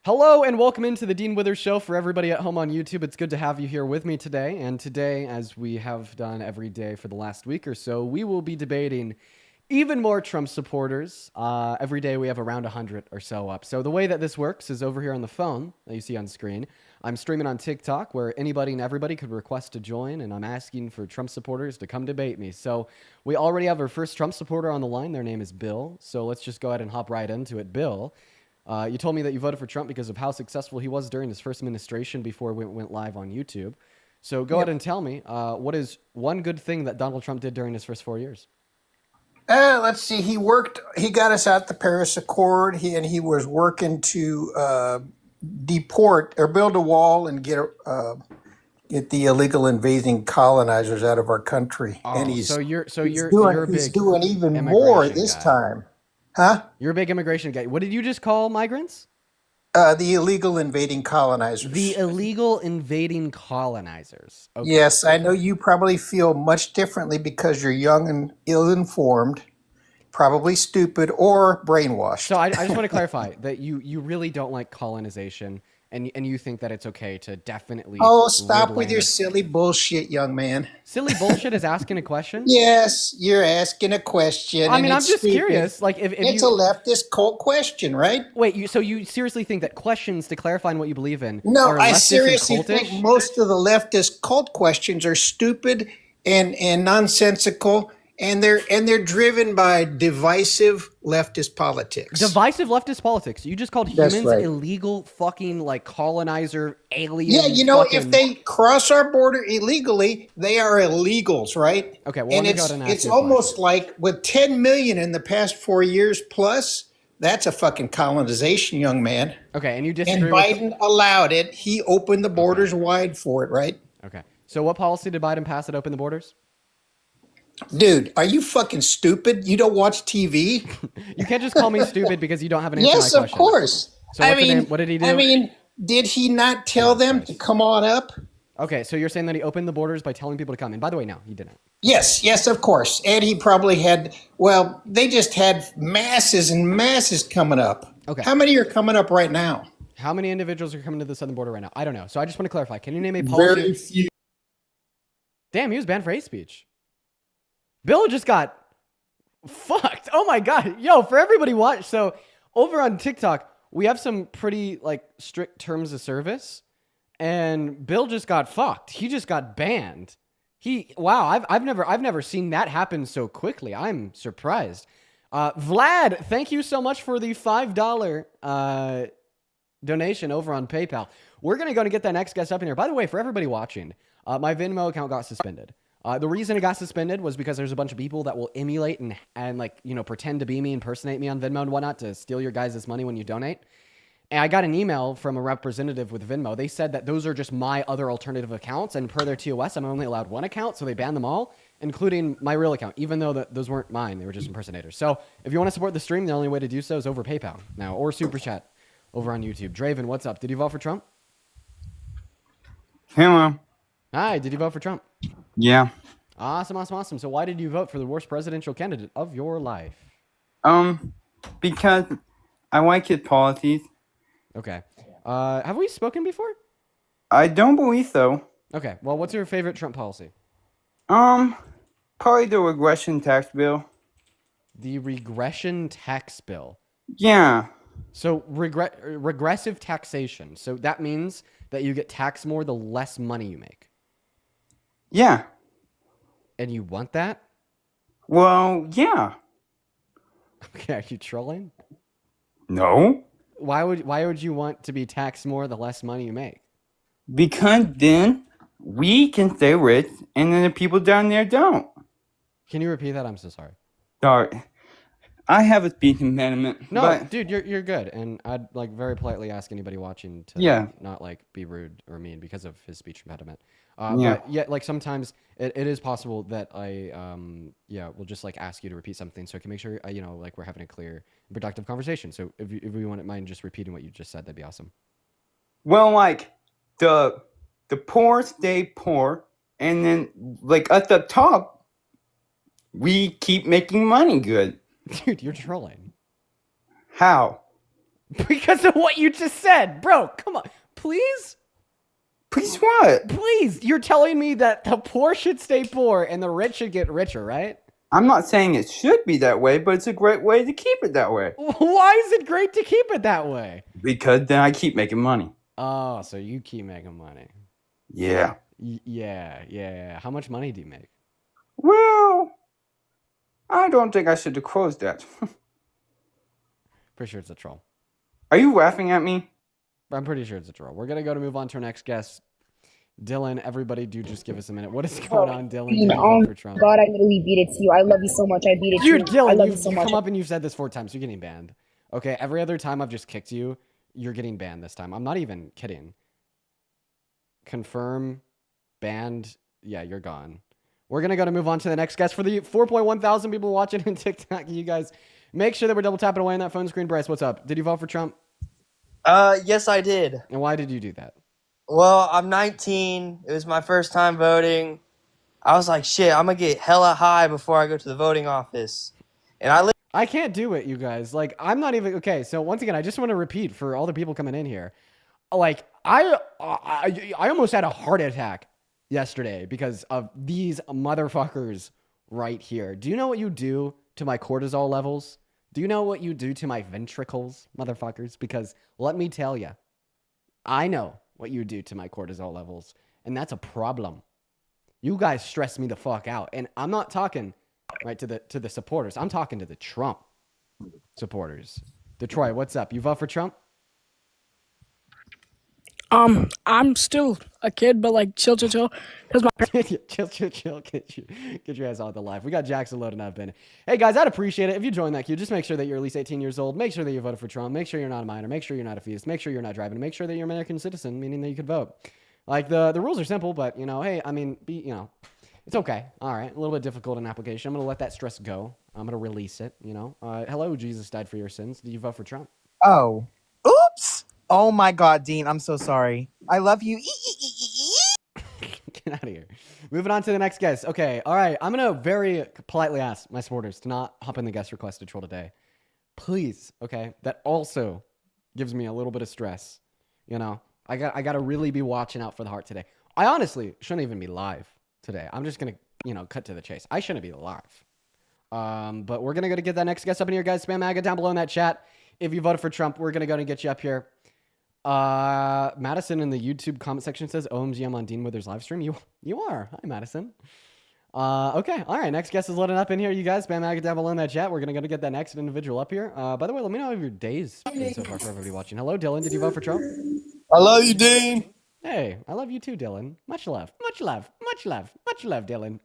Hello and welcome into the Dean Withers Show for everybody at home on YouTube. It's good to have you here with me today. And today, as we have done every day for the last week or so, we will be debating even more Trump supporters. Every day we have around 100 or so up. So the way that this works is over here on the phone that you see on screen. I'm streaming on TikTok where anybody and everybody could request to join, and I'm asking for Trump supporters to come debate me. So we already have our first Trump supporter on the line. Their name is Bill. So let's just go ahead and hop right into it. Bill. You told me that you voted for Trump because of how successful he was during his first administration before we went live on YouTube. So go ahead and tell me, what is one good thing that Donald Trump did during his first 4 years? Let's see. He got us out the Paris Accord, and he was working to deport or build a wall and get the illegal invading colonizers out of our country. And He's you're a he's big doing even more immigration this guy. time. Huh? You're a big immigration guy. What did you just call migrants? The illegal invading colonizers. The illegal invading colonizers. Okay. Yes, I know you probably feel much differently because you're young and ill-informed, probably stupid or brainwashed. So I just want to clarify that you really don't like colonization, and you think that it's okay to definitely. Oh, stop with land your it. silly bullshit, young man. Silly bullshit is asking a question. Yes, you're asking a question. I mean, and I'm it's just stupid. curious. Like, if It's you a leftist cult question, right? wait, so you seriously think that questions to clarify what you believe in No, are I leftist seriously and cultish? think most of the leftist cult questions are stupid and nonsensical, and they're driven by divisive leftist politics. Divisive leftist politics. You just called That's humans right. illegal fucking like colonizer alien. Yeah, you know, if fucking- they cross our border illegally, they are illegals, right? Okay, well, and let me go ahead and ask it's you a almost like with 10 million in the past 4 years plus, that's a fucking colonization, young man. Okay, and you And disagree with Biden allowed it. He opened the borders wide for it, right? Okay. So what policy did Biden pass that opened the borders? Dude, are you fucking stupid? You don't watch TV? You can't just call me stupid because you don't have an answer Yes, to my of question. course. So what's the name- what did he do? I mean, did he not tell them to come on up? Okay, so you're saying that he opened the borders by telling people to come. And by the way, no, he didn't. Yes, of course. And he probably had, well, they just had masses and masses coming up. Okay. How many are coming up right now? How many individuals are coming to the southern border right now? I don't know. So I just want to clarify. Can you name a policy? Very few. Damn, he was banned for hate speech. Bill just got fucked. Oh my God. Yo, for everybody watch. So over on TikTok, we have some pretty like strict terms of service, and Bill just got fucked. He just got banned. Wow, I've never seen that happen so quickly. I'm surprised. Vlad, thank you so much for the $5 donation over on PayPal. We're going to go and get that next guest up in here. By the way, for everybody watching, my Venmo account got suspended. The reason it got suspended was because there's a bunch of people that will emulate and like, you know, pretend to be me, impersonate me on Venmo and whatnot to steal your guys' money when you donate. And I got an email from a representative with Venmo. They said that those are just my other alternative accounts, and per their TOS, I'm only allowed one account, so they banned them all, including my real account, even though those weren't mine. They were just impersonators. So if you want to support the stream, the only way to do so is over PayPal now, or Super Chat over on YouTube. Draven, what's up? Did you vote for Trump? Hello. Hi, did you vote for Trump? Yeah. Awesome. So why did you vote for the worst presidential candidate of your life? Because I like his policies. Okay. Have we spoken before? I don't believe so. Okay. Well, what's your favorite Trump policy? Probably the regression tax bill. The regression tax bill. Yeah. So regressive taxation. So that means that you get taxed more the less money you make. Yeah. And you want that? Well, yeah. Okay, are you trolling? No. Why would you want to be taxed more the less money you make? Because then we can stay rich and then the people down there don't. Can you repeat that? I'm so sorry. Sorry. I have a speech impediment. No, but dude, you're good. And I'd like very politely ask anybody watching to not like be rude or mean because of his speech impediment. But yeah, like sometimes it is possible that I will just like ask you to repeat something so I can make sure like we're having a clear and productive conversation. So if you wouldn't mind just repeating what you just said, that'd be awesome. Well, like the poor stay poor, and then like at the top, we keep making money good. Dude, you're trolling. How? Because of what you just said, bro. Come on, please. Please what? Please, you're telling me that the poor should stay poor and the rich should get richer, right? I'm not saying it should be that way, but it's a great way to keep it that way. Why is it great to keep it that way? Because then I keep making money. Oh, so you keep making money. Yeah. Yeah. How much money do you make? Well, I don't think I should disclose that. Pretty sure it's a troll. Are you laughing at me? I'm pretty sure it's a troll. We're going to move on to our next guest. Dylan, everybody do just give us a minute. What is going on, Dylan? Did you vote for Trump? God, I literally beat it to you. I love you so much. I beat it Dude, to you. I Dylan, love you so you've much. come up and you've said this 4 times. You're getting banned. Okay, every other time I've just kicked you, you're getting banned this time. I'm not even kidding. Confirm, banned. Yeah, you're gone. We're going to move on to the next guest. For the 4.1 thousand people watching on TikTok, you guys, make sure that we're double tapping away on that phone screen. Bryce, what's up? Did you vote for Trump? Yes, I did. And why did you do that? Well, I'm 19. It was my first time voting. I was like, shit, I'm gonna get hella high before I go to the voting office. And I can't do it, you guys. Like, I'm not even okay. So once again, I just want to repeat for all the people coming in here. Like, I almost had a heart attack yesterday because of these motherfuckers right here. Do you know what you do to my cortisol levels? Do you know what you do to my ventricles, motherfuckers? Because let me tell you, I know what you do to my cortisol levels, and that's a problem. You guys stress me the fuck out, and I'm not talking right to the supporters. I'm talking to the Trump supporters. Detroit, what's up? You vote for Trump? I'm still a kid, but like chill. Cause my chill. Get your ass on the live. We got Jackson loading up in. Hey guys, I'd appreciate it if you join that queue. Just make sure that you're at least 18 years old. Make sure that you voted for Trump. Make sure you're not a minor. Make sure you're not a fetus. Make sure you're not driving. Make sure that you're an American citizen, meaning that you could vote. Like the rules are simple, but hey, I mean, it's okay. All right, a little bit difficult in application. I'm gonna let that stress go. I'm gonna release it. Hello, Jesus died for your sins. Did you vote for Trump? Oh, oops. Oh my God, Dean, I'm so sorry. I love you. Get out of here. Moving on to the next guest. Okay, all right. I'm going to very politely ask my supporters to not hop in the guest requested troll today. Please, okay? That also gives me a little bit of stress. I got to really be watching out for the heart today. I honestly shouldn't even be live today. I'm just going to, cut to the chase. I shouldn't be live. But we're going to go to get that next guest up in here, guys. Spam MAGA down below in that chat. If you voted for Trump, we're going to go and get you up here. Madison in the YouTube comment section says, OMG, I'm on Dean Withers live stream. You are. Hi, Madison. Okay. All right. Next guest is loading up in here. You guys, spam MAGA down below in that chat. We're going to go to get that next individual up here. By the way, let me know how your day's been so far for everybody watching. Hello, Dylan. Did you vote for Trump? I love you, Dean. Hey, I love you too, Dylan. Much love, Dylan.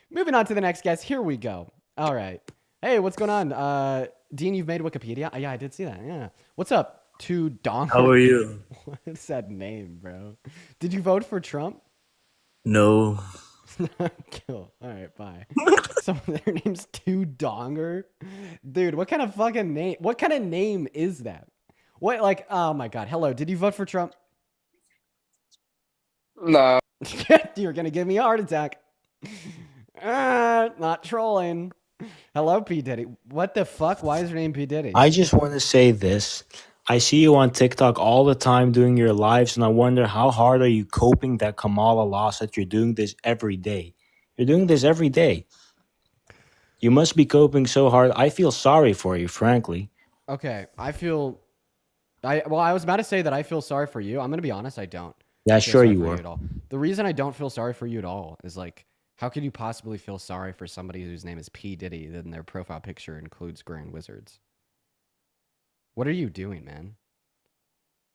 Moving on to the next guest. Here we go. All right. Hey, what's going on? Dean, you've made Wikipedia? Yeah, I did see that. Yeah. What's up? To Don. How are you? What is that name, bro? Did you vote for Trump? No. Cool. All right, bye. So their name's To Donger? Dude, what kind of fucking name? What kind of name is that? What, like, oh my God. Hello, did you vote for Trump? No. You're gonna give me a heart attack. Not trolling. Hello, P. Diddy. What the fuck? Why is your name P. Diddy? I just want to say this. I see you on TikTok all the time doing your lives, and I wonder how hard are you coping that Kamala lost that you're doing this every day? You're doing this every day. You must be coping so hard. I feel sorry for you, frankly. Okay, I was about to say that I feel sorry for you. I'm gonna be honest, I don't. Yeah, feel sure sorry you for were. at all. The reason I don't feel sorry for you at all is like, how could you possibly feel sorry for somebody whose name is P. Diddy, then their profile picture includes Grand Wizards? What are you doing, man?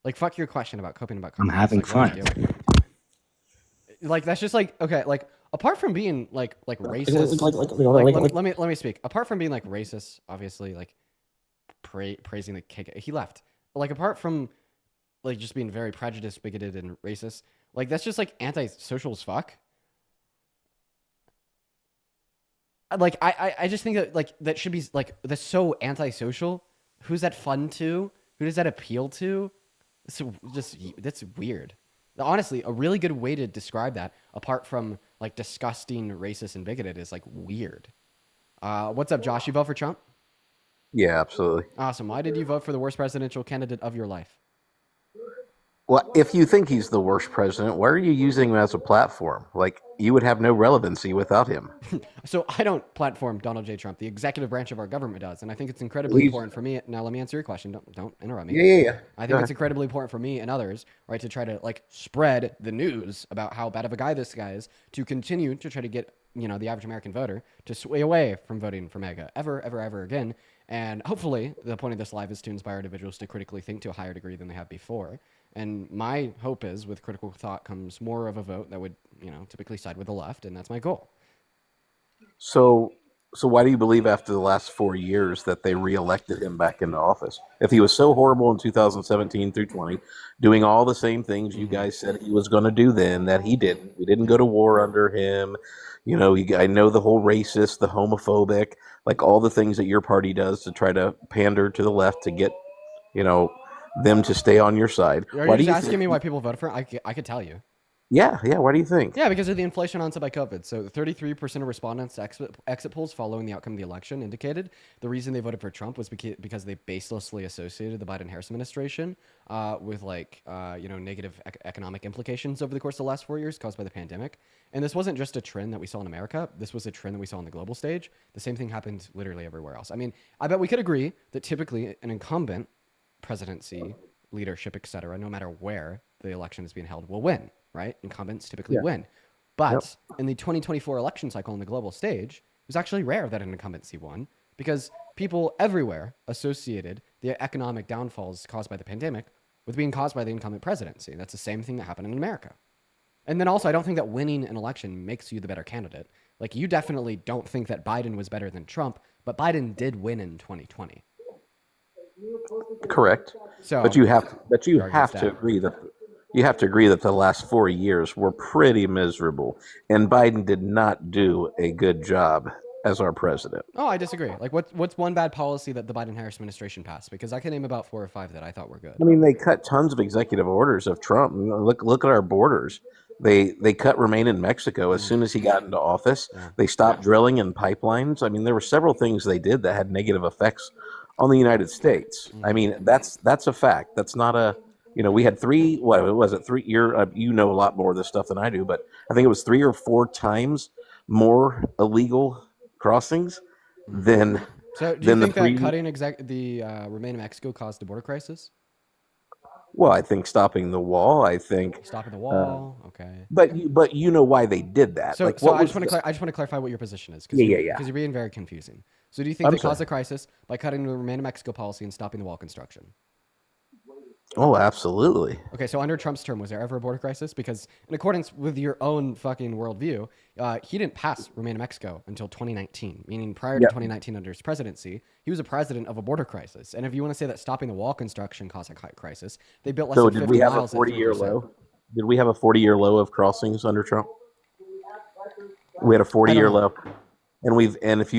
Like, fuck your question about coping about I'm comedy. having Like, what are you fun. doing? Like, that's just like, okay, like, apart from being like racist, let me speak. Apart from being like racist, obviously, like praising the KKK, he left. Like, apart from like just being very prejudiced, bigoted, and racist, like that's just like antisocial as fuck. Like, I just think that like that should be like that's so antisocial. Who's that fun to? Who does that appeal to? That's weird. Honestly, a really good way to describe that, apart from like disgusting, racist, and bigoted, is like weird. What's up, Josh? You vote for Trump? Yeah, absolutely. Awesome. Why did you vote for the worst presidential candidate of your life? Well, if you think he's the worst president, why are you using him as a platform? Like, you would have no relevancy without him. So I don't platform Donald J. Trump. The executive branch of our government does, and I think it's incredibly He's important for me. Now, let me answer your question. Don't interrupt me. yeah, yeah, yeah. I Go think it's ahead. incredibly important for me and others, right, to try to like spread the news about how bad of a guy this guy is, to continue to try to get the average American voter to sway away from voting for MAGA ever again. And hopefully, the point of this live is to inspire individuals to critically think to a higher degree than they have before. And my hope is, with critical thought comes more of a vote that would, typically side with the left, and that's my goal. So, so why do you believe after the last 4 years that they reelected him back into office? If he was so horrible in 2017 through 20, doing all the same things you guys said he was going to do then that he didn't. We didn't go to war under him. I know the whole racist, the homophobic, like all the things that your party does to try to pander to the left to get, you know, them to stay on your side. Are Why you do just you asking think? me why people voted for him? I could tell you. Yeah. Why do you think? Yeah, because of the inflation onset by COVID. So 33% of respondents to exit polls following the outcome of the election indicated the reason they voted for Trump was because they baselessly associated the Biden-Harris administration with negative economic implications over the course of the last 4 years caused by the pandemic. And this wasn't just a trend that we saw in America. This was a trend that we saw on the global stage. The same thing happened literally everywhere else. I mean, I bet we could agree that typically an incumbent presidency, leadership, etc., no matter where the election is being held, will win, right? Incumbents typically Yeah. win. Yep. But in the 2024 election cycle on the global stage, it was actually rare that an incumbency won because people everywhere associated the economic downfalls caused by the pandemic with being caused by the incumbent presidency. That's the same thing that happened in America. And then also, I don't think that winning an election makes you the better candidate. Like, you definitely don't think that Biden was better than Trump, but Biden did win in 2020. Correct. So But you your argument's have to dead. agree that the last 4 years were pretty miserable, and Biden did not do a good job as our president. Oh, I disagree. Like, what's one bad policy that the Biden-Harris administration passed? Because I can name about 4 or 5 that I thought were good. I mean, they cut tons of executive orders of Trump. Look at our borders. They cut Remain in Mexico as soon as he got into office. Yeah. They stopped drilling in pipelines. I mean, there were several things they did that had negative effects on the United States. I mean, that's a fact. That's not a we had three. What was it? 3 year. You know a lot more of this stuff than I do, but I think it was 3 or 4 times more illegal crossings than So, do you than the think that pre. cutting the Remain in Mexico caused a border crisis? Well, I think stopping the wall. I think. Stopping the Uh, wall. Okay. but you know why they did that? So, Like, so what I was just want the, to I just want to clarify what your position is, Yeah, yeah, yeah. because you're being very confusing. So, do you think I'm they caused sorry. a crisis by cutting the Remain in Mexico policy and stopping the wall construction? Oh, absolutely. Okay, so under Trump's term, was there ever a border crisis? Because in accordance with your own fucking worldview, he didn't pass Remain in Mexico until 2019, meaning prior to Yep. 2019 under his presidency, he was a president of a border crisis. And if you want to say that stopping the wall construction caused a crisis, they built less So than did 50 we have a miles at 40-year 3%. low? Did we have a 40-year low of crossings under Trump? We had a I don't 40-year know. low, and if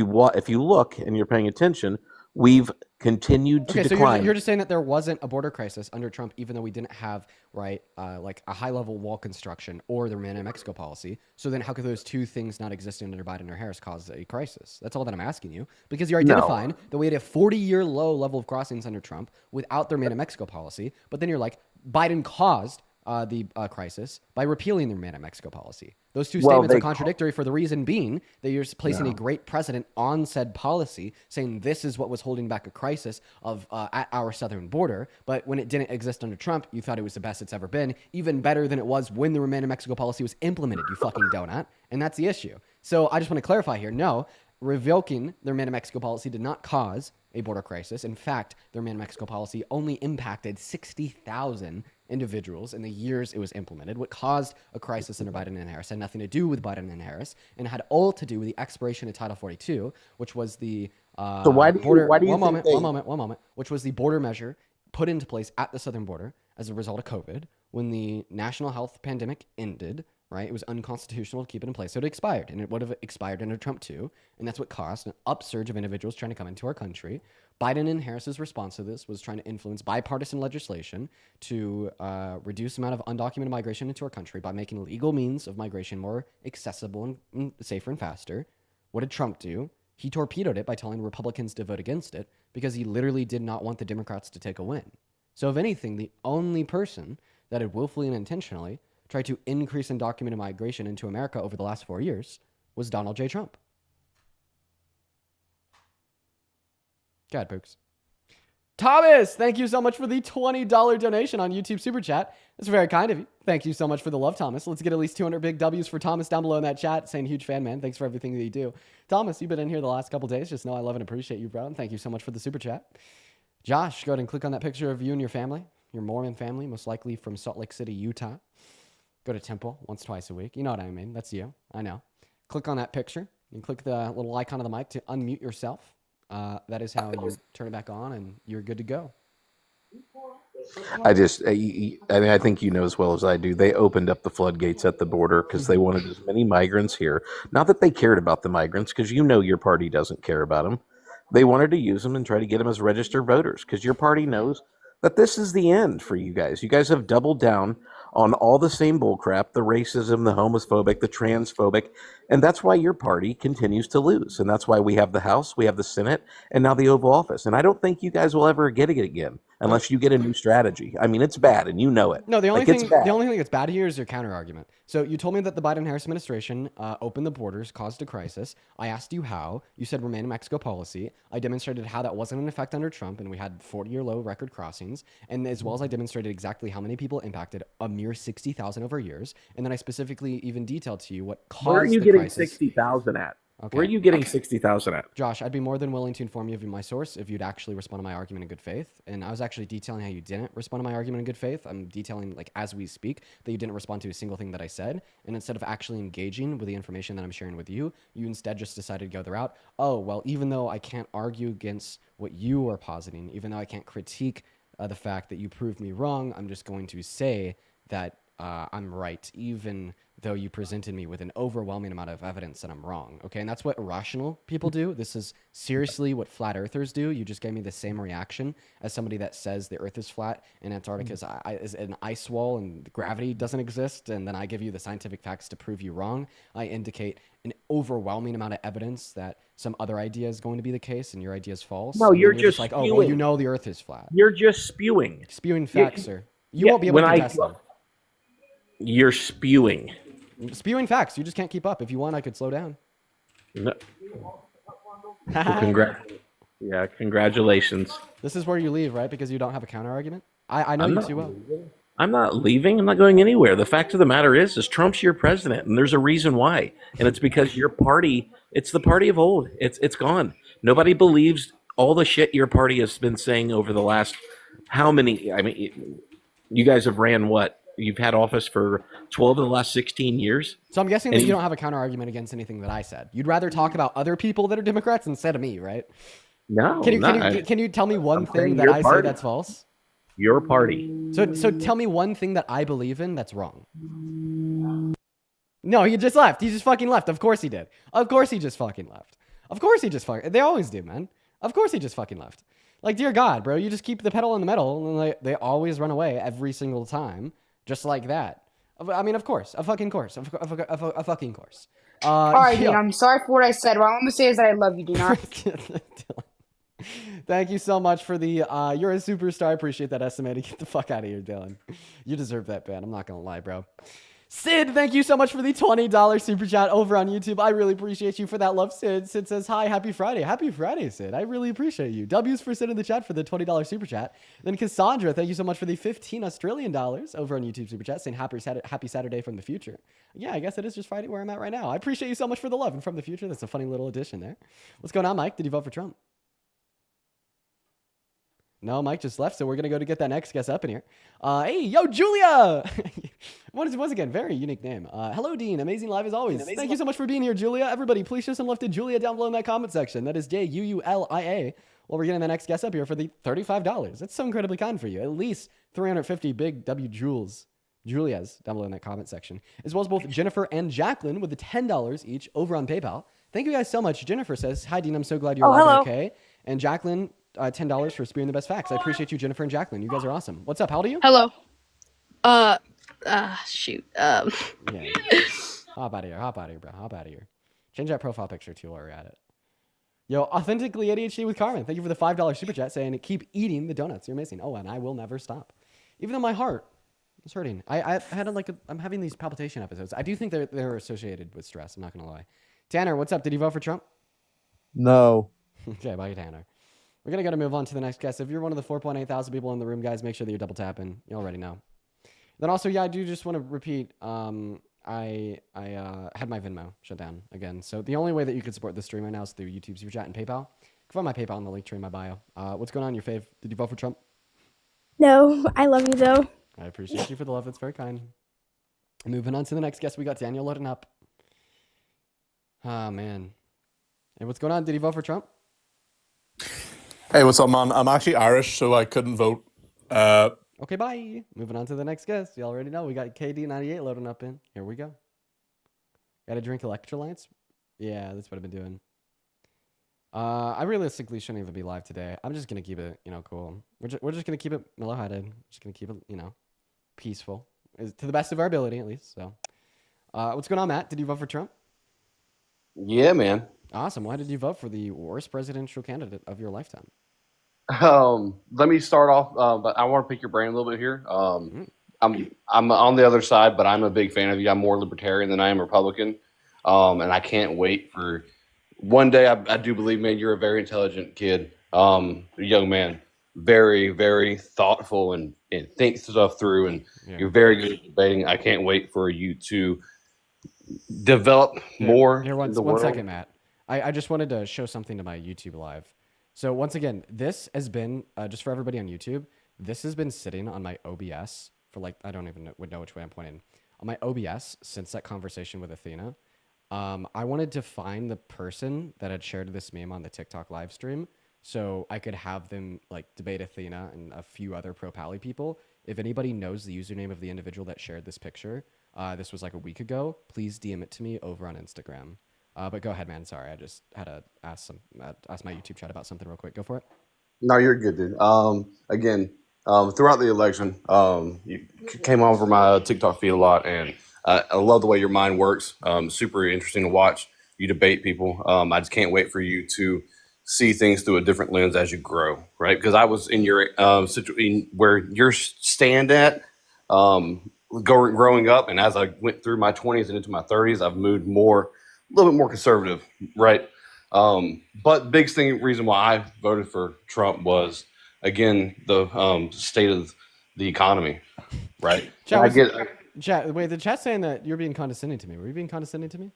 you look and you're paying attention, we've continued to Okay, so decline. you're just saying that there wasn't a border crisis under Trump, even though we didn't have, right, like a high level wall construction or the Remain in Mexico policy. So then how could those two things not existing under Biden or Harris cause a crisis? That's all that I'm asking you. Because you're No. identifying that we had a 40-year low level of crossings under Trump without the Remain in Mexico policy. But then you're like, Biden caused the crisis by repealing the Remain in Mexico policy. Those two Well, statements are they contradictory for the reason being that you're placing a No. great precedent on said policy, saying this is what was holding back a crisis of at our southern border. But when it didn't exist under Trump, you thought it was the best it's ever been, even better than it was when the Remain in Mexico policy was implemented, you fucking donut. And that's the issue. So I just want to clarify here. No, revoking the Remain in Mexico policy did not cause a border crisis. In fact, the Remain in Mexico policy only impacted 60,000 individuals in the years it was implemented. What caused a crisis under Biden and Harris had nothing to do with Biden and Harris, and had all to do with the expiration of Title 42, which was the So why do you border. why do you One think moment, they? one moment. Which was the border measure put into place at the southern border as a result of COVID when the national health pandemic ended. Right, it was unconstitutional to keep it in place, so it expired, and it would have expired under Trump too, and that's what caused an upsurge of individuals trying to come into our country. Biden and Harris's response to this was trying to influence bipartisan legislation to reduce the amount of undocumented migration into our country by making legal means of migration more accessible and safer and faster. What did Trump do? He torpedoed it by telling Republicans to vote against it because he literally did not want the Democrats to take a win. So if anything, the only person that had willfully and intentionally tried to increase undocumented migration into America over the last 4 years was Donald J. Trump. God, Pooks. Thomas, thank you so much for the $20 donation on YouTube Super Chat. That's very kind of you. Thank you so much for the love, Thomas. Let's get at least 200 big W's for Thomas down below in that chat, saying huge fan, man. Thanks for everything that you do. Thomas, you've been in here the last couple days. Just know I love and appreciate you, bro. And thank you so much for the Super Chat. Josh, go ahead and click on that picture of you and your family, your Mormon family, most likely from Salt Lake City, Utah. Go to temple once, twice a week. You know what I mean. That's you. I know. Click on that picture and click the little icon of the mic to unmute yourself. That is how you turn it back on, and you're good to go. I think you know as well as I do, they opened up the floodgates at the border because they wanted as many migrants here. Not that they cared about the migrants, because you know your party doesn't care about them. They wanted to use them and try to get them as registered voters because your party knows that this is the end for you guys. You guys have doubled down on all the same bullcrap, the racism, the homophobic, the transphobic, and that's why your party continues to lose. And that's why we have the House, we have the Senate, and now the Oval Office. And I don't think you guys will ever get it again unless you get a new strategy. I mean, it's bad, and you know it. No, the only thing that's bad here is your counter argument. So you told me that the Biden-Harris administration opened the borders, caused a crisis. I asked you how. You said remain in Mexico policy. I demonstrated how that wasn't in effect under Trump, and we had 40-year low record crossings. And as well as I demonstrated exactly how many people impacted, a mere 60,000 over years. And then I specifically even detailed to you what caused the crisis. Where are you getting 60,000 at? Okay. Where are you getting 60,000 at? Josh, I'd be more than willing to inform you of my source if you'd actually respond to my argument in good faith. And I was actually detailing how you didn't respond to my argument in good faith. I'm detailing, like, as we speak, that you didn't respond to a single thing that I said. And instead of actually engaging with the information that I'm sharing with you, you instead just decided to go the route, oh, well, even though I can't argue against what you are positing, even though I can't critique the fact that you proved me wrong, I'm just going to say that I'm right, even though you presented me with an overwhelming amount of evidence that I'm wrong. Okay, and that's what irrational people do. This is seriously what flat earthers do. You just gave me the same reaction as somebody that says the earth is flat and Antarctica is an ice wall and gravity doesn't exist, and then I give you the scientific facts to prove you wrong. I indicate an overwhelming amount of evidence that some other idea is going to be the case and your idea is false. No, you're just like, spewing. oh, well, you know the earth is flat. You're just spewing. Spewing facts, sir. You won't be able to contest them. You're spewing. Spewing facts. You just can't keep up. If you want, I could slow down. No. Congratulations. This is where you leave, right? Because you don't have a counter argument? I know you too well. I'm not leaving. I'm not going anywhere. The fact of the matter is Trump's your president, and there's a reason why. And it's because your party, it's the party of old. It's gone. Nobody believes all the shit your party has been saying over the last how many? I mean, you guys have ran what? You've had office for 12 of the last 16 years. So I'm guessing that you don't have a counter argument against anything that I said. You'd rather talk about other people that are Democrats instead of me, right? No. Can you tell me one thing that I say that's false? Your party. So tell me one thing that I believe in that's wrong. No, he just left. He just fucking left. Of course he did. Of course he just fucking left. Of course he just fucking... They always do, man. Of course he just fucking left. Like, dear God, bro, you just keep the pedal in the metal, and they always run away every single time. Just like that. I mean, of course. A fucking course. A fucking course. All right, Dean, I'm sorry for what I said. What I'm going to say is that I love you, Dean. Thank you so much for the, you're a superstar. I appreciate that estimated. Get the fuck out of here, Dylan. You deserve that, man. I'm not going to lie, bro. Sid, thank you so much for the $20 super chat over on YouTube. I really appreciate you for that love, Sid. Sid says, hi, happy Friday. Happy Friday, Sid. I really appreciate you. W's for Sid in the chat for the $20 super chat. Then Cassandra, thank you so much for the 15 Australian dollars over on YouTube super chat, saying happy Saturday from the future. Yeah, I guess it is just Friday where I'm at right now. I appreciate you so much for the love and from the future. That's a funny little addition there. What's going on, Mike? Did you vote for Trump? No, Mike just left, so we're going to go to get that next guest up in here. Hey, yo, Julia! Once again, very unique name. Hello, Dean. Amazing live as always. Thank you so much for being here, Julia. Everybody, please show some love to Julia down below in that comment section. That is Julia. Well, we're getting the next guest up here for the $35. That's so incredibly kind for you. At least 350 big W Julias down below in that comment section. As well as both Jennifer and Jacqueline with the $10 each over on PayPal. Thank you guys so much. Jennifer says, hi, Dean. I'm so glad you're alive and okay. And Jacqueline... $10 for spewing the best facts. I appreciate you, Jennifer and Jacqueline. You guys are awesome. What's up? How old are you? Hello. Shoot. Yeah. Hop out of here, bro. Hop out of here. Change that profile picture too while we're at it. Yo, authentically ADHD with Carmen. Thank you for the $5 super chat saying keep eating the donuts. You're amazing. Oh, and I will never stop. Even though my heart is hurting. I'm having these palpitation episodes. I do think they're associated with stress. I'm not going to lie. Tanner, what's up? Did you vote for Trump? No. Okay, bye, Tanner. We're going to move on to the next guest. If you're one of the 4.8 thousand people in the room, guys, make sure that you're double tapping. You already know. Then also, yeah, I do just want to repeat, I had my Venmo shut down again. So the only way that you can support this stream right now is through YouTube Super Chat and PayPal. You can find my PayPal in the link tree in my bio. What's going on, your fave? Did you vote for Trump? No, I love you though. I appreciate you for the love. That's very kind. And moving on to the next guest, we got Daniel loading up. Ah, man. Hey, what's going on? Did you vote for Trump? Hey, what's up, man? I'm actually Irish, so I couldn't vote. Okay, bye. Moving on to the next guest. You already know we got KD98 loading up in. Here we go. Got to drink electrolytes? Yeah, that's what I've been doing. I realistically shouldn't even be live today. I'm just going to keep it, cool. We're just going to keep it mellow-headed. Just going to keep it, peaceful. To the best of our ability, at least. So, what's going on, Matt? Did you vote for Trump? Yeah, man. Awesome. Why did you vote for the worst presidential candidate of your lifetime? Let me start off, but I want to pick your brain a little bit here. I'm on the other side, but I'm a big fan of you. I'm more libertarian than I am Republican, and I can't wait for one day. I do believe, man, you're a very intelligent kid, young man, very, very thoughtful and think stuff through, and you're very good at debating. I can't wait for you to develop more. Here, one second, Matt. I just wanted to show something to my YouTube live. So once again, this has been, just for everybody on YouTube, this has been sitting on my OBS for I don't even know which way I'm pointing. On my OBS since that conversation with Athena. I wanted to find the person that had shared this meme on the TikTok live stream so I could have them debate Athena and a few other pro-Pally people. If anybody knows the username of the individual that shared this picture, this was a week ago, please DM it to me over on Instagram. But go ahead, man. Sorry, I just had to ask my YouTube chat about something real quick. Go for it. No, you're good, dude. Again, throughout the election, you came over my TikTok feed a lot, and I love the way your mind works. Super interesting to watch you debate people. I just can't wait for you to see things through a different lens as you grow, right? Because I was in your situation where you're stand at growing up, and as I went through my 20s and into my 30s, I've moved a little bit more conservative, right? But biggest reason why I voted for Trump was, again, the state of the economy, right? Wait, the chat's saying that you're being condescending to me. Were you being condescending to me?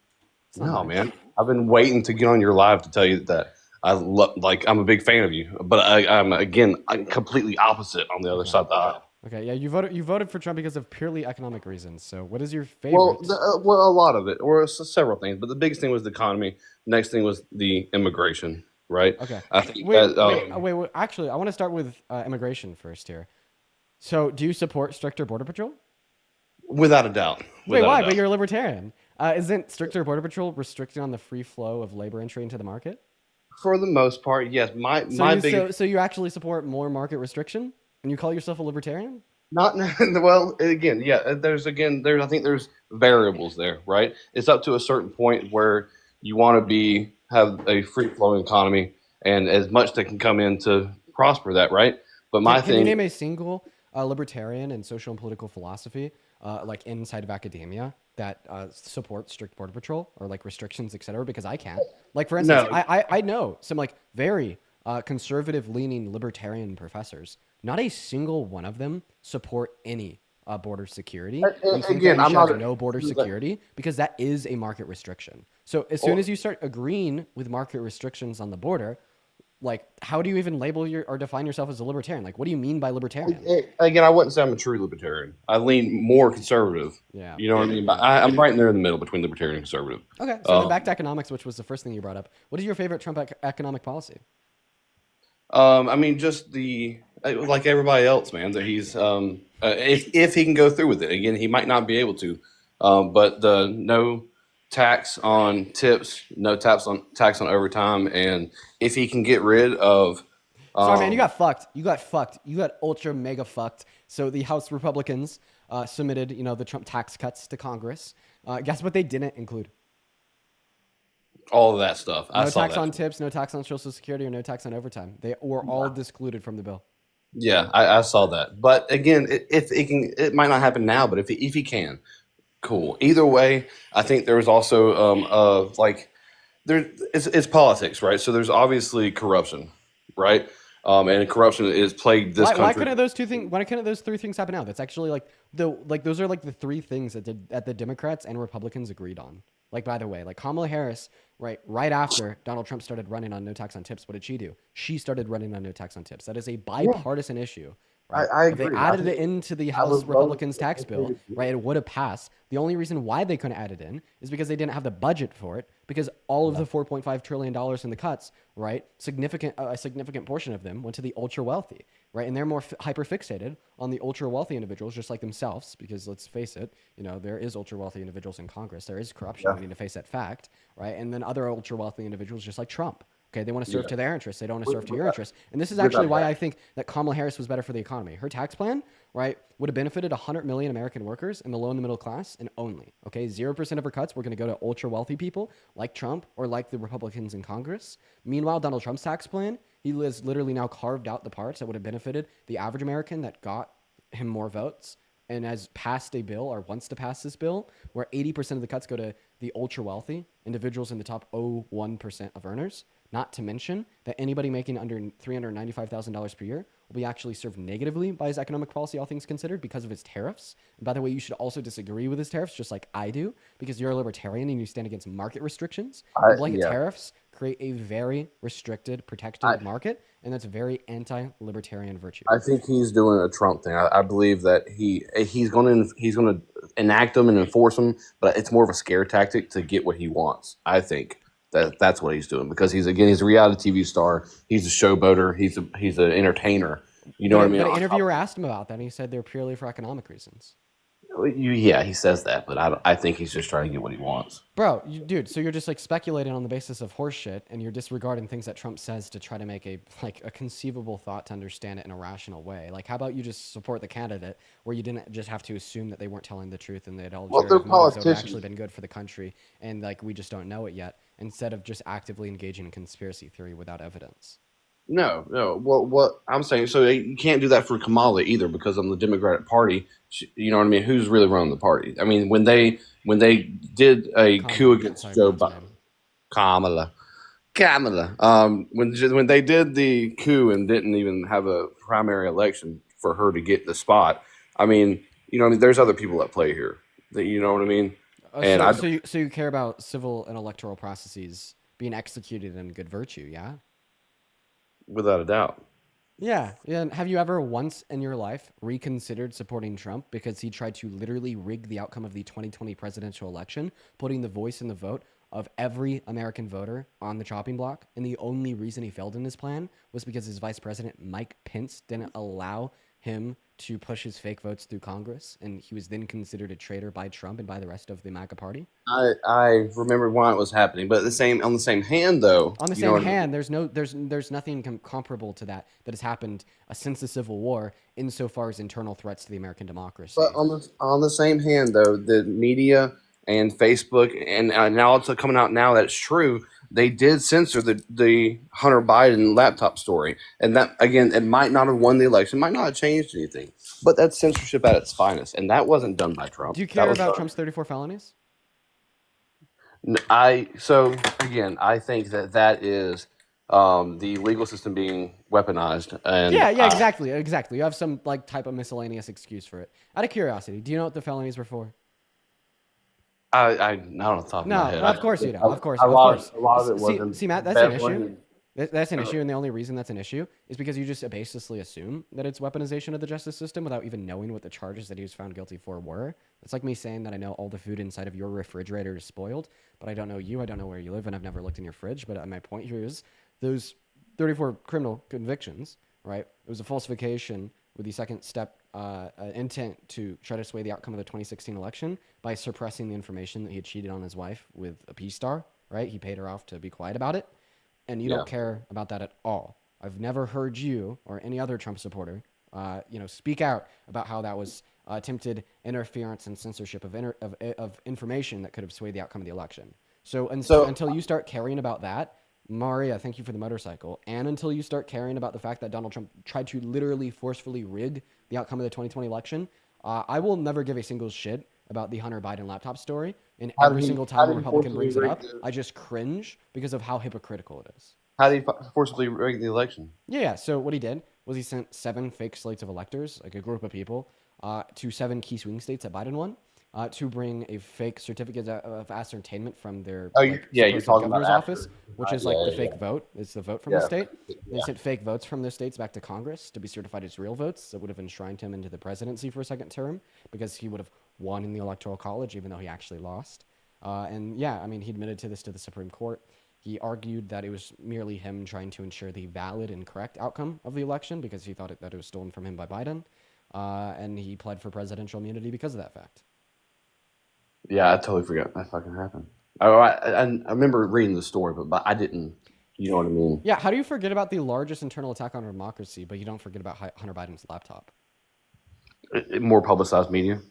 No, man. I've been waiting to get on your live to tell you that I'm a big fan of you, but I'm completely opposite on the other side of the aisle. Okay, yeah, you voted for Trump because of purely economic reasons. So, what is your favorite? Well, a lot of it, or several things, but the biggest thing was the economy. Next thing was the immigration, right? Okay. I think wait. Actually, I want to start with immigration first here. So, do you support stricter border patrol? Without a doubt. Wait, why? But you're a libertarian. Isn't stricter border patrol restricting on the free flow of labor entry into the market? For the most part, yes. So you actually support more market restriction? And you call yourself a libertarian? Not well. Again, yeah. I think there's variables there, right? It's up to a certain point where you want to have a free flowing economy and as much that can come in to prosper that, right? But can you name a single libertarian and social and political philosophy, inside of academia, that supports strict border patrol or restrictions, etc.? Because I can't. For instance, no. I know some very conservative leaning libertarian professors. Not a single one of them support any border security. Again, I'm not no border security because that is a market restriction. So as soon as you start agreeing with market restrictions on the border, how do you even label or define yourself as a libertarian? What do you mean by libertarian? Again, I wouldn't say I'm a true libertarian. I lean more conservative. Yeah. You know what I mean? I'm right in there in the middle between libertarian and conservative. Okay. So then back to economics, which was the first thing you brought up. What is your favorite Trump economic policy? Just like everybody else, man, that he's if he can go through with it. Again, he might not be able to, but the no tax on tips, no tax on overtime, and if he can get rid of sorry, man, you got fucked. You got ultra mega fucked. So the House Republicans submitted, the Trump tax cuts to Congress. Guess what they didn't include? all of that stuff. I No saw tax that. on tips, no tax on Social Security, or no tax on overtime. They were all excluded from the bill. Yeah, I saw that. But again, if it can, it might not happen now. But if he can, cool. Either way, I think there was also like there it's politics, right? So there's obviously corruption, right? And corruption is plagued this Why country. couldn't those two things? Why couldn't those three things happen now? That's actually like those are like the three things that the Democrats and Republicans agreed on. Like, by the way, like Kamala Harris, right after Donald Trump started running on no tax on tips, what did she do? She started running on no tax on tips. That is a bipartisan issue. Right? I If they agree. added it into the House would love Republicans to tax see bill, it. right, it would have passed. The only reason why they couldn't add it in is because they didn't have the budget for it, because all of the $4.5 trillion in the cuts, right, a significant portion of them went to the ultra wealthy, right, and they're more hyper fixated on the ultra wealthy individuals just like themselves, because let's face it, there is ultra wealthy individuals in Congress, there is corruption, we need to face that fact, right, and then other ultra wealthy individuals just like Trump. Okay, they want to serve to their interests. They don't want to serve to your interests. And this is actually why I think that Kamala Harris was better for the economy. Her tax plan, right, would have benefited 100 million American workers in the low and the middle class, and only, okay, 0% of her cuts were going to go to ultra wealthy people like Trump or like the Republicans in Congress. Meanwhile, Donald Trump's tax plan, he has literally now carved out the parts that would have benefited the average American that got him more votes, and has passed a bill or wants to pass this bill where 80% of the cuts go to the ultra wealthy individuals in the top 0.01% of earners. Not to mention that anybody making under $395,000 per year will be actually served negatively by his economic policy, all things considered, because of his tariffs. And by the way, you should also disagree with his tariffs, just like I do, because you're a libertarian and you stand against market restrictions. And blanket tariffs create a very restricted, protected market, and that's a very anti-libertarian virtue. I think he's doing a Trump thing. I believe that he's going to enact them and enforce them, but it's more of a scare tactic to get what he wants. I think that's what he's doing, because he's a reality TV star. He's a showboater. He's an entertainer. You know what I mean? But an interviewer asked him about that, and he said they're purely for economic reasons. Yeah, he says that, but I think he's just trying to get what he wants. Bro, dude, so you're just like speculating on the basis of horse shit, and you're disregarding things that Trump says to try to make a conceivable thought to understand it in a rational way. Like, how about you just support the candidate where you didn't just have to assume that they weren't telling the truth and they'd all actually been good for the country, and like we just don't know it yet, instead of just actively engaging in conspiracy theory without evidence. No. What I'm saying, so you can't do that for Kamala either, because on the Democratic Party, you know what I mean? Who's really running the party? I mean, when they did a coup against Joe Biden, Kamala. When they did the coup and didn't even have a primary election for her to get the spot, I mean, there's other people at play here. You know what I mean? So you care about civil and electoral processes being executed in good virtue, yeah? Without a doubt. Yeah. And have you ever once in your life reconsidered supporting Trump because he tried to literally rig the outcome of the 2020 presidential election, putting the voice and the vote of every American voter on the chopping block? And the only reason he failed in his plan was because his vice president, Mike Pence, didn't allow him to push his fake votes through Congress, and he was then considered a traitor by Trump and by the rest of the MAGA party. I remember why it was happening, but on the same hand, though, there's nothing comparable to that has happened since the Civil War, insofar as internal threats to the American democracy. But on the same hand, though, the media and Facebook, and now it's coming out now that it's true, they did censor the Hunter Biden laptop story. And that, again, it might not have won the election, might not have changed anything, but that's censorship at its finest. And that wasn't done by Trump. Do you care about Trump's 34 felonies? I think that is the legal system being weaponized. And Exactly. You have some type of miscellaneous excuse for it. Out of curiosity, do you know what the felonies were for? I don't know the top of my head. Of course you don't. Of course. A lot of it wasn't. See, Matt, that's an issue. That's an issue, and the only reason that's an issue is because you just baselessly assume that it's weaponization of the justice system without even knowing what the charges that he was found guilty for were. It's like me saying that I know all the food inside of your refrigerator is spoiled, but I don't know you, I don't know where you live, and I've never looked in your fridge. But my point here is those 34 criminal convictions, right? It was a falsification with the second step intent to try to sway the outcome of the 2016 election by suppressing the information that he had cheated on his wife with a P-star, right? He paid her off to be quiet about it. And you don't care about that at all. I've never heard you or any other Trump supporter, speak out about how that was attempted interference and censorship of information that could have swayed the outcome of the election. So, So until you start caring about that, Maria, thank you for the motorcycle, and until you start caring about the fact that Donald Trump tried to literally forcefully rig the outcome of the 2020 election, I will never give a single shit about the Hunter Biden laptop story. And every single how time a did he Republican forcibly brings it rig up, I just cringe because of how hypocritical it is. how did he forcibly rig the election? Yeah. So what he did was he sent 7 fake slates of electors, like a group of people, to 7 key swing states that Biden won, to bring a fake certificate of ascertainment from their Oh, like yeah, you're supposed talking about governor's office, after. which is like Yeah, the yeah, fake yeah. vote. It's the vote from the Yeah. state. They Yeah. sent fake votes from those states back to Congress to be certified as real votes that would have enshrined him into the presidency for a second term because he would have won in the electoral college even though he actually lost. And yeah, I mean, he admitted to this to the Supreme Court. He argued that it was merely him trying to ensure the valid and correct outcome of the election because he thought that it was stolen from him by Biden. And he pled for presidential immunity because of that fact. Yeah, I totally forgot that fucking happened. I remember reading the story, but I didn't. You know what I mean? Yeah, how do you forget about the largest internal attack on our democracy, but you don't forget about Hunter Biden's laptop? More publicized media.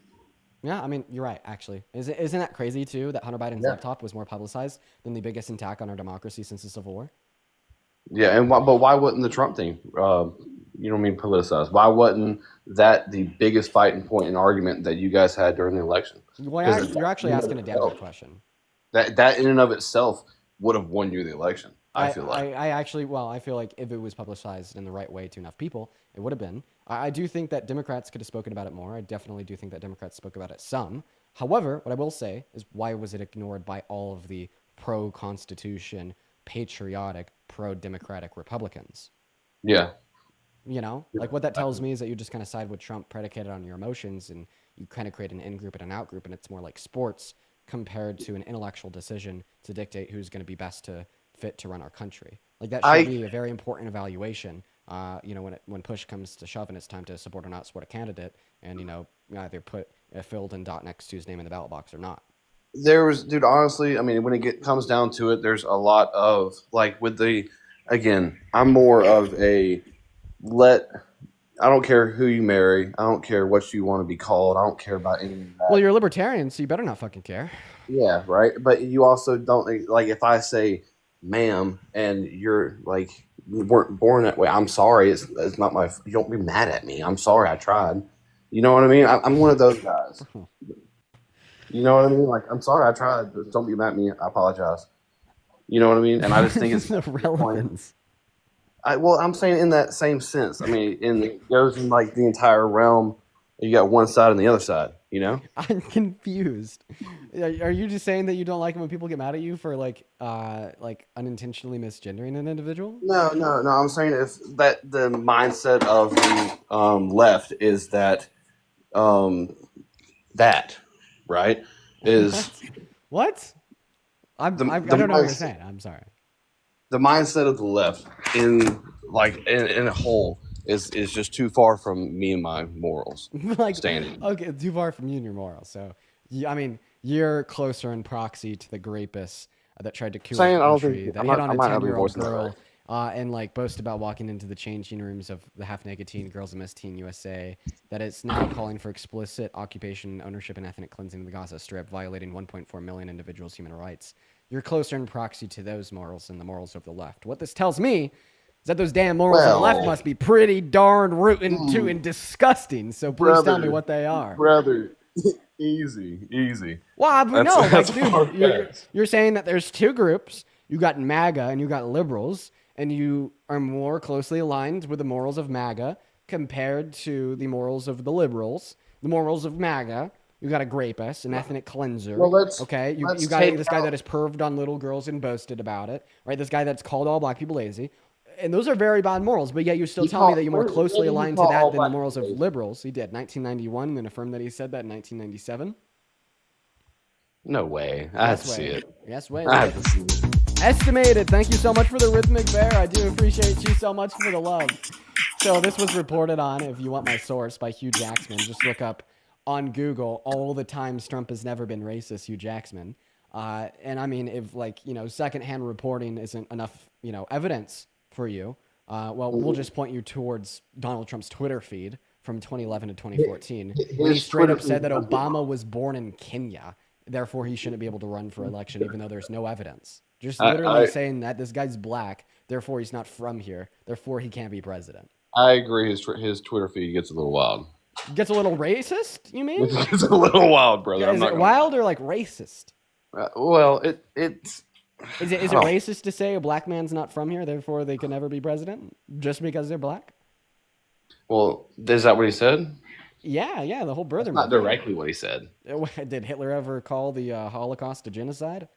Yeah, I mean, you're right, actually. Isn't that crazy, too, that Hunter Biden's laptop was more publicized than the biggest attack on our democracy since the Civil War? Yeah, but why wasn't the Trump thing? You know what I mean? Politicized. Why wasn't that the biggest fighting point and argument that you guys had during the election? Well, you're actually asking a damn good question. That in and of itself would have won you the election. I feel like. I feel like if it was publicized in the right way to enough people, it would have been. I do think that Democrats could have spoken about it more. I definitely do think that Democrats spoke about it some. However, what I will say is why was it ignored by all of the pro-Constitution, patriotic, pro-democratic Republicans? Yeah. You know, like what that tells me is that you just kind of side with Trump predicated on your emotions and you kind of create an in-group and an out-group, and it's more like sports compared to an intellectual decision to dictate who's going to be best to fit to run our country. Like that should be a very important evaluation. You know, when push comes to shove and it's time to support or not support a candidate, and you know, either put a filled in dot next to his name in the ballot box or not. There was, dude. Honestly, I mean, when it comes down to it, there's a lot of like with the. Again, I'm more of a I don't care who you marry. I don't care what you want to be called. I don't care about any of that. Well, you're a libertarian, so you better not fucking care. Yeah, right. But you also don't like if I say ma'am and you're like you weren't born that way. I'm sorry. It's not my. You don't be mad at me. I'm sorry. I tried. You know what I mean? I'm one of those guys. You know what I mean? Like I'm sorry. I tried. Don't be mad at me. I apologize. You know what I mean? And I just think it's the relevance. Well, I'm saying in that same sense. I mean, it goes in like the entire realm. You got one side and the other side. You know? I'm confused. Are you just saying that you don't like it when people get mad at you for like unintentionally misgendering an individual? No. I'm saying if that the mindset of the left is that that right is what? I don't know what you're saying. I'm sorry. The mindset of the left in a whole is just too far from me and my morals. Like standing. Okay, too far from you and your morals. So, I mean, you're closer in proxy to the grapists that tried to kill the country, that hit on a 10-year-old girl, and like boast about walking into the changing rooms of the half-naked teen girls of Miss Teen USA, that it's now calling for explicit occupation, ownership, and ethnic cleansing of the Gaza Strip, violating 1.4 million individuals' human rights. You're closer in proxy to those morals than the morals of the left. What this tells me is that those damn morals of the left must be pretty darn rootin' to and disgusting. So please tell me what they are. Brother, easy. Well, no, like, dude, you're saying that there's two groups. You got MAGA and you got liberals, and you are more closely aligned with the morals of MAGA compared to the morals of the liberals. The morals of MAGA, you got a rapist, an ethnic cleanser. Well, you got this guy that has perved on little girls and boasted about it, right? This guy that's called all black people lazy. And those are very bad morals, but yet you still tell me that you're more closely aligned to that than the morals of liberals. He did 1991, and then affirmed that he said that in 1997. No way. I have to see it. Yes, way. I have to see it. Estimated. Thank you so much for the rhythmic bear. I do appreciate you so much for the love. So this was reported on, if you want my source, by Hugh Jackman. Just look up on Google all the times Trump has never been racist, Hugh Jackman. And I mean, if secondhand reporting isn't enough, evidence for you, we'll just point you towards Donald Trump's Twitter feed from 2011 to 2014, when he straight up said that Obama was born in Kenya therefore he shouldn't be able to run for election, even though there's no evidence. Just I, literally I saying that this guy's black, therefore he's not from here, therefore he can't be president. I agree. His Twitter feed gets a little wild. Gets a little racist, you mean? It's a little wild, brother. Is it wild or like racist? Well, it's. Is it racist to say a black man's not from here, therefore they can never be president just because they're black? Well, is that what he said? Yeah, the whole birther That's not movement. directly what he said. Did Hitler ever call the Holocaust a genocide?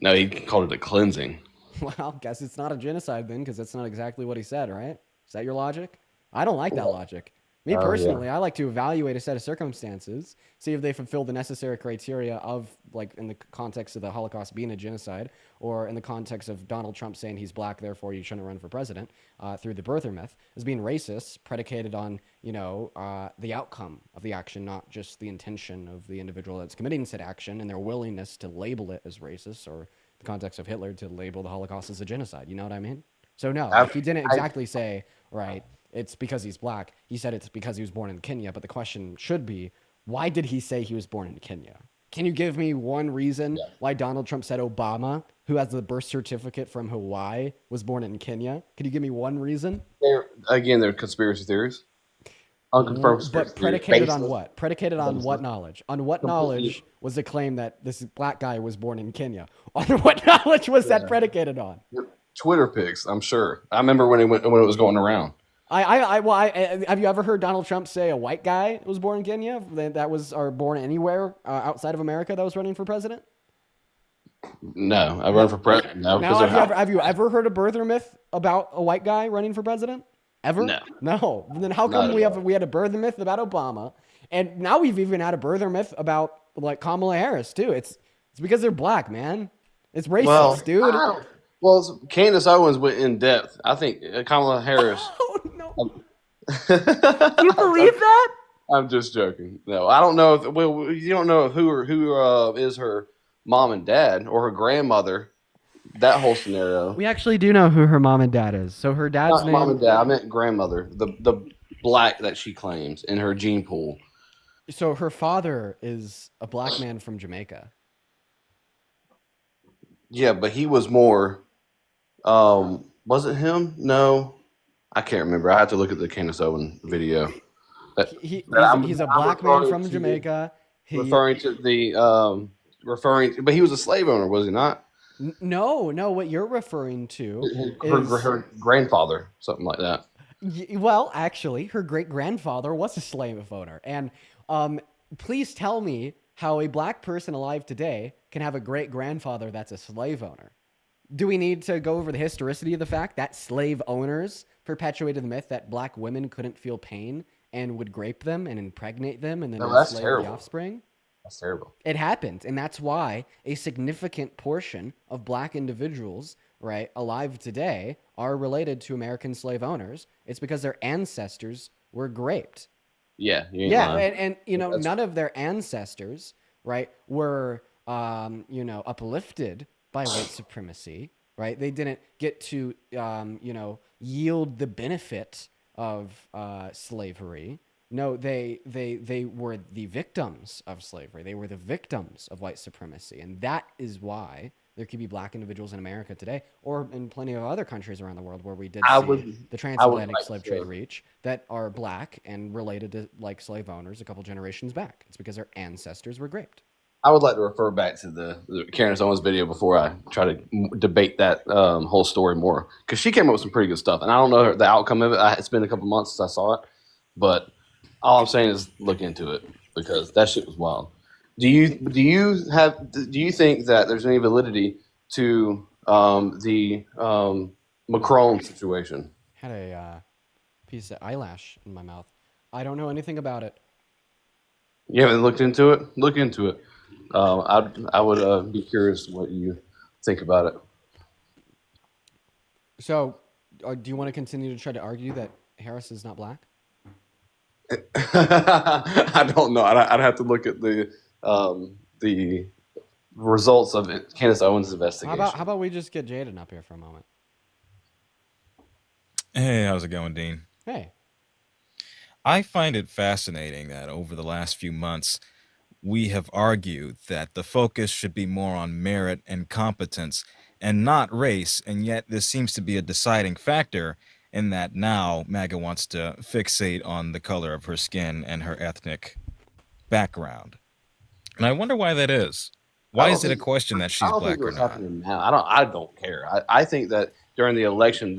No, he called it a cleansing. Well, guess it's not a genocide then, because that's not exactly what he said, right? Is that your logic? I don't like that logic. Me personally, I like to evaluate a set of circumstances, see if they fulfill the necessary criteria of, like, in the context of the Holocaust being a genocide, or in the context of Donald Trump saying he's black, therefore you shouldn't run for president, through the birther myth, as being racist, predicated on, the outcome of the action, not just the intention of the individual that's committing said action and their willingness to label it as racist, or the context of Hitler to label the Holocaust as a genocide. You know what I mean? So no, he didn't exactly say, right, it's because he's black. He said it's because he was born in Kenya, but the question should be, why did he say he was born in Kenya? Can you give me one reason why Donald Trump said Obama, who has the birth certificate from Hawaii, was born in Kenya? Can you give me one reason? They're conspiracy theories. Unconfirmed conspiracy But predicated theories. on what? Predicated on what knowledge? On what knowledge was the claim that this black guy was born in Kenya? On what knowledge was that predicated on? Twitter pics, I'm sure. I remember when it was going around. Have you ever heard Donald Trump say a white guy was born in Kenya that was or born anywhere outside of America that was running for president? No, I run for president. No, now, have you ever heard a birther myth about a white guy running for president? Ever? No. Then how come we had a birther myth about Obama, and now we've even had a birther myth about like Kamala Harris too? It's because they're black, man. It's racist, dude. Well, Candace Owens went in depth. I think Kamala Harris. Oh no! Do you believe that? I'm just joking. No, I don't know. You don't know who is her mom and dad or her grandmother. That whole scenario. We actually do know who her mom and dad is. So her dad's Not name. mom and dad. I meant grandmother. The black that she claims in her gene pool. So her father is a black man from Jamaica. Yeah, but he was more. Was it him? No, I can't remember. I have to look at the Candace Owens video. He's a black man from Jamaica. But he was a slave owner, was he not? No. What you're referring to is Her grandfather, something like that. Well, actually, her great grandfather was a slave owner, and please tell me how a black person alive today can have a great grandfather that's a slave owner. Do we need to go over the historicity of the fact that slave owners perpetuated the myth that black women couldn't feel pain and would grape them and impregnate them and then enslave the offspring? That's terrible. It happened, and that's why a significant portion of black individuals, right, alive today are related to American slave owners. It's because their ancestors were raped. Yeah. And none of their ancestors, right, were uplifted by white supremacy, right? They didn't get to yield the benefit of slavery. No, they were the victims of slavery. They were the victims of white supremacy. And that is why there could be black individuals in America today, or in plenty of other countries around the world where we did see the transatlantic slave trade reach, that are black and related to like slave owners a couple generations back. It's because their ancestors were raped. I would like to refer back to the Candace Owens video before I try to debate that whole story more, because she came up with some pretty good stuff, and I don't know the outcome of it. It's been a couple months since I saw it, but all I'm saying is look into it, because that shit was wild. Do you think that there's any validity to the Macron situation? Had a piece of eyelash in my mouth. I don't know anything about it. You haven't looked into it? Look into it. I would be curious what you think about it. So, do you want to continue to try to argue that Harris is not black? I don't know. I'd have to look at the results of it. Candace Owens' investigation. How about we just get Jaden up here for a moment? Hey, how's it going, Dean? Hey. I find it fascinating that over the last few months, we have argued that the focus should be more on merit and competence and not race, and yet this seems to be a deciding factor in that now MAGA wants to fixate on the color of her skin and her ethnic background. And I wonder why that is. Why is it a question that I she's don't think black it or was not? happening now. I don't care. I think that during the election,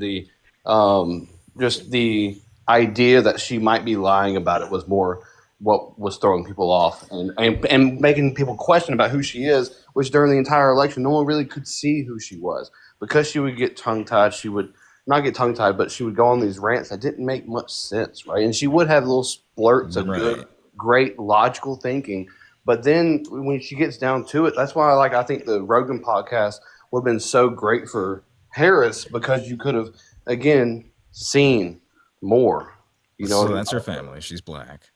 just the idea that she might be lying about it was more what was throwing people off and making people question about who she is, which during the entire election, no one really could see who she was. Because she would get tongue-tied, she would not get tongue-tied, but she would go on these rants that didn't make much sense, right? And she would have little splurts of good, great logical thinking. But then when she gets down to it, that's why I think the Rogan podcast would have been so great for Harris, because you could have, again, seen more. You know, So that's her family. She's black.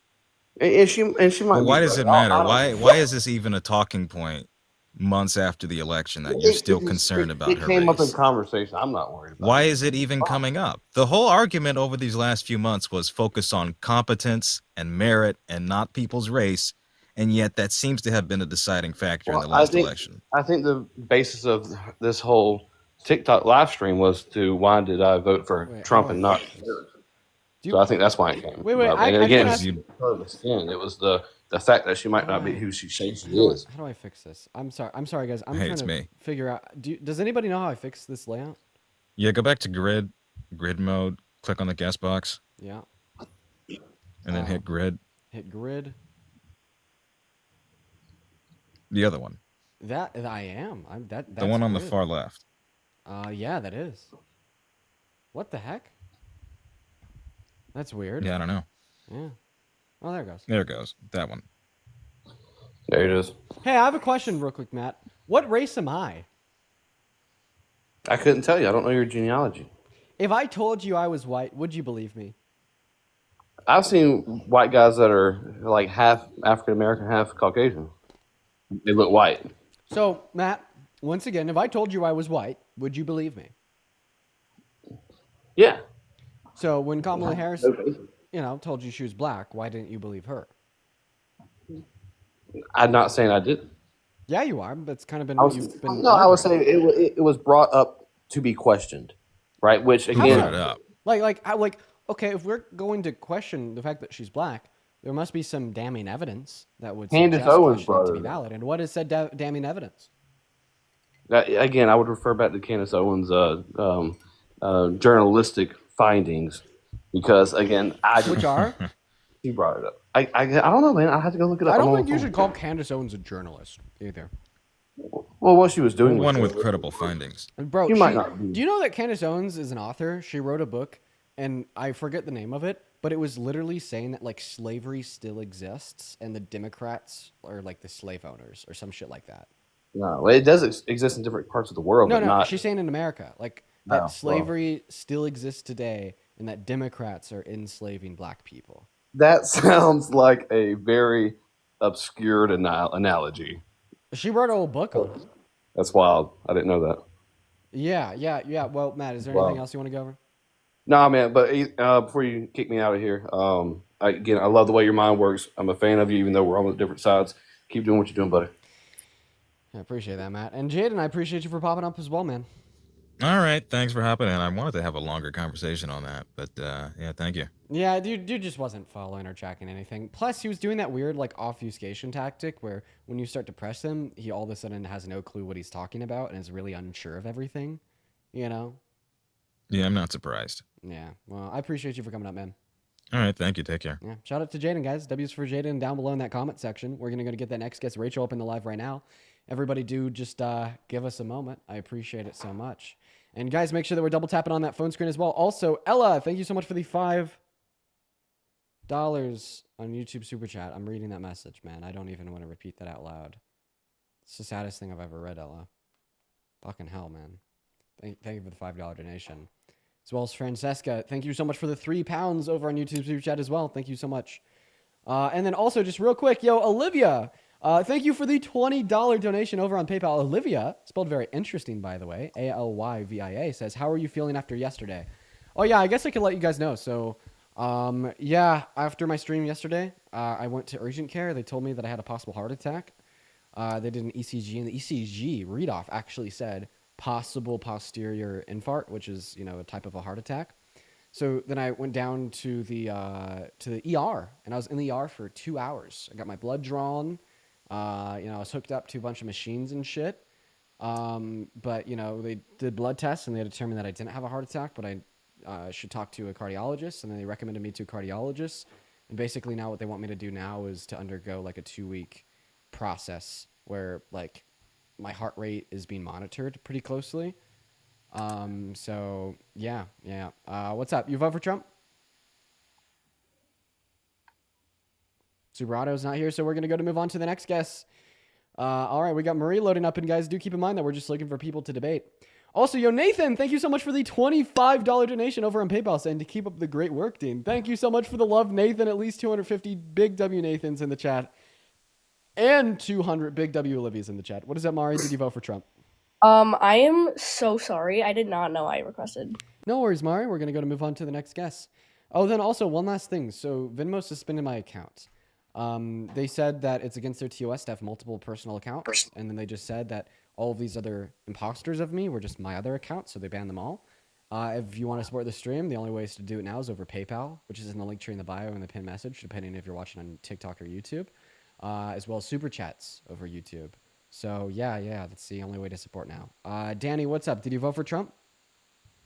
and she might. But why be does right. it matter? I don't Why is this even a talking point months after the election that you're still concerned about it her came up in race? conversation. I'm not worried about Why is it even coming up? The whole argument over these last few months was focused on competence and merit and not people's race, and yet that seems to have been a deciding factor in the last election. I think the basis of this whole TikTok live stream was to why did I vote for Trump and not Harris? So I think that's why it came. Up. And again, it was the fact that she might not be who she says she is. How do I fix this? I'm sorry, guys. I'm Hey, trying it's to me. figure out. Does anybody know how I fix this layout? Yeah, go back to grid mode, click on the guest box. Yeah. And then hit grid. Hit grid. The other one. That I am. That's the one on the weird. far left. Yeah, that is. What the heck? That's weird. Yeah, I don't know. Yeah. Oh, there it goes. There it goes. That one. There it is. Hey, I have a question real quick, Matt. What race am I? I couldn't tell you. I don't know your genealogy. If I told you I was white, would you believe me? I've seen white guys that are like half African American, half Caucasian. They look white. So, Matt, once again, if I told you I was white, would you believe me? Yeah. So when Kamala Harris, told you she was black, why didn't you believe her? I'm not saying I didn't. Yeah, you are. That's kind of been I what was, you've been. no, I was saying it was brought up to be questioned, right? Which again, okay, if we're going to question the fact that she's black, there must be some damning evidence that would Candace suggest Owens questioning to brought be it up. valid. And what is said damning evidence? Again, I would refer back to Candace Owens' journalistic findings, because again, Which are? He brought it up. I don't know, man. I have to go look it up. I don't think you should call Candace Owens a journalist either. Well, what she was doing, one with credible findings. Bro, You might not be. Do you know that Candace Owens is an author? She wrote a book, and I forget the name of it, but it was literally saying that like slavery still exists, and the Democrats are like the slave owners or some shit like that. No, it does exist in different parts of the world, but No, not. she's saying in America, like that slavery still exists today, and that Democrats are enslaving black people. That sounds like a very obscured analogy. She wrote a whole book on it. That's wild. I didn't know that. Yeah. Well, Matt, is there Wow. anything else you want to go over? No, man. But before you kick me out of here, I love the way your mind works. I'm a fan of you, even though we're on different sides. Keep doing what you're doing, buddy. I appreciate that, Matt. And Jaden, I appreciate you for popping up as well, man. All right, thanks for hopping in. I wanted to have a longer conversation on that, but yeah, thank you. Yeah, dude just wasn't following or tracking anything. Plus, he was doing that weird like obfuscation tactic where when you start to press him, he all of a sudden has no clue what he's talking about and is really unsure of everything. You know? Yeah, I'm not surprised. Yeah. Well, I appreciate you for coming up, man. All right, thank you. Take care. Yeah. Shout out to Jaden, guys. W's for Jaden down below in that comment section. We're gonna get that next guest, Rachel, up in the live right now. Everybody do just give us a moment. I appreciate it so much. And guys, make sure that we're double tapping on that phone screen as well. Also, Ella, thank you so much for the $5 on YouTube Super Chat. I'm reading that message, man. I don't even want to repeat that out loud. It's the saddest thing I've ever read, Ella. Fucking hell, man. Thank you for the $5 donation. As well as Francesca, thank you so much for the £3 over on YouTube Super Chat as well. Thank you so much. And then also, just real quick, Olivia, thank you for the $20 donation over on PayPal. Olivia, spelled very interesting, by the way, Alyvia, says, how are you feeling after yesterday? Oh, yeah, I guess I could let you guys know. So, yeah, after my stream yesterday, I went to urgent care. They told me that I had a possible heart attack. They did an ECG, and the ECG readoff actually said possible posterior infarct, which is a type of a heart attack. So then I went down to the ER, and I was in the ER for 2 hours. I got my blood drawn. I was hooked up to a bunch of machines and shit. But they did blood tests, and they determined that I didn't have a heart attack, but I should talk to a cardiologist, and then they recommended me to a cardiologist. And basically now what they want me to do now is to undergo like a 2-week process where like my heart rate is being monitored pretty closely. So yeah. What's up? You vote for Trump? Subarato's not here, so we're gonna move on to the next guest. All right, we got Marie loading up, and guys, do keep in mind that we're just looking for people to debate. Also, Nathan, thank you so much for the $25 donation over on PayPal, saying to keep up the great work, Dean. Thank you so much for the love, Nathan. At least 250 big W Nathans in the chat, and 200 big W Olivia's in the chat. What is that, Mari? Did you vote for Trump? I am so sorry. I did not know I requested. No worries, Mari. We're going to move on to the next guest. Oh, then also one last thing. So Venmo suspended my account. They said that it's against their TOS to have multiple personal accounts. And then they just said that all of these other imposters of me were just my other accounts. So they banned them all. If you want to support the stream, the only ways to do it now is over PayPal, which is in the link tree in the bio and the pinned message, depending if you're watching on TikTok or YouTube, as well as super chats over YouTube. So yeah, that's the only way to support now. Danny, what's up? Did you vote for Trump?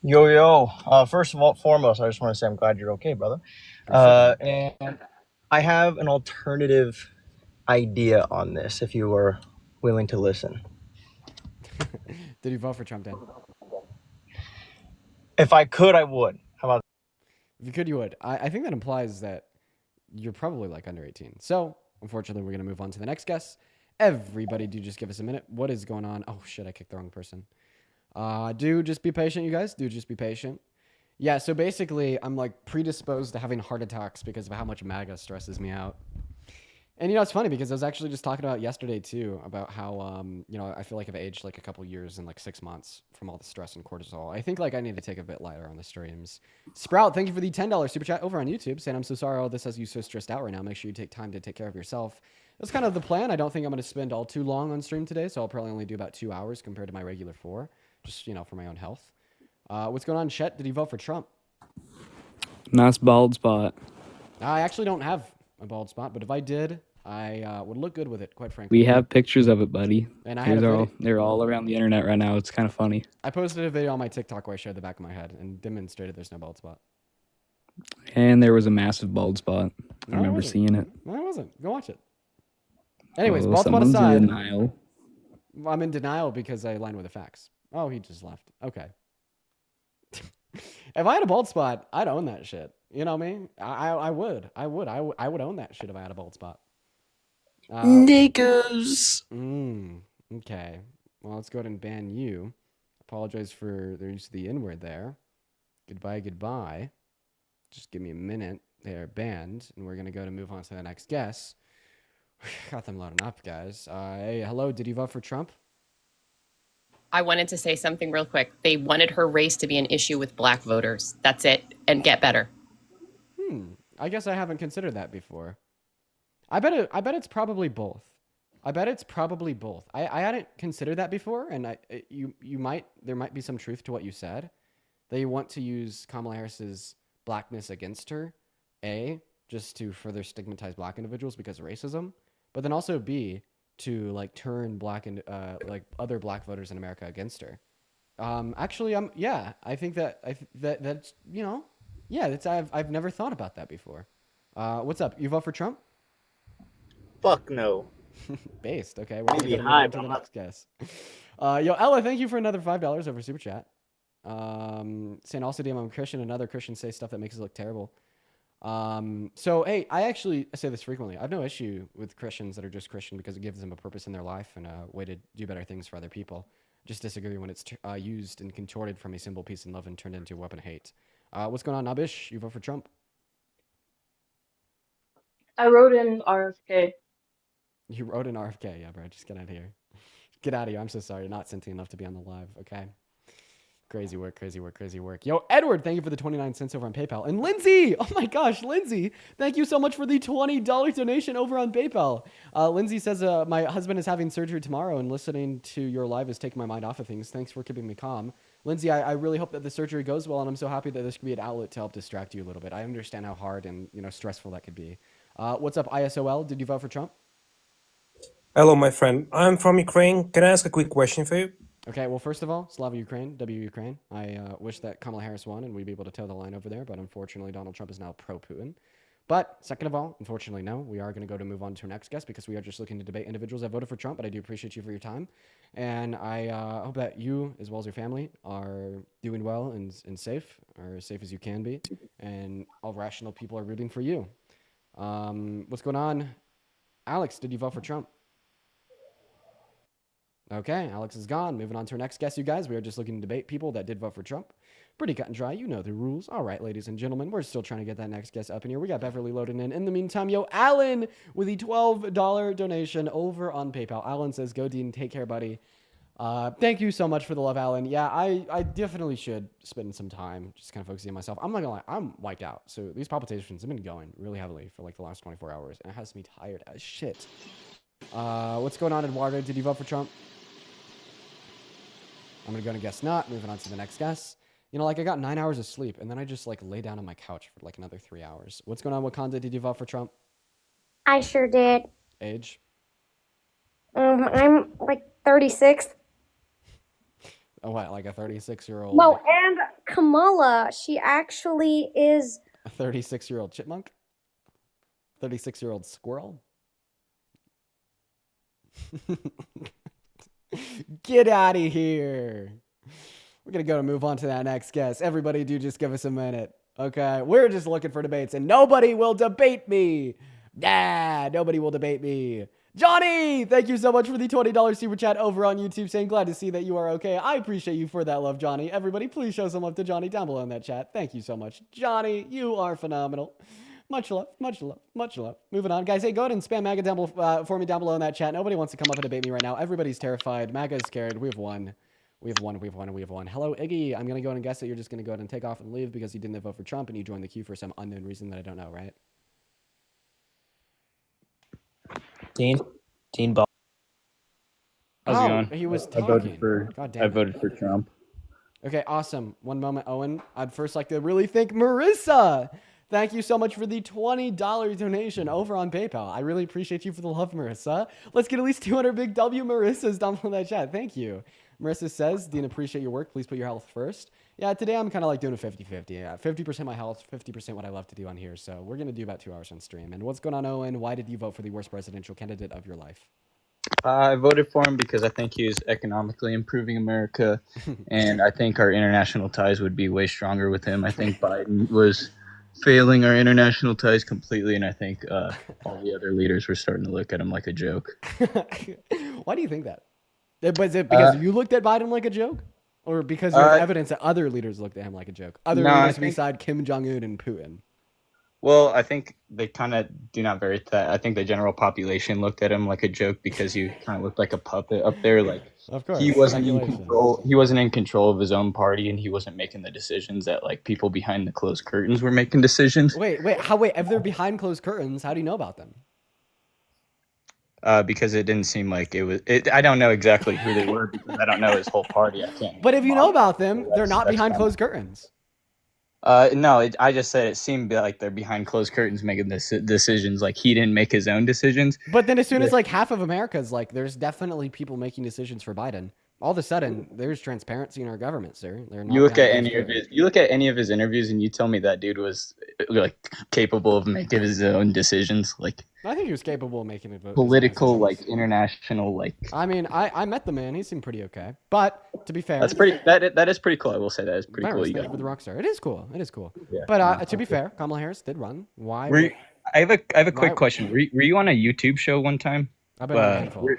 Yo. First of all, foremost, I just want to say I'm glad you're okay, brother. And I have an alternative idea on this, if you were willing to listen. Did you vote for Trump, Dan? If I could, I would. How about? If you could, you would. I think that implies that you're probably like under 18. So unfortunately, we're gonna move on to the next guest. Everybody, do just give us a minute. What is going on? Oh shit, I kicked the wrong person. Do just be patient, you guys. Do just be patient. Yeah, so basically, I'm like predisposed to having heart attacks because of how much MAGA stresses me out. And it's funny because I was actually just talking about yesterday too about how I feel like I've aged like a couple years in like 6 months from all the stress and cortisol. I think like I need to take a bit lighter on the streams. Sprout, thank you for the $10 super chat over on YouTube, saying I'm so sorry all this has you so stressed out right now. Make sure you take time to take care of yourself. That's kind of the plan. I don't think I'm going to spend all too long on stream today, so I'll probably only do about 2 hours compared to my regular 4, just for my own health. What's going on, Chet? Did you vote for Trump? Nice bald spot. I actually don't have a bald spot, but if I did, I would look good with it, quite frankly. We have pictures of it, buddy. And I had they're all around the internet right now. It's kind of funny. I posted a video on my TikTok where I showed the back of my head and demonstrated there's no bald spot. And there was a massive bald spot. No, I remember seeing it. No, it wasn't. Go watch it. Anyways, bald spot someone's aside. in denial. I'm in denial because I aligned with the facts. Oh, he just left. Okay. If I had a bald spot, I'd own that shit. You know what I mean? I would own that shit if I had a bald spot. Niggas. Okay. Well, let's go ahead and ban you. Apologize for the use of the N-word there. Goodbye. Just give me a minute. They are banned, and we're gonna move on to the next guest. Got them loading up, guys. Hey, hello. Did you vote for Trump? I wanted to say something real quick. They wanted her race to be an issue with black voters. That's it. And get better. I guess I haven't considered that before. I bet it's probably both. I hadn't considered that before, and there might be some truth to what you said. They want to use Kamala Harris's blackness against her, A, just to further stigmatize black individuals because of racism, but then also B, to like turn black and like other black voters in America against her. Actually, I think that's I've never thought about that before. What's up? You vote for Trump? Fuck no. Based. Okay, we're gonna move on to the next guest. Yo, Ella, thank you for another $5 over super chat. Saying also, damn, I'm Christian. And other Christians say stuff that makes us look terrible. So hey, I say this frequently. I have no issue with Christians that are just Christian because it gives them a purpose in their life and a way to do better things for other people. Just disagree when it's used and contorted from a symbol, peace, and love and turned into a weapon of hate. What's going on, Nabish? You vote for Trump? I wrote in RFK. You wrote in RFK, yeah, bro. Just get out of here. Get out of here. I'm so sorry. You're not sentient enough to be on the live. Okay. Crazy work, crazy work, crazy work. Yo, Edward, thank you for the 29 cents over on PayPal. And Lindsay, oh my gosh, Lindsay, thank you so much for the $20 donation over on PayPal. Lindsay says, my husband is having surgery tomorrow and listening to your live is taking my mind off of things. Thanks for keeping me calm. Lindsay, I really hope that the surgery goes well, and I'm so happy that this could be an outlet to help distract you a little bit. I understand how hard and stressful that could be. What's up, ISOL? Did you vote for Trump? Hello, my friend. I'm from Ukraine. Can I ask a quick question for you? Okay, well, first of all, Slava Ukraine, W Ukraine. I wish that Kamala Harris won and we'd be able to toe the line over there, but unfortunately, Donald Trump is now pro-Putin. But second of all, unfortunately, no, we are going to move on to our next guest because we are just looking to debate individuals that voted for Trump, but I do appreciate you for your time. And I hope that you, as well as your family, are doing well and safe, or as safe as you can be, and all rational people are rooting for you. What's going on? Alex, did you vote for Trump? Okay, Alex is gone. Moving on to our next guest, you guys. We are just looking to debate people that did vote for Trump. Pretty cut and dry. You know the rules. All right, ladies and gentlemen, we're still trying to get that next guest up in here. We got Beverly loading in. In the meantime, yo, Alan with the $12 donation over on PayPal. Alan says, go Dean, take care, buddy. Thank you so much for the love, Alan. Yeah, I definitely should spend some time just kind of focusing on myself. I'm not gonna lie, I'm wiped out. So these palpitations have been going really heavily for like the last 24 hours, and it has me tired as shit. What's going on, Eduardo? Did you vote for Trump? I'm gonna guess not. Moving on to the next guess. Like I got 9 hours of sleep, and then I just like lay down on my couch for like another 3 hours. What's going on, Wakanda? Did you vote for Trump? I sure did. Age? I'm like 36. Oh, what? Like a 36-year-old? No, and Kamala, she actually is A 36-year-old chipmunk? 36-year-old squirrel? Get out of here. We're going to move on to that next guest. Everybody do just give us a minute. Okay. We're just looking for debates and nobody will debate me. Nah, nobody will debate me. Johnny, thank you so much for the $20 super chat over on YouTube saying glad to see that you are okay. I appreciate you for that love, Johnny. Everybody, please show some love to Johnny down below in that chat. Thank you so much. Johnny, you are phenomenal. Much love, much love, much love. Moving on. Guys, hey, go ahead and spam MAGA down below, for me down below in that chat. Nobody wants to come up and debate me right now. Everybody's terrified. MAGA is scared. We have won. We have won, we have won, and we have won. Hello, Iggy. I'm going to go ahead and guess that you're just going to go ahead and take off and leave because you didn't vote for Trump and you joined the queue for some unknown reason that I don't know, right? Dean Ball. How's it going? He was I talking. I voted for Trump. Okay, awesome. One moment, Owen. I'd first like to really thank Marissa. Thank you so much for the $20 donation over on PayPal. I really appreciate you for the love, Marissa. Let's get at least 200 big W Marissas down below that chat. Thank you. Marissa says, Dean, appreciate your work. Please put your health first. Yeah, today I'm kind of like doing a 50-50. Yeah, 50% my health, 50% what I love to do on here. So we're going to do about 2 hours on stream. And what's going on, Owen? Why did you vote for the worst presidential candidate of your life? I voted for him because I think he is economically improving America, and I think our international ties would be way stronger with him. I think Biden was failing our international ties completely, and I think all the other leaders were starting to look at him like a joke. Why do you think that? Was it because you looked at Biden like a joke? Or because you have evidence that other leaders looked at him like a joke? Other leaders beside Kim Jong-un and Putin. Well, I think they kind of do not vary that. I think the general population looked at him like a joke because he kind of looked like a puppet up there. Like, of course, he wasn't in control. He wasn't in control of his own party, and he wasn't making the decisions that like people behind the closed curtains were making decisions. Wait, if they're behind closed curtains, how do you know about them? Because it didn't seem like it was. I don't know exactly who they were because I don't know his whole party. I can't. But if you know about them, they're not behind closed curtains. No, I just said it seemed like they're behind closed curtains making decisions. Like he didn't make his own decisions. But then as soon as like half of America's like, there's definitely people making decisions for Biden. All of a sudden, there's transparency in our government, sir. They're not you look at any of his interviews, and you tell me that dude was like capable of making his own decisions. Like I think he was capable of making it. Political, like international, like. I mean, I met the man. He seemed pretty okay. But to be fair, that's pretty. That is pretty cool. I will say that is pretty cool. You with the rock star. It is cool. It is cool. Yeah. But to be fair, Kamala Harris did run. Why? I have a quick question. Were you on a YouTube show one time? I've been on a handful.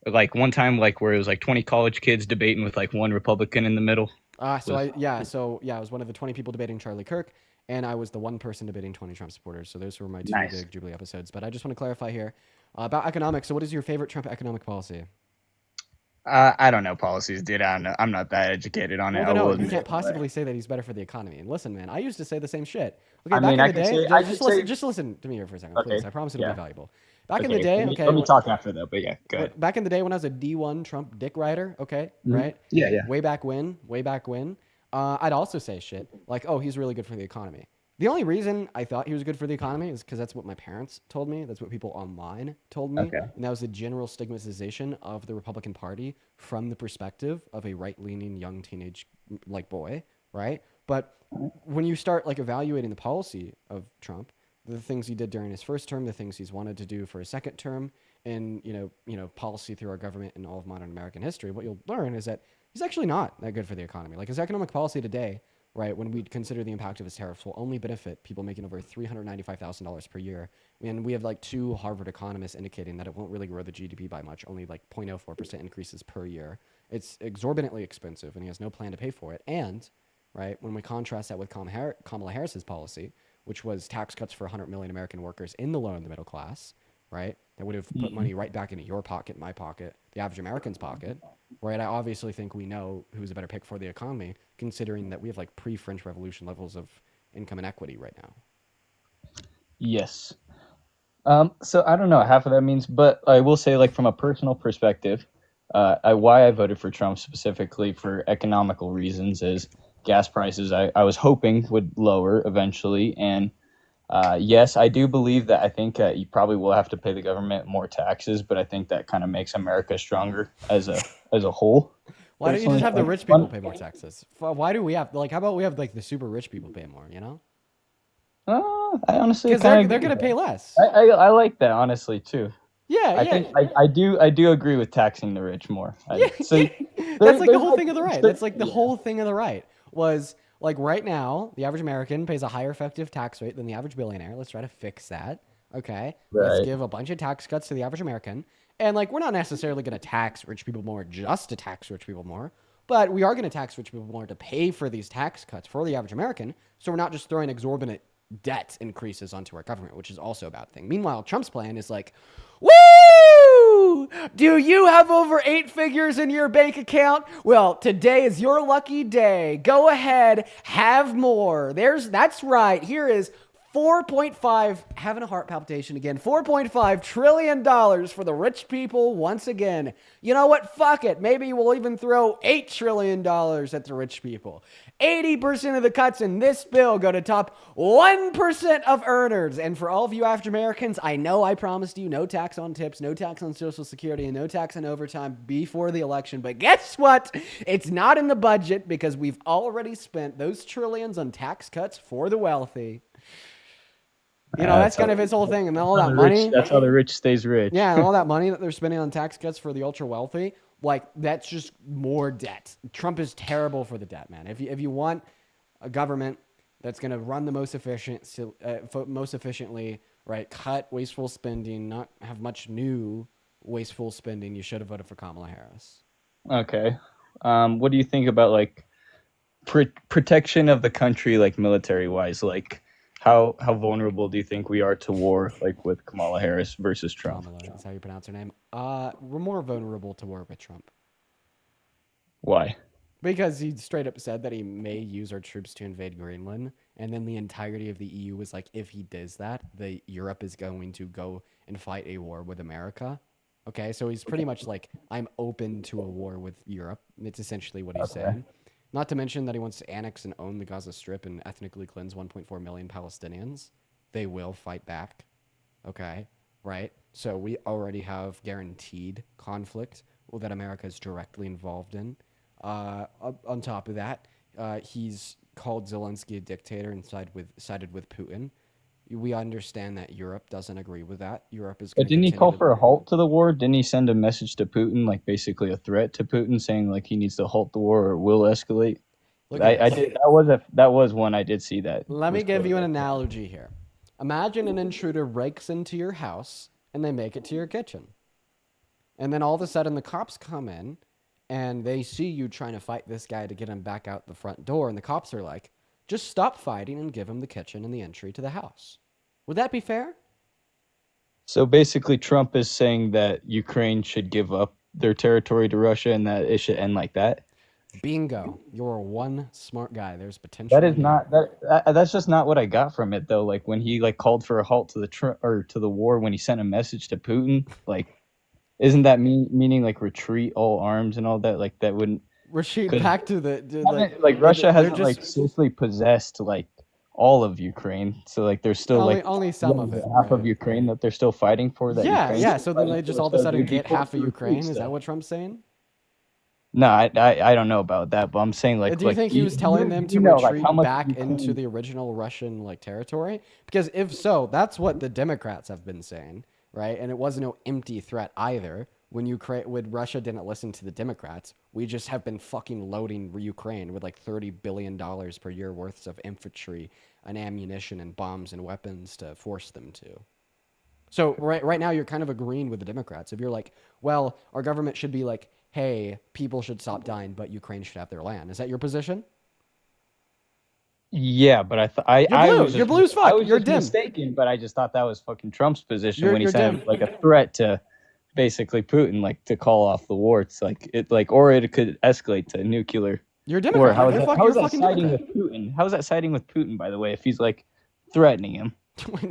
Like one time, like where it was like 20 college kids debating with like one Republican in the middle. I was one of the 20 people debating Charlie Kirk, and I was the one person debating 20 Trump supporters. So those were my two big Jubilee episodes. But I just want to clarify here about economics. So what is your favorite Trump economic policy? I don't know policies, dude. I don't know. I'm not that educated on it. Well, I then will no, you admit. can't possibly say that he's better for the economy. And listen, man, I used to say the same shit. Okay, I back mean, in I the could day, say I just could say. listen, just listen to me here for a second, Okay. please. I promise it'll Yeah. be valuable. Back in the Okay. day, Let me talk after that. But yeah, go ahead. back in the day when I was a D1 Trump dick rider, okay, Mhm. right? Yeah, yeah. Way back when, I'd also say shit like, oh, he's really good for the economy. The only reason I thought he was good for the economy is because that's what my parents told me. That's what people online told me. Okay. And that was the general stigmatization of the Republican Party from the perspective of a right-leaning young teenage like boy, right? But when you start like evaluating the policy of Trump, the things he did during his first term, the things he's wanted to do for his second term, and policy through our government in all of modern American history, what you'll learn is that he's actually not that good for the economy. Like his economic policy today, right, when we consider the impact of his tariffs, will only benefit people making over $395,000 per year. And we have like 2 Harvard economists indicating that it won't really grow the GDP by much, only like 0.04% increases per year. It's exorbitantly expensive, and he has no plan to pay for it. And right, when we contrast that with Kamala Harris's policy, which was tax cuts for 100 million American workers in the low and the middle class, right? That would have put money right back into your pocket, my pocket, the average American's pocket, right? I obviously think we know who's a better pick for the economy, considering that we have like pre-French Revolution levels of income inequity right now. Yes. So I don't know half of that means, but I will say, like, from a personal perspective, why I voted for Trump specifically for economical reasons is gas prices I was hoping would lower eventually. And yes, I do believe that I think you probably will have to pay the government more taxes, but I think that kind of makes America stronger as a whole. Why don't you just Personally, have the like, rich people pay more taxes? Why do we have, like, how about we have like the super rich people pay more, you know? I honestly Because kind they're of going to pay less. I like that honestly too. Yeah, I yeah. think I do agree with taxing the rich more. So That's like the whole thing of the right. That's like the whole thing of the right was like right now, the average American pays a higher effective tax rate than the average billionaire. Let's try to fix that. Okay. Let's Right. give a bunch of tax cuts to the average American. And like, we're not necessarily going to tax rich people more just to tax rich people more, but we are going to tax rich people more to pay for these tax cuts for the average American. So we're not just throwing exorbitant debt increases onto our government, which is also a bad thing. Meanwhile, Trump's plan is like, woo! Do you have over 8 figures in your bank account? Well, today is your lucky day. Go ahead, have more. That's right. Here is 4.5, having a heart palpitation again, $4.5 trillion for the rich people once again. You know what? Fuck it. Maybe we'll even throw $8 trillion at the rich people. 80% of the cuts in this bill go to top 1% of earners. And for all of you African Americans, I know I promised you no tax on tips, no tax on Social Security, and no tax on overtime before the election. But guess what? It's not in the budget because we've already spent those trillions on tax cuts for the wealthy. You know, that's kind of his whole thing. And all that money. That's how the rich stays rich. Yeah, and all that money that they're spending on tax cuts for the ultra wealthy, like that's just more debt. Trump is terrible for the debt, man. If you want a government that's going to run the most efficiently, right? Cut wasteful spending, not have much new wasteful spending, you should have voted for Kamala Harris. Okay. What do you think about like protection of the country, like military wise? Like how vulnerable do you think we are to war, like with Kamala Harris versus Trump? Kamala, that's how you pronounce her name. We're more vulnerable to war with Trump. Why? Because he straight up said that he may use our troops to invade Greenland, and then the entirety of the EU was like, if he does that, Europe is going to go and fight a war with America. Okay, so he's pretty much like, I'm open to a war with Europe. It's essentially what he's saying. Not to mention that he wants to annex and own the Gaza Strip and ethnically cleanse 1.4 million Palestinians. They will fight back. Okay, right? So we already have guaranteed conflict that America is directly involved in. On top of that, he's called Zelensky a dictator and sided with Putin. We understand that Europe doesn't agree with that. Europe is. But didn't he call for a halt to the war? Didn't he send a message to Putin, like basically a threat to Putin, saying like he needs to halt the war or it will escalate? I did. That was one I did see that. Let me give you an analogy here. Imagine an intruder breaks into your house and they make it to your kitchen, and then all of a sudden the cops come in and they see you trying to fight this guy to get him back out the front door, and the cops are like, just stop fighting and give him the kitchen and the entry to the house. Would that be fair? So basically, Trump is saying that Ukraine should give up their territory to Russia and that it should end like that. Bingo. You're one smart guy. There's potential. That is in you. not that's just not what I got from it though. Like when he like called for a halt to the war when he sent a message to Putin, like isn't that meaning like retreat all arms and all that? Like that wouldn't retreat 'cause back to the like Russia hasn't just like seriously possessed like all of Ukraine. So like there's still only some of it. half of Ukraine that they're still fighting for. That Yeah, Ukraine's yeah. still So then they fighting just for, all of a so sudden it'd be get cool half of to retreat Ukraine. Is stuff. that what Trump's saying? No, I don't know about that, but I'm saying like. Do you think he was telling them to know, retreat how much back Ukraine- into the original Russian like territory? Because if so, that's what the Democrats have been saying, right? And it wasn't no empty threat either. When Russia didn't listen to the Democrats, we just have been fucking loading Ukraine with like $30 billion per year worth of infantry and ammunition and bombs and weapons to force them to. So right now you're kind of agreeing with the Democrats. If you're like, well, our government should be like, hey, people should stop dying, but Ukraine should have their land. Is that your position? Yeah, but I was You're blue as fuck. I was You're just dim. mistaken, but I just thought that was fucking Trump's position You're when he sent dim. like a threat to basically Putin, like to call off the war. It's like or it could escalate to nuclear. You're a Democrat. How You're is fucking that siding Democrat. with Putin? How is that siding with Putin? By the way, if he's like threatening him.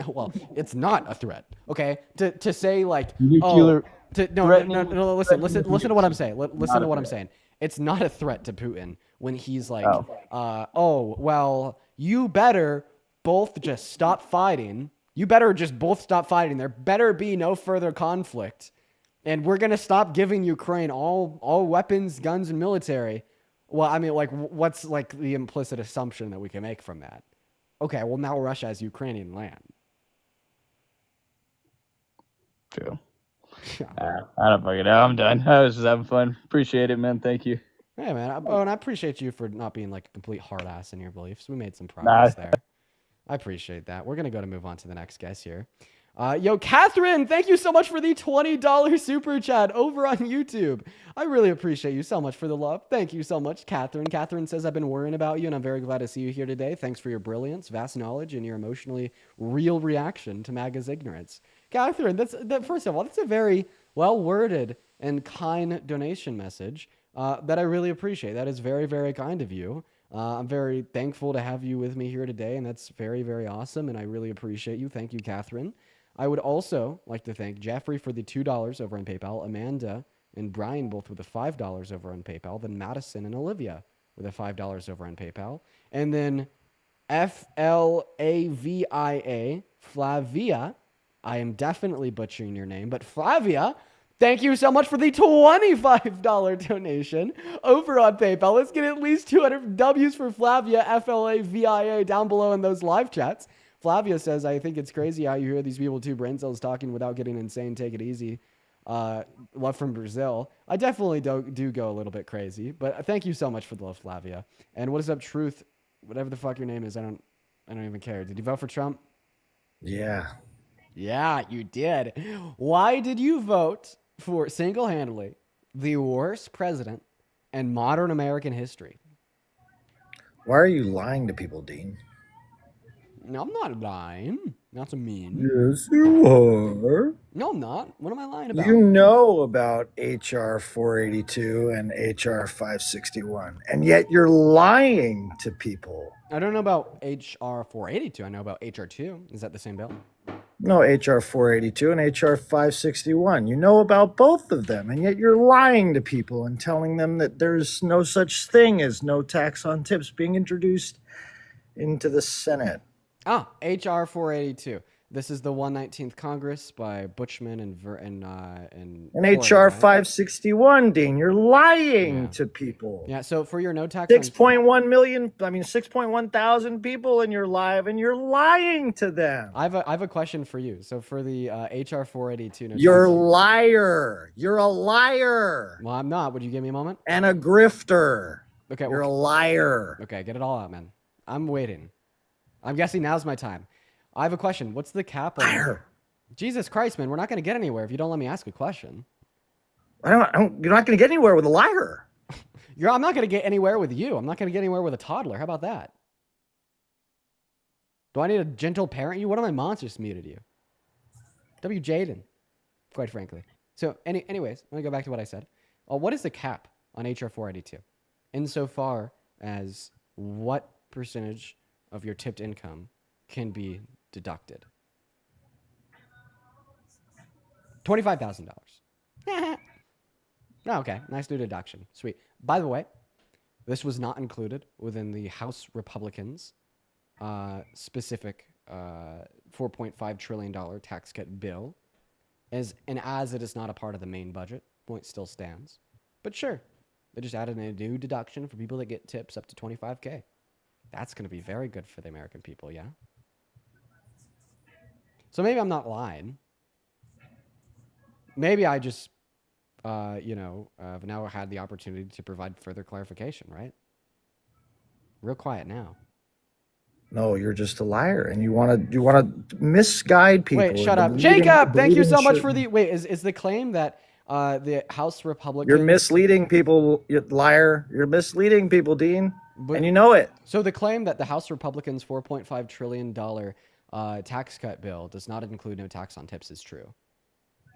Well, it's not a threat. Okay, to say like Nuclear. No. Listen to what I'm saying. Listen to what I'm saying. It's not a threat to Putin when he's like, well, you better both just stop fighting. You better just both stop fighting. There better be no further conflict, and we're gonna stop giving Ukraine all weapons, guns, and military. Well, I mean, like, what's like the implicit assumption that we can make from that? Okay, well now Russia has Ukrainian land. True. I don't fucking know. I'm done. I was just having fun. Appreciate it, man. Thank you. Hey, man. And I appreciate you for not being like a complete hard ass in your beliefs. We made some progress there. I appreciate that. We're going to move on to the next guest here. Yo, Catherine, thank you so much for the $20 super chat over on YouTube. I really appreciate you so much for the love. Thank you so much, Catherine. Catherine says, I've been worrying about you, and I'm very glad to see you here today. Thanks for your brilliance, vast knowledge, and your emotionally real reaction to MAGA's ignorance. Catherine, first of all, that's a very well-worded and kind donation message that I really appreciate. That is very, very kind of you. I'm very thankful to have you with me here today, and that's very, very awesome, and I really appreciate you. Thank you, Catherine. I would also like to thank Jeffrey for the $2 over on PayPal, Amanda and Brian both with the $5 over on PayPal, then Madison and Olivia with the $5 over on PayPal, and then Flavia, Flavia, I am definitely butchering your name, but Flavia, thank you so much for the $25 donation over on PayPal. Let's get at least 200 W's for Flavia, Flavia, down below in those live chats. Flavia says, I think it's crazy how you hear these people, two brain cells, talking without getting insane. Take it easy. Love from Brazil. I definitely do go a little bit crazy, but thank you so much for the love, Flavia. And what is up, Truth? Whatever the fuck your name is, I don't even care. Did you vote for Trump? Yeah. Yeah, you did. Why did you vote for single-handedly the worst president in modern American history? Why are you lying to people, Dean? No, I'm not lying. Not so mean. Yes, you are. No, I'm not. What am I lying about? You know about HR 482 and HR 561, and yet you're lying to people. I don't know about HR 482. I know about HR 2. Is that the same bill? No, HR 482 and HR 561. You know about both of them, and yet you're lying to people and telling them that there's no such thing as no tax on tips being introduced into the Senate. HR 482. This is the 119th Congress by Bushman and HR 561, Dean, you're lying to people. Yeah, so for your no tax 6.1 thousand people, and you're live, and you're lying to them. I have a question for you. So for the HR 482, you're a liar. You're a liar. Well, I'm not. Would you give me a moment? And a grifter. Okay, you're a liar. Okay, get it all out, man. I'm waiting. I'm guessing now's my time. I have a question. What's the cap on liar? Jesus Christ, man, we're not going to get anywhere if you don't let me ask a question. You're not going to get anywhere with a liar. I'm not going to get anywhere with you. I'm not going to get anywhere with a toddler. How about that? Do I need a gentle parent you? What am I monsters muted you? W. Jaden, quite frankly. So anyways, let me go back to what I said. What is the cap on HR 482? Insofar as what percentage of your tipped income can be deducted? $25,000. Oh, okay, nice new deduction. Sweet. By the way, this was not included within the House Republicans' specific $4.5 trillion tax cut bill, as it is not a part of the main budget. Point still stands. But sure, they just added a new deduction for people that get tips up to $25K. That's going to be very good for the American people, yeah? So maybe I'm not lying. Maybe I just, have now had the opportunity to provide further clarification, right? Real quiet now. No, you're just a liar, and you want to misguide people. Wait, shut up, Jacob. Thank you so much for the. Wait, is the claim that the House Republicans? You're misleading people, you liar. You're misleading people, Dean, and you know it. So the claim that the House Republicans' $4.5 trillion tax cut bill does not include no tax on tips is true.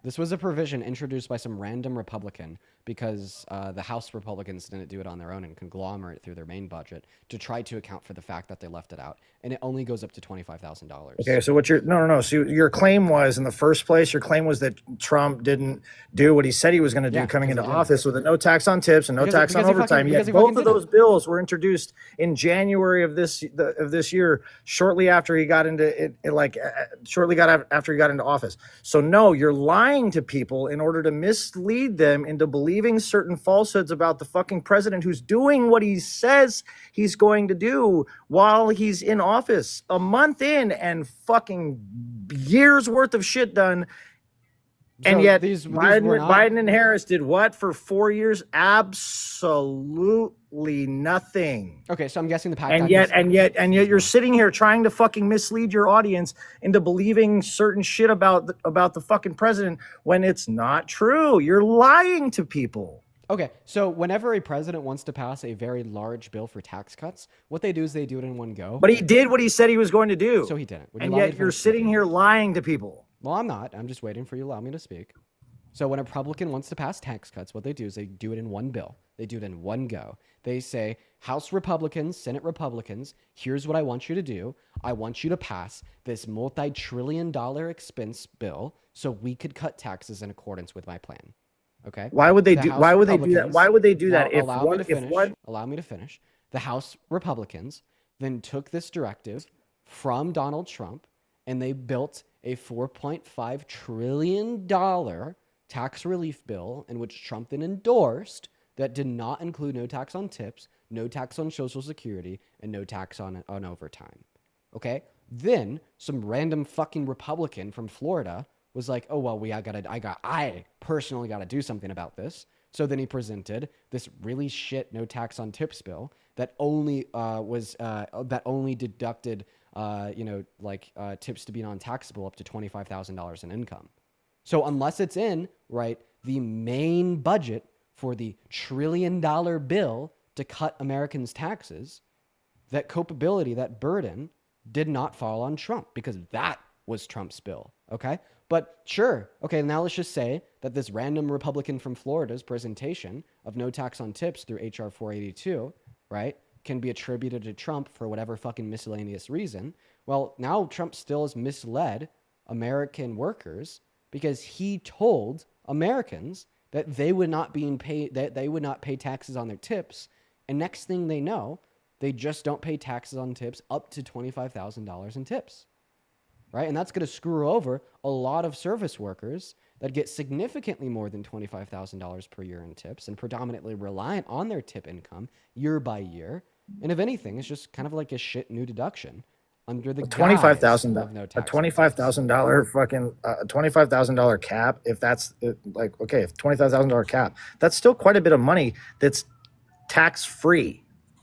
This was a provision introduced by some random Republican because the House Republicans didn't do it on their own and conglomerate through their main budget to try to account for the fact that they left it out. And it only goes up to $25,000. Okay, so no. So your claim was, in the first place, your claim was that Trump didn't do what he said he was going to do coming into office with a no tax on tips and no tax on overtime. Yet both of those bills were introduced in January of this year, shortly after he got into it, after he got into office. So no, you're lying to people in order to mislead them into believing certain falsehoods about the fucking president who's doing what he says he's going to do while he's in office, a month in and fucking years worth of shit done. And So yet these Biden and Harris did what for 4 years? Absolutely nothing. Okay, so I'm guessing the PAC. And yet you're sitting here trying to fucking mislead your audience into believing certain shit about the fucking president when it's not true. You're lying to people. Okay, so whenever a president wants to pass a very large bill for tax cuts, what they do is they do it in one go. But he did what he said he was going to do. So he didn't. And yet you're sitting here lying to people. Well, I'm not. I'm just waiting for you to allow me to speak. So when a Republican wants to pass tax cuts, what they do is they do it in one bill. They do it in one go. They say, House Republicans, Senate Republicans, here's what I want you to do. I want you to pass this multi-trillion-dollar expense bill so we could cut taxes in accordance with my plan. Okay? Why would they do that? Why would they do that? Allow me to finish. The House Republicans then took this directive from Donald Trump and they built a $4.5 trillion tax relief bill in which Trump then endorsed that did not include no tax on tips, no tax on Social Security, and no tax on overtime. Okay? Then some random fucking Republican from Florida was like, oh, well, I personally got to do something about this. So then he presented this really shit no tax on tips bill that only deducted tips to be non-taxable up to $25,000 in income. So unless it's in the main budget for the $1 trillion bill to cut Americans' taxes, that culpability, that burden did not fall on Trump because that was Trump's bill. Okay. But sure. Okay. Now let's just say that this random Republican from Florida's presentation of no tax on tips through HR 482, right, can be attributed to Trump for whatever fucking miscellaneous reason. Well, now Trump still has misled American workers because he told Americans that they would not pay taxes on their tips. And next thing they know, they just don't pay taxes on tips up to $25,000 in tips. Right? And that's going to screw over a lot of service workers that get significantly more than $25,000 per year in tips and predominantly reliant on their tip income year by year. And if anything, it's just kind of like a shit new deduction under the $25,000 no a tax. $25,000 fucking $25,000 cap. If that's if $25,000 cap, that's still quite a bit of money. That's tax free.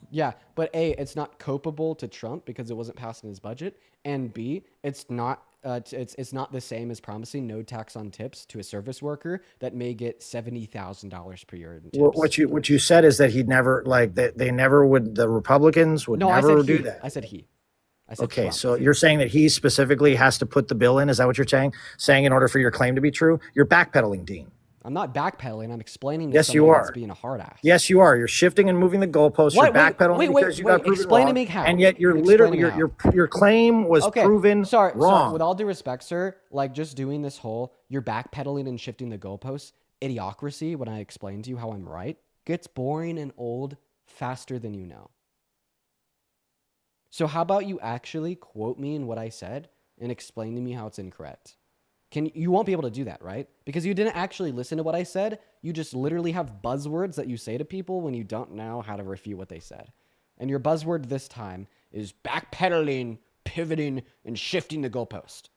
Yeah, but A, it's not culpable to Trump because it wasn't passed in his budget, and B, it's not the same as promising no tax on tips to a service worker that may get $70,000 per year in tips. What you said is that he'd never the Republicans would never do that. I said he. Okay, Trump. so you're saying that he specifically has to put the bill in? Is that what you're saying? Saying in order for your claim to be true, you're backpedaling, Dean. I'm not backpedaling. I'm explaining to Yes, you somebody that's are. being a hard ass. Yes, you are. You're shifting and moving the goalposts. What? You're backpedaling because you got proven Explain wrong. to me how. And yet you're Explain to literally me how. your claim was Okay, proven sorry. wrong. With all due respect, sir, like just doing this whole you're backpedaling and shifting the goalposts idiocracy when I explain to you how I'm right gets boring and old faster than you know. So how about you actually quote me in what I said and explain to me how it's incorrect? You won't be able to do that, right? Because you didn't actually listen to what I said. You just literally have buzzwords that you say to people when you don't know how to refute what they said. And your buzzword this time is backpedaling, pivoting, and shifting the goalpost.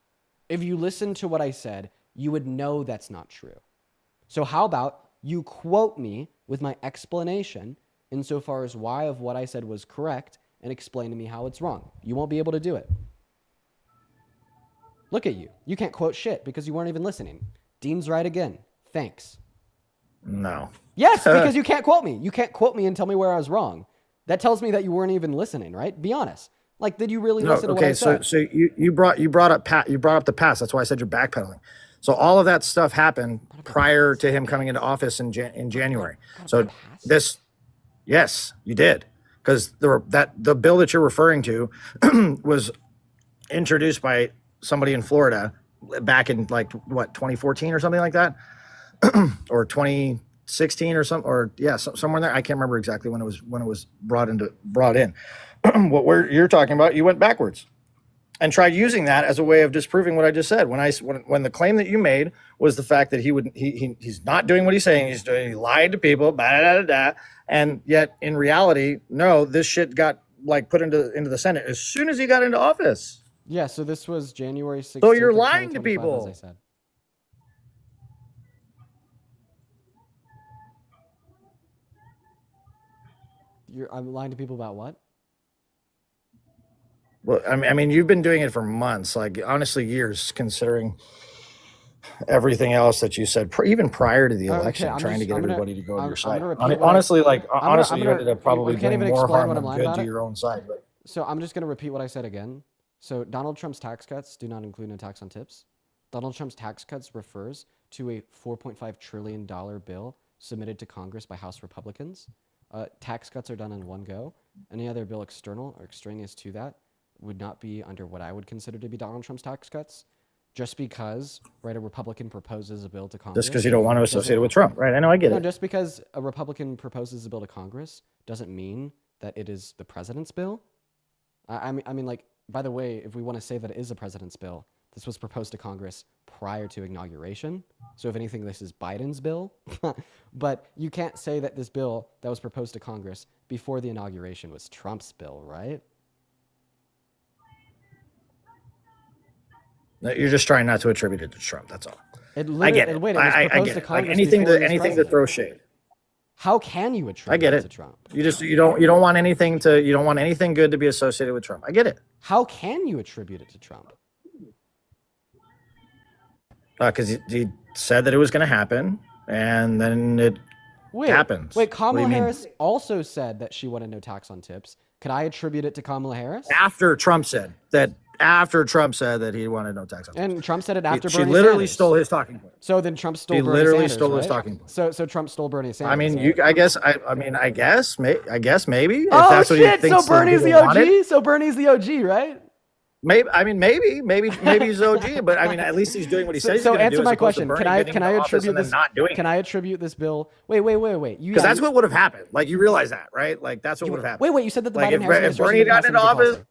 If you listened to what I said, you would know that's not true. So how about you quote me with my explanation insofar as why of what I said was correct and explain to me how it's wrong. You won't be able to do it. Look at you. You can't quote shit because you weren't even listening. Dean's right again. Thanks. No. Yes, because you can't quote me. You can't quote me and tell me where I was wrong. That tells me that you weren't even listening, right? Be honest. Like, did you really listen to what I said? So you brought up the past. That's why I said you're backpedaling. So all of that stuff happened prior to him coming into office in January. So yes, you did, because the bill that you're referring to was introduced by somebody in Florida back in 2014 or something like that, or 2016 or something, or somewhere in there. I can't remember exactly when it was brought in. What you're talking about, you went backwards and tried using that as a way of disproving what I just said. When the claim that you made was the fact that he's not doing what he's saying he's doing, he lied to people, and yet in reality, no, this shit got put into the Senate as soon as he got into office. Yeah, so this was January 16th. So you're lying to people. As I said. I'm lying to people about what? Well, I mean, you've been doing it for months, honestly, years, considering everything else that you said, even prior to the election, trying to get everybody to go to your side. Honestly, you ended up probably doing more harm than good to your own side. But so I'm just going to repeat what I said again. So Donald Trump's tax cuts do not include a tax on tips. Donald Trump's tax cuts refers to a $4.5 trillion bill submitted to Congress by House Republicans. Tax cuts are done in one go. Any other bill external or extraneous to that would not be under what I would consider to be Donald Trump's tax cuts. Just because, right, a Republican proposes a bill to Congress. Just because you don't want to associate it with Trump, right? I know, I get it. Just because a Republican proposes a bill to Congress doesn't mean that it is the president's bill. I mean, by the way, if we want to say that it is a president's bill, this was proposed to Congress prior to inauguration. So if anything, this is Biden's bill. But you can't say that this bill that was proposed to Congress before the inauguration was Trump's bill, right? You're just trying not to attribute it to Trump. That's all. I get it. I get it. Anything to throw shade. How can you attribute it to Trump? You don't want anything good to be associated with Trump. I get it. How can you attribute it to Trump? Because he said that it was going to happen, and then it happened. Wait, Kamala Harris also said that she wanted no tax on tips. Could I attribute it to Kamala Harris? After Trump said that he wanted no tax on tips. And Trump said it after Bernie Sanders. She literally stole his talking point. So then Trump stole Bernie Sanders. He literally stole his talking point. So Trump stole Bernie Sanders. I mean, I guess maybe. Oh, if that's what shit! So Bernie's the OG. So Bernie's the OG, right? Maybe he's OG, but I mean, at least he's doing what he says he's going to do. So answer my question. Can I attribute this? Can I attribute this bill? Wait. Because that's what would have happened. You realize that, right? That's what would have happened. Wait. You said that the Biden if Bernie got into office,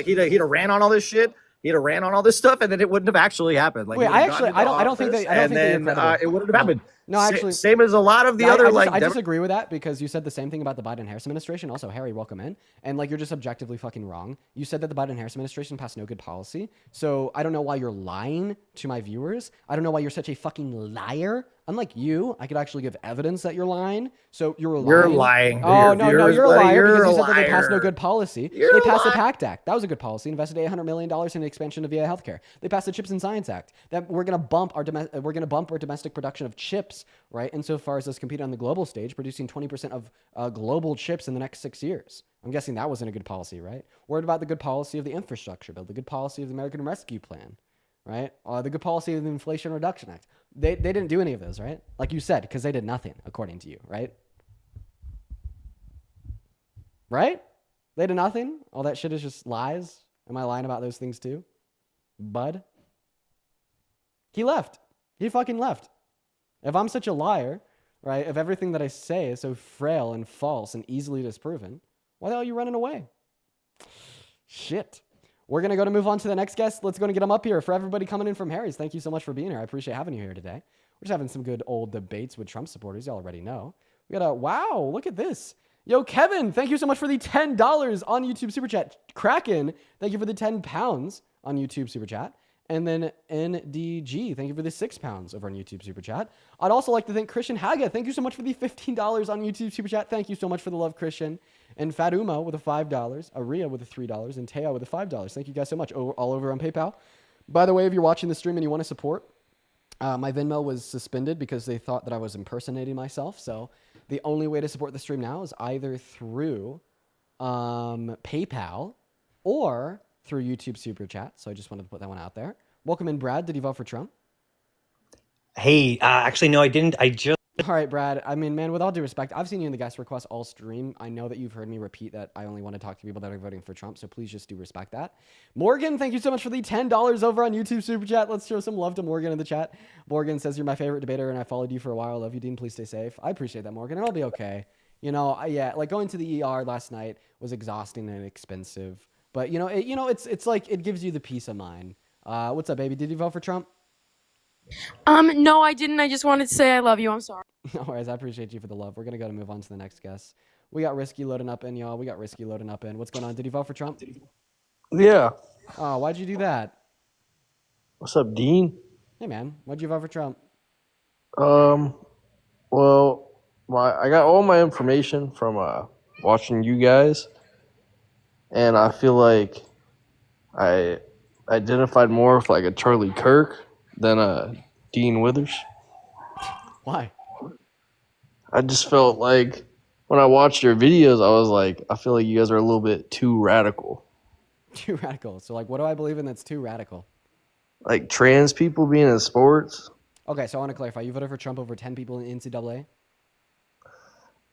he'd have ran on all this shit. He'd have ran on all this stuff, and then it wouldn't have actually happened. Wait, I don't think that it wouldn't have happened. No, actually, same as a lot of the other. I disagree with that because you said the same thing about the Biden-Harris administration. Also, Harry, welcome in. And you're just objectively fucking wrong. You said that the Biden-Harris administration passed no good policy. So I don't know why you're lying to my viewers. I don't know why you're such a fucking liar. Unlike you, I could actually give evidence that you're lying. So you're lying. You're lying. Oh, no, you're a liar because you said that they passed no good policy. They passed the PACT Act. That was a good policy. Invested $800 million in the expansion of VA healthcare. They passed the Chips and Science Act. That we're going to bump our domestic production of chips, right? Insofar as us compete on the global stage, producing 20% of global chips in the next 6 years. I'm guessing that wasn't a good policy, right? Worried about the good policy of the infrastructure bill, the good policy of the American Rescue Plan, right? The good policy of the Inflation Reduction Act. They didn't do any of those, right? Like you said, because they did nothing, according to you, right? Right? They did nothing? All that shit is just lies? Am I lying about those things too? Bud? He left. He fucking left. If I'm such a liar, right? If everything that I say is so frail and false and easily disproven, why the hell are you running away? Shit. We're going to move on to the next guest. Let's go and get him up here. For everybody coming in from Harry's, thank you so much for being here. I appreciate having you here today. We're just having some good old debates with Trump supporters. You already know. We got wow, look at this. Yo, Kevin, thank you so much for the $10 on YouTube Super Chat. Kraken, thank you for the 10 pounds on YouTube Super Chat. And then NDG, thank you for the 6 pounds over on YouTube Super Chat. I'd also like to thank Christian Haga. Thank you so much for the $15 on YouTube Super Chat. Thank you so much for the love, Christian. And Fatuma with a $5, Aria with a $3, and Teo with a $5. Thank you guys so much. All over on PayPal. By the way, if you're watching the stream and you want to support, my Venmo was suspended because they thought that I was impersonating myself. So the only way to support the stream now is either through PayPal or through YouTube Super Chat. So I just wanted to put that one out there. Welcome in, Brad. Did you vote for Trump? Hey, actually, no, I didn't. I just... All right, Brad. I mean, man, with all due respect, I've seen you in the guest request all stream. I know that you've heard me repeat that I only want to talk to people that are voting for Trump, so please just do respect that. Morgan, thank you so much for the $10 over on YouTube Super Chat. Let's show some love to Morgan in the chat. Morgan says, you're my favorite debater, and I followed you for a while. Love you, Dean. Please stay safe. I appreciate that, Morgan, and I'll be okay. You know, yeah, like going to the ER last night was exhausting and expensive. But, it's like it gives you the peace of mind. What's up, baby? Did you vote for Trump? No, I didn't. I just wanted to say I love you. I'm sorry. No worries. I appreciate you for the love. We're going to move on to the next guest. We got Risky loading up in, y'all. What's going on? Did you vote for Trump? Yeah. Oh, why'd you do that? What's up, Dean? Hey, man. Why'd you vote for Trump? Well, I got all my information from watching you guys, and I feel like I identified more with like a Charlie Kirk than a Dean Withers. Why? I just felt like when I watched your videos, I was like, I feel like you guys are a little bit too radical. Too radical. So, like, what do I believe in that's too radical? Like trans people being in sports. Okay, so I want to clarify. You voted for Trump over 10 people in the NCAA?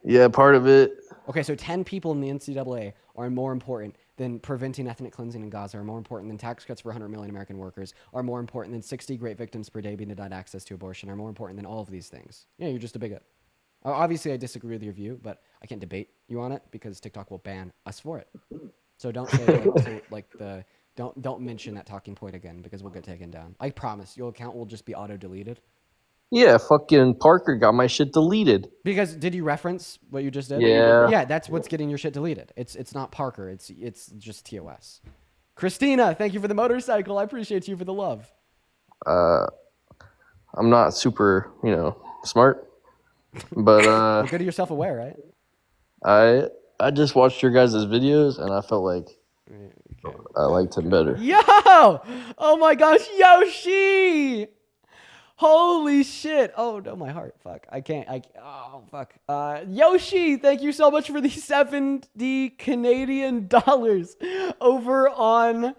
Yeah, part of it. Okay, so 10 people in the NCAA are more important than preventing ethnic cleansing in Gaza, are more important than tax cuts for 100 million American workers, are more important than 60 great victims per day being denied access to abortion, are more important than all of these things. Yeah, you're just a bigot. Obviously, I disagree with your view, but I can't debate you on it because TikTok will ban us for it. So don't say don't mention that talking point again because we'll get taken down. I promise your account will just be auto deleted. Yeah, fucking Parker got my shit deleted. Because did you reference what you just did? Yeah. Yeah, that's what's getting your shit deleted. It's not Parker. It's just TOS. Christina, thank you for the motorcycle. I appreciate you for the love. I'm not super, smart, but You're good to yourself aware, right? I just watched your guys' videos and I felt like I liked him better. Yo! Oh my gosh, Yoshi! Holy shit. Oh no, my heart. Fuck. Oh, fuck. Yoshi, thank you so much for the 70 Canadian dollars over on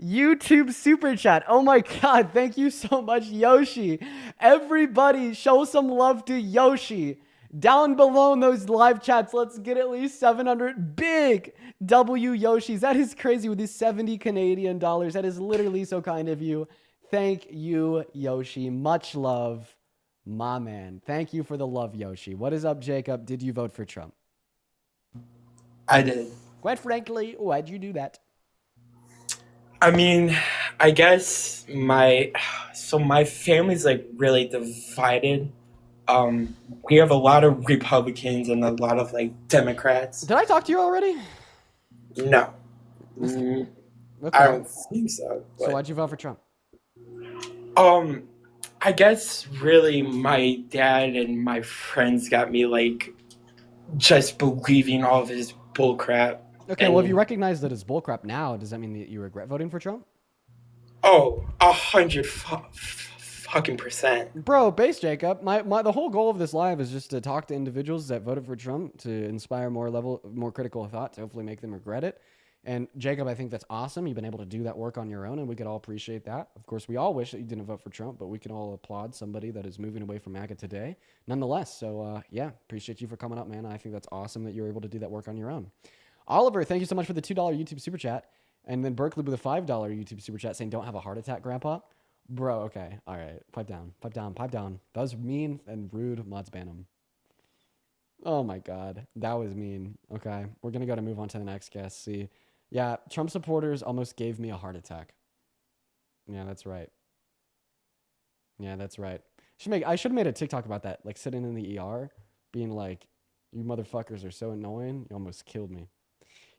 YouTube Super Chat. Oh my God. Thank you so much, Yoshi. Everybody show some love to Yoshi. Down below in those live chats, let's get at least 700 big W Yoshis. That is crazy with these 70 Canadian dollars. That is literally so kind of you. Thank you, Yoshi. Much love, my man. Thank you for the love, Yoshi. What is up, Jacob? Did you vote for Trump? I did. Quite frankly, why'd you do that? I mean, I guess my family's like really divided. We have a lot of Republicans and a lot of like Democrats. Did I talk to you already? No. Okay. I don't think so. So why'd you vote for Trump? I guess really my dad and my friends got me like just believing all of his bullcrap. Okay, well, if you recognize that it's bullcrap now, does that mean that you regret voting for Trump? Oh, 100% Bro, base Jacob. The whole goal of this live is just to talk to individuals that voted for Trump to inspire more critical thought to hopefully make them regret it. And Jacob, I think that's awesome. You've been able to do that work on your own, and we could all appreciate that. Of course, we all wish that you didn't vote for Trump, but we can all applaud somebody that is moving away from MAGA today, nonetheless. So, yeah, appreciate you for coming up, man. I think that's awesome that you were able to do that work on your own. Oliver, thank you so much for the $2 YouTube super chat. And then Berkeley with a $5 YouTube super chat saying, "Don't have a heart attack, Grandpa." Bro, okay. All right. Pipe down. Pipe down. Pipe down. That was mean and rude. Mods ban him. Oh my God. That was mean. Okay. We're going to move on to the next guest. See. Yeah. Trump supporters almost gave me a heart attack. Yeah, that's right. Yeah, that's right. I should have made a TikTok about that. Like sitting in the ER being like, "You motherfuckers are so annoying. You almost killed me."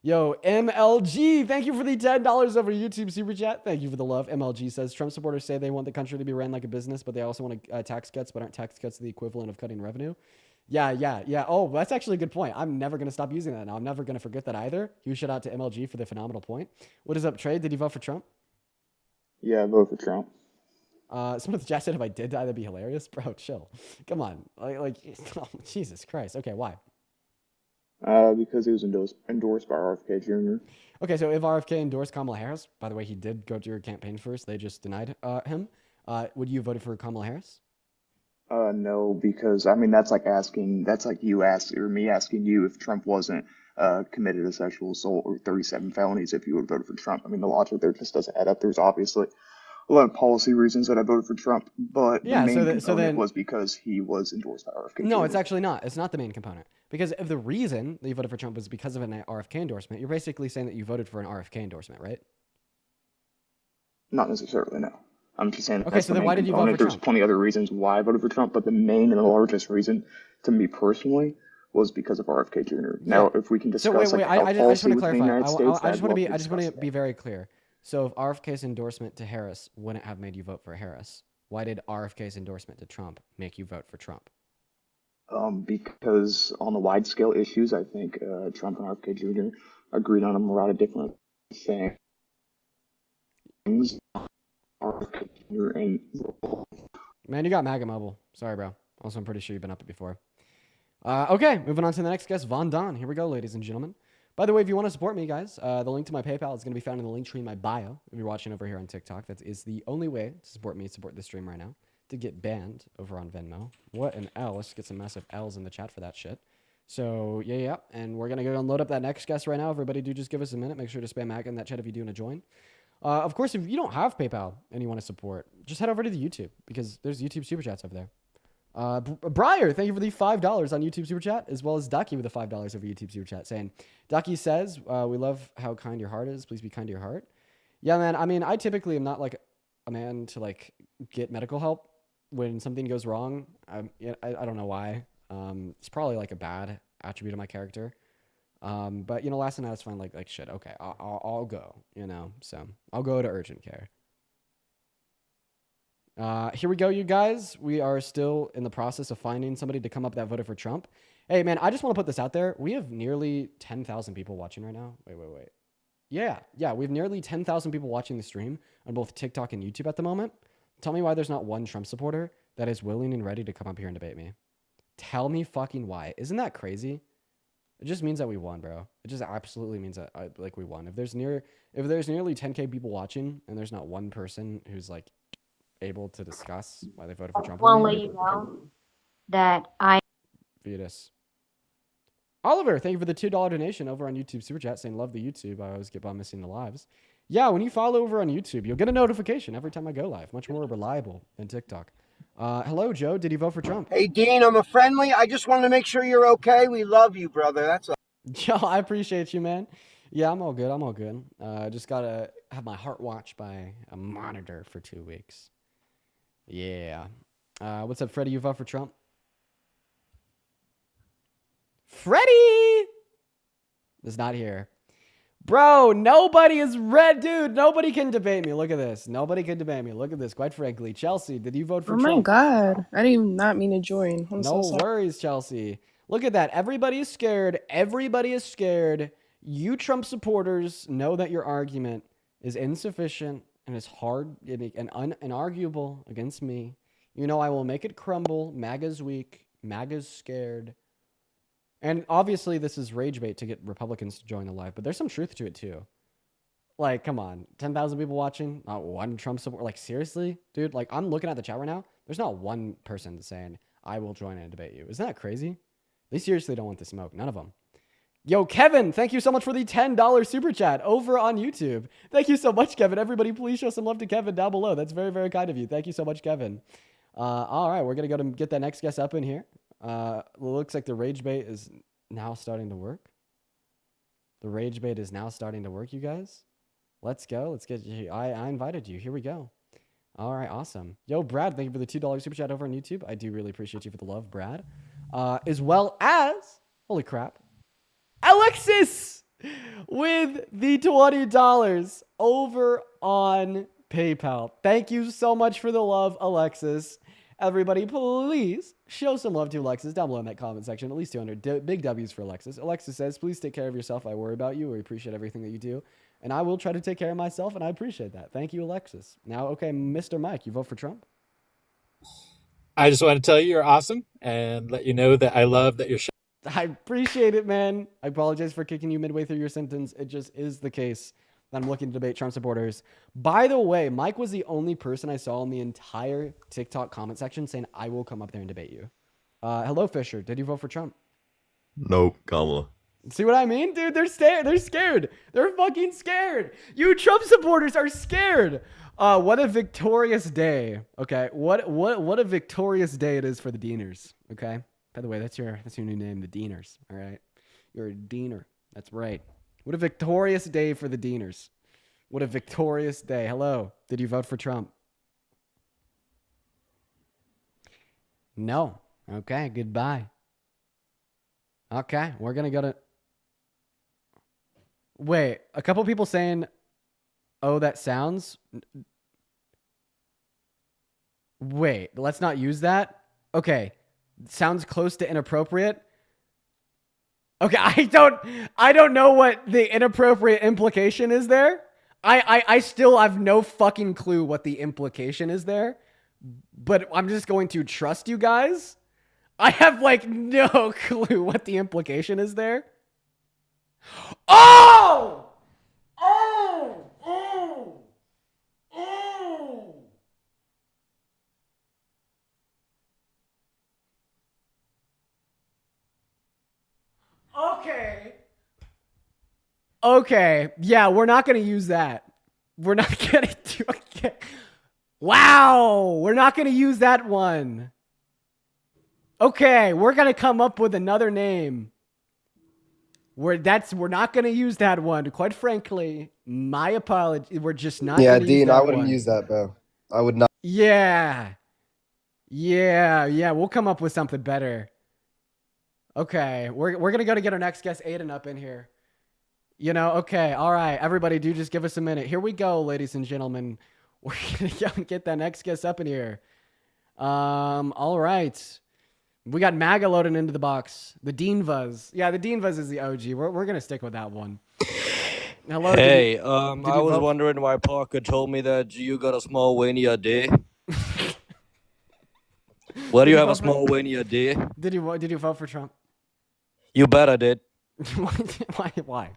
Yo, MLG, thank you for the $10 over YouTube super chat. Thank you for the love. MLG says, Trump supporters say they want the country to be ran like a business, but they also want tax cuts, but aren't tax cuts the equivalent of cutting revenue? Yeah. Oh, that's actually a good point. I'm never going to stop using that now. I'm never going to forget that either. Huge shout out to MLG for the phenomenal point. What is up, Trey? Did you vote for Trump? Yeah, I vote for Trump. Someone in the chat said if I did die, that'd be hilarious. Bro, chill. Come on. Like oh, Jesus Christ. Okay, why? Because he was endorsed by RFK Jr. Okay, so if RFK endorsed Kamala Harris, by the way, he did go to your campaign first. They just denied him. Would you have voted for Kamala Harris? No, because I mean that's like me asking you if Trump wasn't committed a sexual assault or 37 felonies, if you would have voted for Trump. I mean the logic there just doesn't add up. There's obviously a lot of policy reasons that I voted for Trump, but Yeah, the main so component then was because he was endorsed by RFK no, Jr. it's actually not. It's not the main component. Because if the reason that you voted for Trump was because of an RFK endorsement, you're basically saying that you voted for an RFK endorsement, right? Not necessarily, no. I'm just saying Okay, that's so the then main why did you vote component. for There's Trump? plenty other reasons why I voted for Trump, but the main and the largest reason to me personally was because of RFK Jr. Now, if we can discuss So wait, how I just policy want to within the clarify. United States, I just want to I'd love to be very clear. So if RFK's endorsement to Harris wouldn't have made you vote for Harris, why did RFK's endorsement to Trump make you vote for Trump? Because on the wide scale issues, I think Trump and RFK Jr. agreed on a lot of different things. RFK Jr. and Man, you got MAGA mobile. Sorry, bro. Also, I'm pretty sure you've been up it before. Okay, moving on to the next guest, Von Don. Here we go, ladies and gentlemen. By the way, if you want to support me, guys, the link to my PayPal is going to be found in the link tree in my bio. If you're watching over here on TikTok, that is the only way to support me, support this stream right now, to get banned over on Venmo. What an L. Let's get some massive L's in the chat for that shit. So, yeah. And we're going to go and load up that next guest right now. Everybody do just give us a minute. Make sure to spam MAGA in that chat if you do want to join. Of course, if you don't have PayPal and you want to support, just head over to the YouTube because there's YouTube Super Chats over there. Briar, thank you for the $5 on YouTube Super Chat, as well as Ducky with the $5 over YouTube Super Chat, saying, Ducky says, we love how kind your heart is. Please be kind to your heart. Yeah, man. I mean, I typically am not like a man to like get medical help when something goes wrong. I don't know why. It's probably like a bad attribute of my character. But you know, last night I was fine. Like shit. Okay, I'll go. You know, so I'll go to urgent care. Here we go, you guys. We are still in the process of finding somebody to come up that voted for Trump. Hey, man, I just want to put this out there. We have nearly 10,000 people watching right now. Wait. Yeah, we have nearly 10,000 people watching the stream on both TikTok and YouTube at the moment. Tell me why there's not one Trump supporter that is willing and ready to come up here and debate me. Tell me fucking why. Isn't that crazy? It just means that we won, bro. It just absolutely means that we won. If there's nearly 10K people watching and there's not one person who's like able to discuss why they voted for Trump, I want to let you know that I. Vetus. Oliver, thank you for the $2 donation over on YouTube Super Chat, saying love the YouTube. I always get by missing the lives. Yeah, when you follow over on YouTube, you'll get a notification every time I go live. Much more reliable than TikTok. Hello, Joe. Did you vote for Trump? Hey, Dean, I'm a friendly. I just wanted to make sure you're okay. We love you, brother. That's all. Joe, I appreciate you, man. Yeah, I'm all good. Just got to have my heart watched by a monitor for 2 weeks. Yeah. What's up, Freddie? You vote for Trump? Freddie is not here. Bro, nobody is red, dude. Nobody can debate me. Look at this. Nobody can debate me. Look at this. Quite frankly, Chelsea, did you vote for Oh Trump? my God. I didn't not mean to join. I'm No so sorry. worries, Chelsea. Look at that. Everybody is scared. Everybody is scared. You Trump supporters know that your argument is insufficient and is hard and inarguable against me. You know I will make it crumble. MAGA's weak. MAGA's scared. And obviously this is rage bait to get Republicans to join the live, but there's some truth to it too. Like, come on, 10,000 people watching, not one Trump support. Like, seriously, dude. Like, I'm looking at the chat right now. There's not one person saying I will join and debate you. Isn't that crazy? They seriously don't want the smoke. None of them. Yo, Kevin, thank you so much for the $10 super chat over on YouTube. Thank you so much, Kevin. Everybody, please show some love to Kevin down below. That's very, very kind of you. Thank you so much, Kevin. All right, we're going to go to get that next guest up in here. Looks like the rage bait is now starting to work. The rage bait is now starting to work, you guys. Let's go. Let's get you. I invited you. Here we go. All right, awesome. Yo, Brad, thank you for the $2 super chat over on YouTube. I do really appreciate you for the love, Brad. As well as, holy crap, Alexis with the $20 over on PayPal. Thank you so much for the love, Alexis. Everybody, please show some love to Alexis down below in that comment section. At least 200 big W's for Alexis. Alexis says, please take care of yourself. I worry about you. We appreciate everything that you do. And I will try to take care of myself, and I appreciate that. Thank you, Alexis. Now, okay, Mr. Mike, you vote for Trump? I just want to tell you you're awesome and let you know that I love that you're. I appreciate it, man. I apologize for kicking you midway through your sentence. It just is the case that I'm looking to debate Trump supporters. By the way, Mike was the only person I saw in the entire TikTok comment section saying, I will come up there and debate you. Hello, Fisher. Did you vote for Trump? Nope, Kamala. See what I mean, dude? They're scared. They're fucking scared. You Trump supporters are scared. What a victorious day. Okay. What a victorious day it is for the Deaners. Okay. By the way, that's your new name, the Deaners. All right. You're a Deaner. That's right. What a victorious day for the Deaners. What a victorious day. Hello. Did you vote for Trump? No. Okay. Goodbye. Okay. We're going to go to. Wait, a couple people saying, oh, that sounds. Wait, let's not use that. Okay. Sounds close to inappropriate. Okay, I don't know what the inappropriate implication is there. I still have no fucking clue what the implication is there. But I'm just going to trust you guys. I have like no clue what the implication is there. Oh! Oh! Oh! Oh! Okay. Okay. Yeah, we're not going to use that. We're not going to do it. Wow. We're not going to use that one. Okay, we're going to come up with another name. We're not going to use that one. Quite frankly, my apology. We're just not Yeah, going to use Dean, that I wouldn't one. use that, bro. I would not. Yeah. We'll come up with something better. Okay, we're going to go to get our next guest, Aiden, up in here. You know, okay, all right. Everybody, do just give us a minute. Here we go, ladies and gentlemen. We're going to go and get that next guest up in here. All right. We got MAGA loading into the box. The Deanvas. Yeah, the Deanvas is the OG. We're going to stick with that one. Hello. Hey, did I you was vote? wondering why Parker told me that you got a small win in your day. Why do you have a small win in your day? Did you vote for Trump? You bet I did. Why?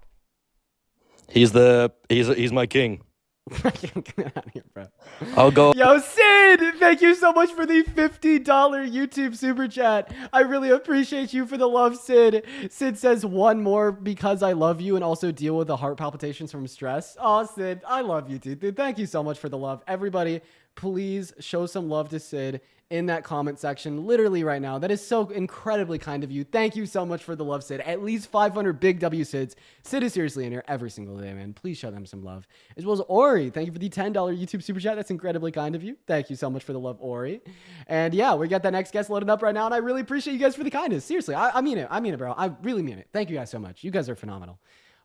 He's my king. Get out of here, bro. I'll go. Yo, Sid, thank you so much for the $50 YouTube super chat. I really appreciate you for the love, Sid. Sid says one more because I love you and also deal with the heart palpitations from stress. Oh, Sid, I love you, dude. Thank you so much for the love. Everybody, please show some love to Sid in that comment section literally right now. That is so incredibly kind of you. Thank you so much for the love, Sid. At least 500 big W Sids. Sid is seriously in here every single day, man. Please show them some love. As well as Ori. Thank you for the $10 YouTube super chat. That's incredibly kind of you. Thank you so much for the love, Ori. And yeah, we got that next guest loaded up right now, and I really appreciate you guys for the kindness. Seriously, I mean it. I mean it, bro. I really mean it. Thank you guys so much. You guys are phenomenal.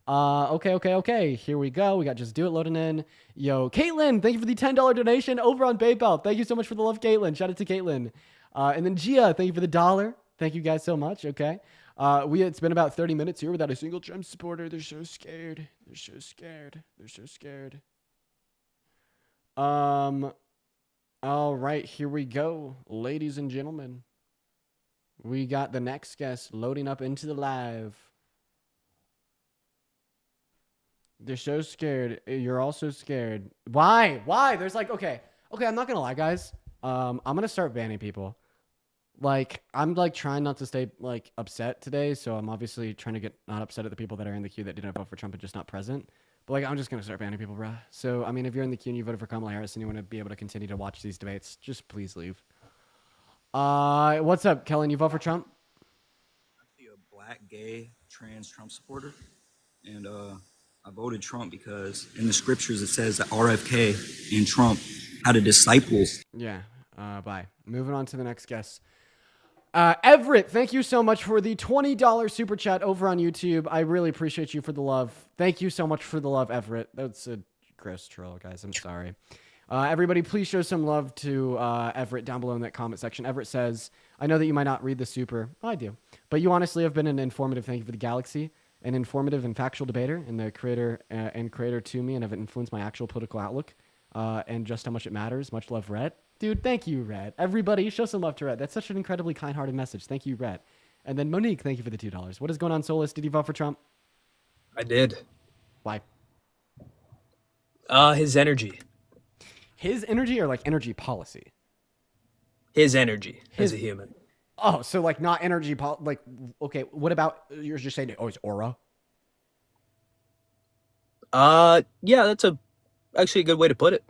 Okay. Here we go. We got Just Do It loading in. Yo, Caitlin, thank you for the $10 donation over on PayPal. Thank you so much for the love, Caitlin. Shout out to Caitlin. And then Gia, thank you for the $1. Thank you guys so much. Okay. It's been about 30 minutes here without a single Trump supporter. They're so scared. They're so scared. All right, here we go, ladies and gentlemen. We got the next guest loading up into the live. They're so scared. You're also scared. Why? Why? There's like, okay, I'm not gonna lie, guys. I'm gonna start banning people. Like, I'm like trying not to stay like upset today, so I'm obviously trying to get not upset at the people that are in the queue that didn't vote for Trump and just not present. But like, I'm just gonna start banning people, bruh. So I mean, if you're in the queue and you voted for Kamala Harris and you want to be able to continue to watch these debates, just please leave. What's up, Kellen? You vote for Trump? Actually a black, gay, trans Trump supporter, and I voted Trump because in the scriptures it says that RFK and Trump had a disciples. Yeah. Bye. Moving on to the next guest. Everett, thank you so much for the $20 super chat over on YouTube. I really appreciate you for the love. Thank you so much for the love, Everett. That's a gross troll, guys. I'm sorry. Everybody, please show some love to Everett down below in that comment section. Everett says, I know that you might not read the super. I do. But you honestly have been an informative thank you for the galaxy, an informative and factual debater, and the creator to me, and have influenced my actual political outlook and just how much it matters. Much love, Rhett. Dude, thank you, Red. Everybody, show some love to Red. That's such an incredibly kind-hearted message. Thank you, Red. And then Monique, thank you for the $2. What is going on, Solus? Did you vote for Trump? I did. Why? His energy. His energy or like energy policy? His energy as a human. Oh, so like not energy, like, okay, what about, you're just saying, his aura? Yeah, that's actually a good way to put it.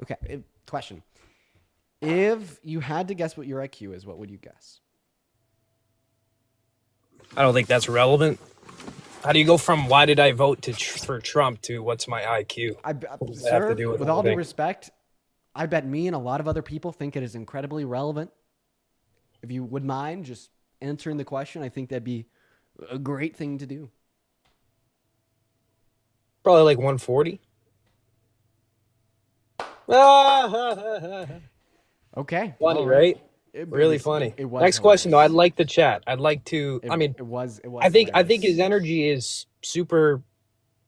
Okay, question. If you had to guess what your IQ is, what would you guess? I don't think that's relevant. How do you go from why did I vote for Trump to what's my IQ? Sir, with all due respect, I bet me and a lot of other people think it is incredibly relevant. If you would mind just answering the question, I think that'd be a great thing to do. Probably like 140. Okay. Funny, right? Really funny. Next question, though. I'd like the chat. I'd like to. I think his energy is super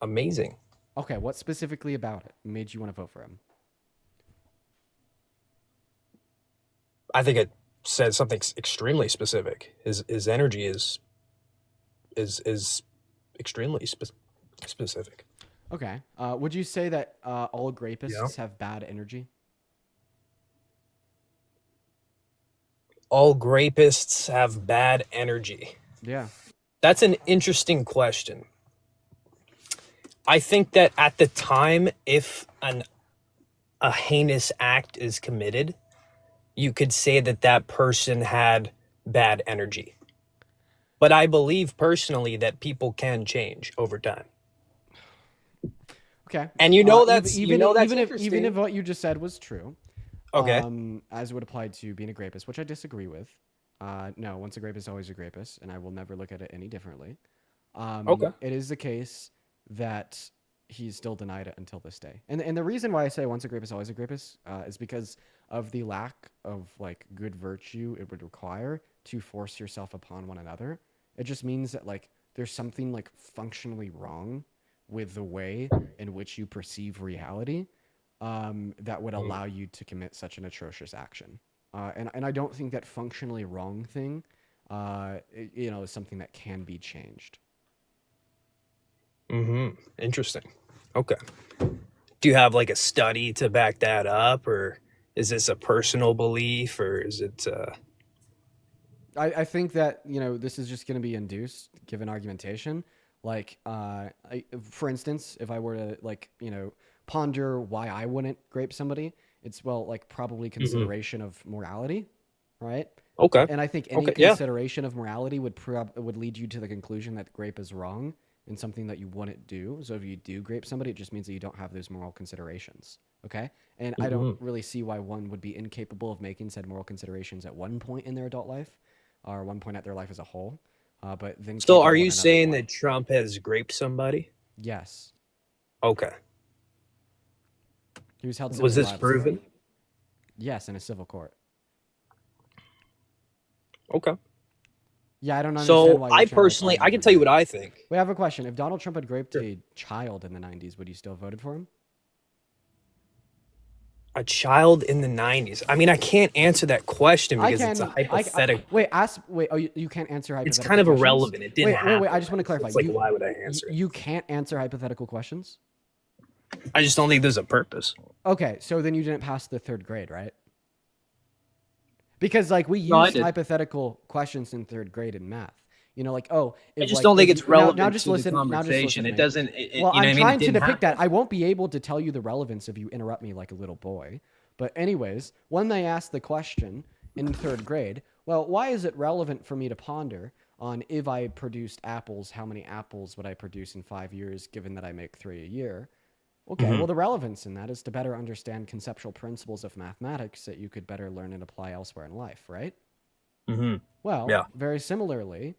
amazing. Okay, what specifically about it made you want to vote for him? I think it said something extremely specific. His energy is extremely specific. Okay. Would you say that all grapists have bad energy? All grapists have bad energy. Yeah. That's an interesting question. I think that at the time, if a heinous act is committed, you could say that person had bad energy. But I believe personally that people can change over time. Okay. And even if what you just said was true. Okay. As it would apply to being a grapist, which I disagree with. No, once a grapist, always a grapist, and I will never look at it any differently. Okay. It is the case that he's still denied it until this day. And the reason why I say once a grapist, always a grapist is because of the lack of like good virtue it would require to force yourself upon one another. It just means that like there's something like functionally wrong with the way in which you perceive reality that would allow you to commit such an atrocious action. And I don't think that functionally wrong thing, is something that can be changed. Interesting. Okay. Do you have like a study to back that up, or is this a personal belief, or is it? I think that this is just going to be induced given argumentation. Like, for instance, if I were to ponder why I wouldn't grape somebody, it's probably consideration of morality, right? Okay. And I think any consideration of morality would lead you to the conclusion that grape is wrong and something that you wouldn't do. So if you do grape somebody, it just means that you don't have those moral considerations. Okay. And I don't really see why one would be incapable of making said moral considerations at one point in their adult life or one point at their life as a whole. But then So are you saying that Trump has graped somebody? Yes. Okay. He was held. Was this proven? Yes, in a civil court. Okay. Yeah, I don't understand So why. I personally, I can tell you what I think. We have a question. If Donald Trump had raped a child in the 90s, would you still voted for him? A child in the 90s. I mean, I can't answer that question I because it's a can. hypothetical. Wait. Oh, you can't answer hypothetical. It's kind of questions? irrelevant. It didn't happen. Wait. I just want to clarify. It's like, why would I answer it? You can't answer hypothetical questions. I just don't think there's a purpose. Okay, so then you didn't pass the 3rd grade, right? Because like we used hypothetical questions in 3rd grade in math. You know, like, oh, I just don't think it's relevant to the conversation. It doesn't. Well, I'm trying to depict that. I won't be able to tell you the relevance if you interrupt me like a little boy. But anyways, when they asked the question in 3rd grade, well, why is it relevant for me to ponder on if I produced apples, how many apples would I produce in 5 years, given that I make 3 a year? Okay, well, the relevance in that is to better understand conceptual principles of mathematics that you could better learn and apply elsewhere in life, right? Well, very similarly,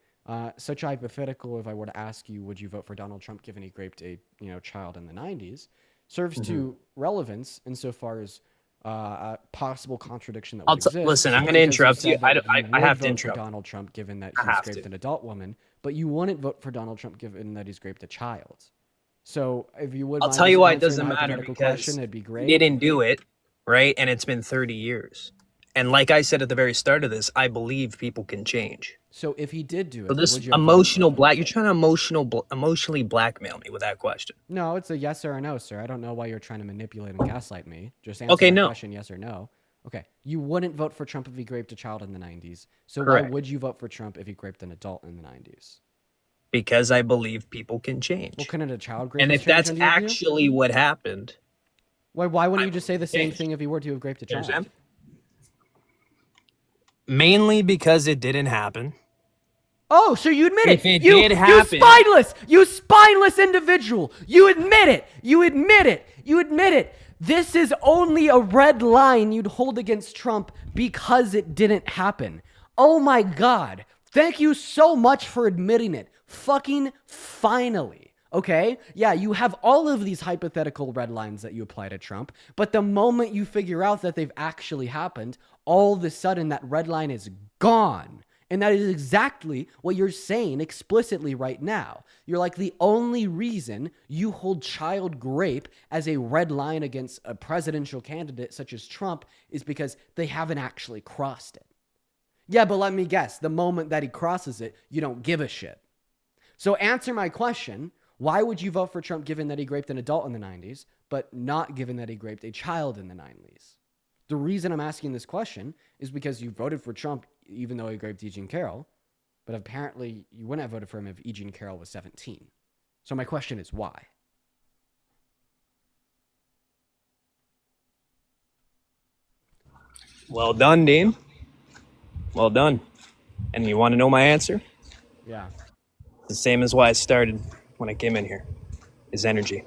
such a hypothetical, if I were to ask you, would you vote for Donald Trump given he raped a child in the 90s, serves to relevance insofar as a possible contradiction that would exist. Listen, I'm going to interrupt you. I have to interrupt Donald Trump given that he's raped an adult woman, but you wouldn't vote for Donald Trump given that he's raped a child. So if you would, I'll tell you why it doesn't matter, because it'd be great. They didn't do it, right? And it's been 30 years. And like I said at the very start of this, I believe people can change. So if he did do it, so this emotional you're trying to emotionally blackmail me with that question. No, it's a yes or a no, sir. I don't know why you're trying to manipulate and gaslight me. Just answer the question, yes or no. Okay, you wouldn't vote for Trump if he raped a child in the 90s. So why would you vote for Trump if he raped an adult in the 90s? Because I believe people can change. Well, couldn't a child rape? And if that's actually what happened, why wouldn't you just say the same thing if he were to have raped a child? Mainly because it didn't happen. Oh, so you admit If it? it did happen, You spineless individual! You admit it! You admit it! You admit it! This is only a red line you'd hold against Trump because it didn't happen. Oh my God! Thank you so much for admitting it. Fucking finally. Okay? Yeah, you have all of these hypothetical red lines that you apply to Trump, but the moment you figure out that they've actually happened, all of a sudden that red line is gone. And that is exactly what you're saying explicitly right now. You're like, the only reason you hold child rape as a red line against a presidential candidate such as Trump is because they haven't actually crossed it. Yeah, but let me guess, the moment that he crosses it, you don't give a shit. So answer my question. Why would you vote for Trump given that he raped an adult in the 90s, but not given that he raped a child in the 90s? The reason I'm asking this question is because you voted for Trump even though he raped E. Jean Carroll, but apparently you wouldn't have voted for him if E. Jean Carroll was 17. So my question is why? Well done, Dean. Well done. And you want to know my answer? Yeah. The same as why I started when I came in here. Is energy.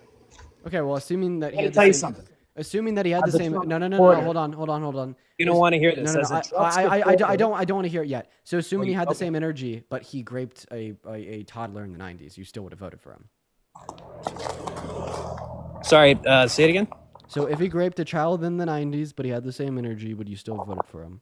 Okay, well, assuming that he Let me had tell the you same, something. assuming that he had On the the same. Trump No. supporter. Hold on. You don't want to hear this. No. As a Trump I don't supporter. want to hear it yet. So assuming he had the Okay. same energy, but he raped a toddler in the 90s, you still would have voted for him. Sorry, say it again. So if he raped a child in the 90s, but he had the same energy, would you still have voted for him?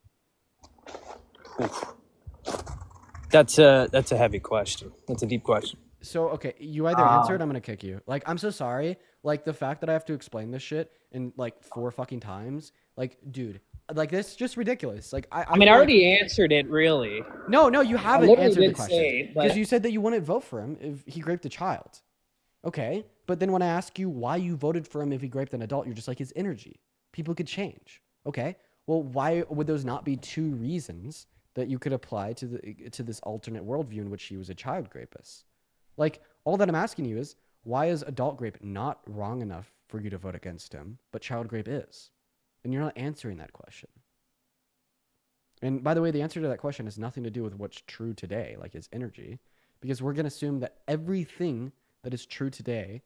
That's a heavy question. That's a deep question. So, okay, you either answer it, I'm gonna kick you. Like, I'm so sorry. Like, the fact that I have to explain this shit in, like, 4 fucking times. Like, dude, like, this is just ridiculous. Like, I mean, I already answered it, really. No, you haven't literally answered the did question. say it, but- Because you said that you wouldn't vote for him if he raped a child. Okay, but then when I ask you why you voted for him if he raped an adult, you're just like, his energy. People could change. Okay, well, why would those not be 2 reasons that you could apply to this alternate worldview in which he was a child rapist? Like, all that I'm asking you is, why is adult rape not wrong enough for you to vote against him, but child rape is? And you're not answering that question. And by the way, the answer to that question has nothing to do with what's true today, like his energy, because we're going to assume that everything that is true today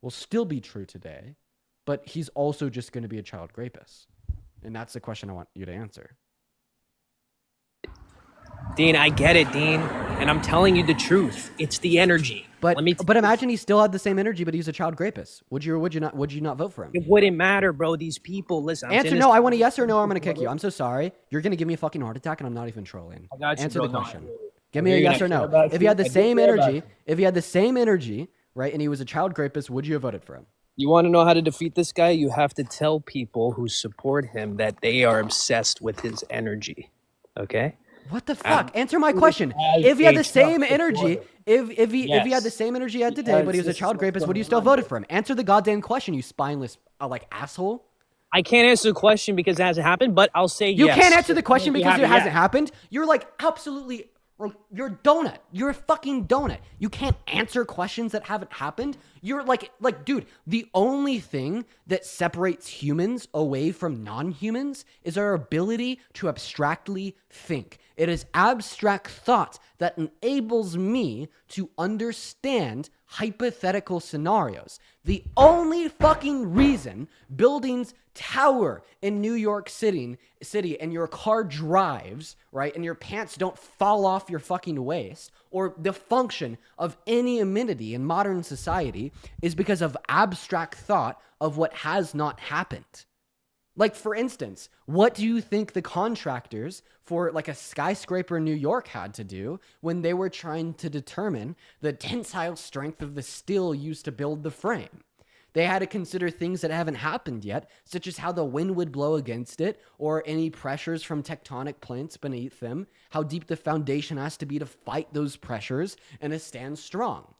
will still be true today, but he's also just going to be a child rapist. And that's the question I want you to answer. Dean, I get it, Dean, and I'm telling you the truth. It's the energy. But imagine he still had the same energy, but he's a child rapist. Would you not vote for him? It wouldn't matter, bro. These people, listen. Answer no. I want a yes or no. Or I'm gonna kick you. I'm so sorry. You're gonna give me a fucking heart attack, and I'm not even trolling. I got you, Answer bro. the No, question. I really- Give me a You're yes or gonna no. care about If he had the you? I do same care about energy, right, and he was a child rapist, would you have voted for him? You want to know how to defeat this guy? You have to tell people who support him that they are obsessed with his energy. Okay? What the fuck? Answer my question. If he had the same energy, if he had the same energy he had today, but he was a child rapist, would you still voted for him? Answer the goddamn question, you spineless like asshole. I can't answer the question because it hasn't happened, but I'll say You yes. can't answer the question because it hasn't yet. happened. You're like absolutely, you're a donut. You're a fucking donut. You can't answer questions that haven't happened. You're like, dude, the only thing that separates humans away from non-humans is our ability to abstractly think. It is abstract thought that enables me to understand hypothetical scenarios. The only fucking reason buildings tower in New York City and your car drives, right, and your pants don't fall off your fucking waist, or the function of any amenity in modern society is because of abstract thought of what has not happened. Like, for instance, what do you think the contractors for like a skyscraper in New York had to do when they were trying to determine the tensile strength of the steel used to build the frame? They had to consider things that haven't happened yet, such as how the wind would blow against it, or any pressures from tectonic plates beneath them, how deep the foundation has to be to fight those pressures and to stand strong.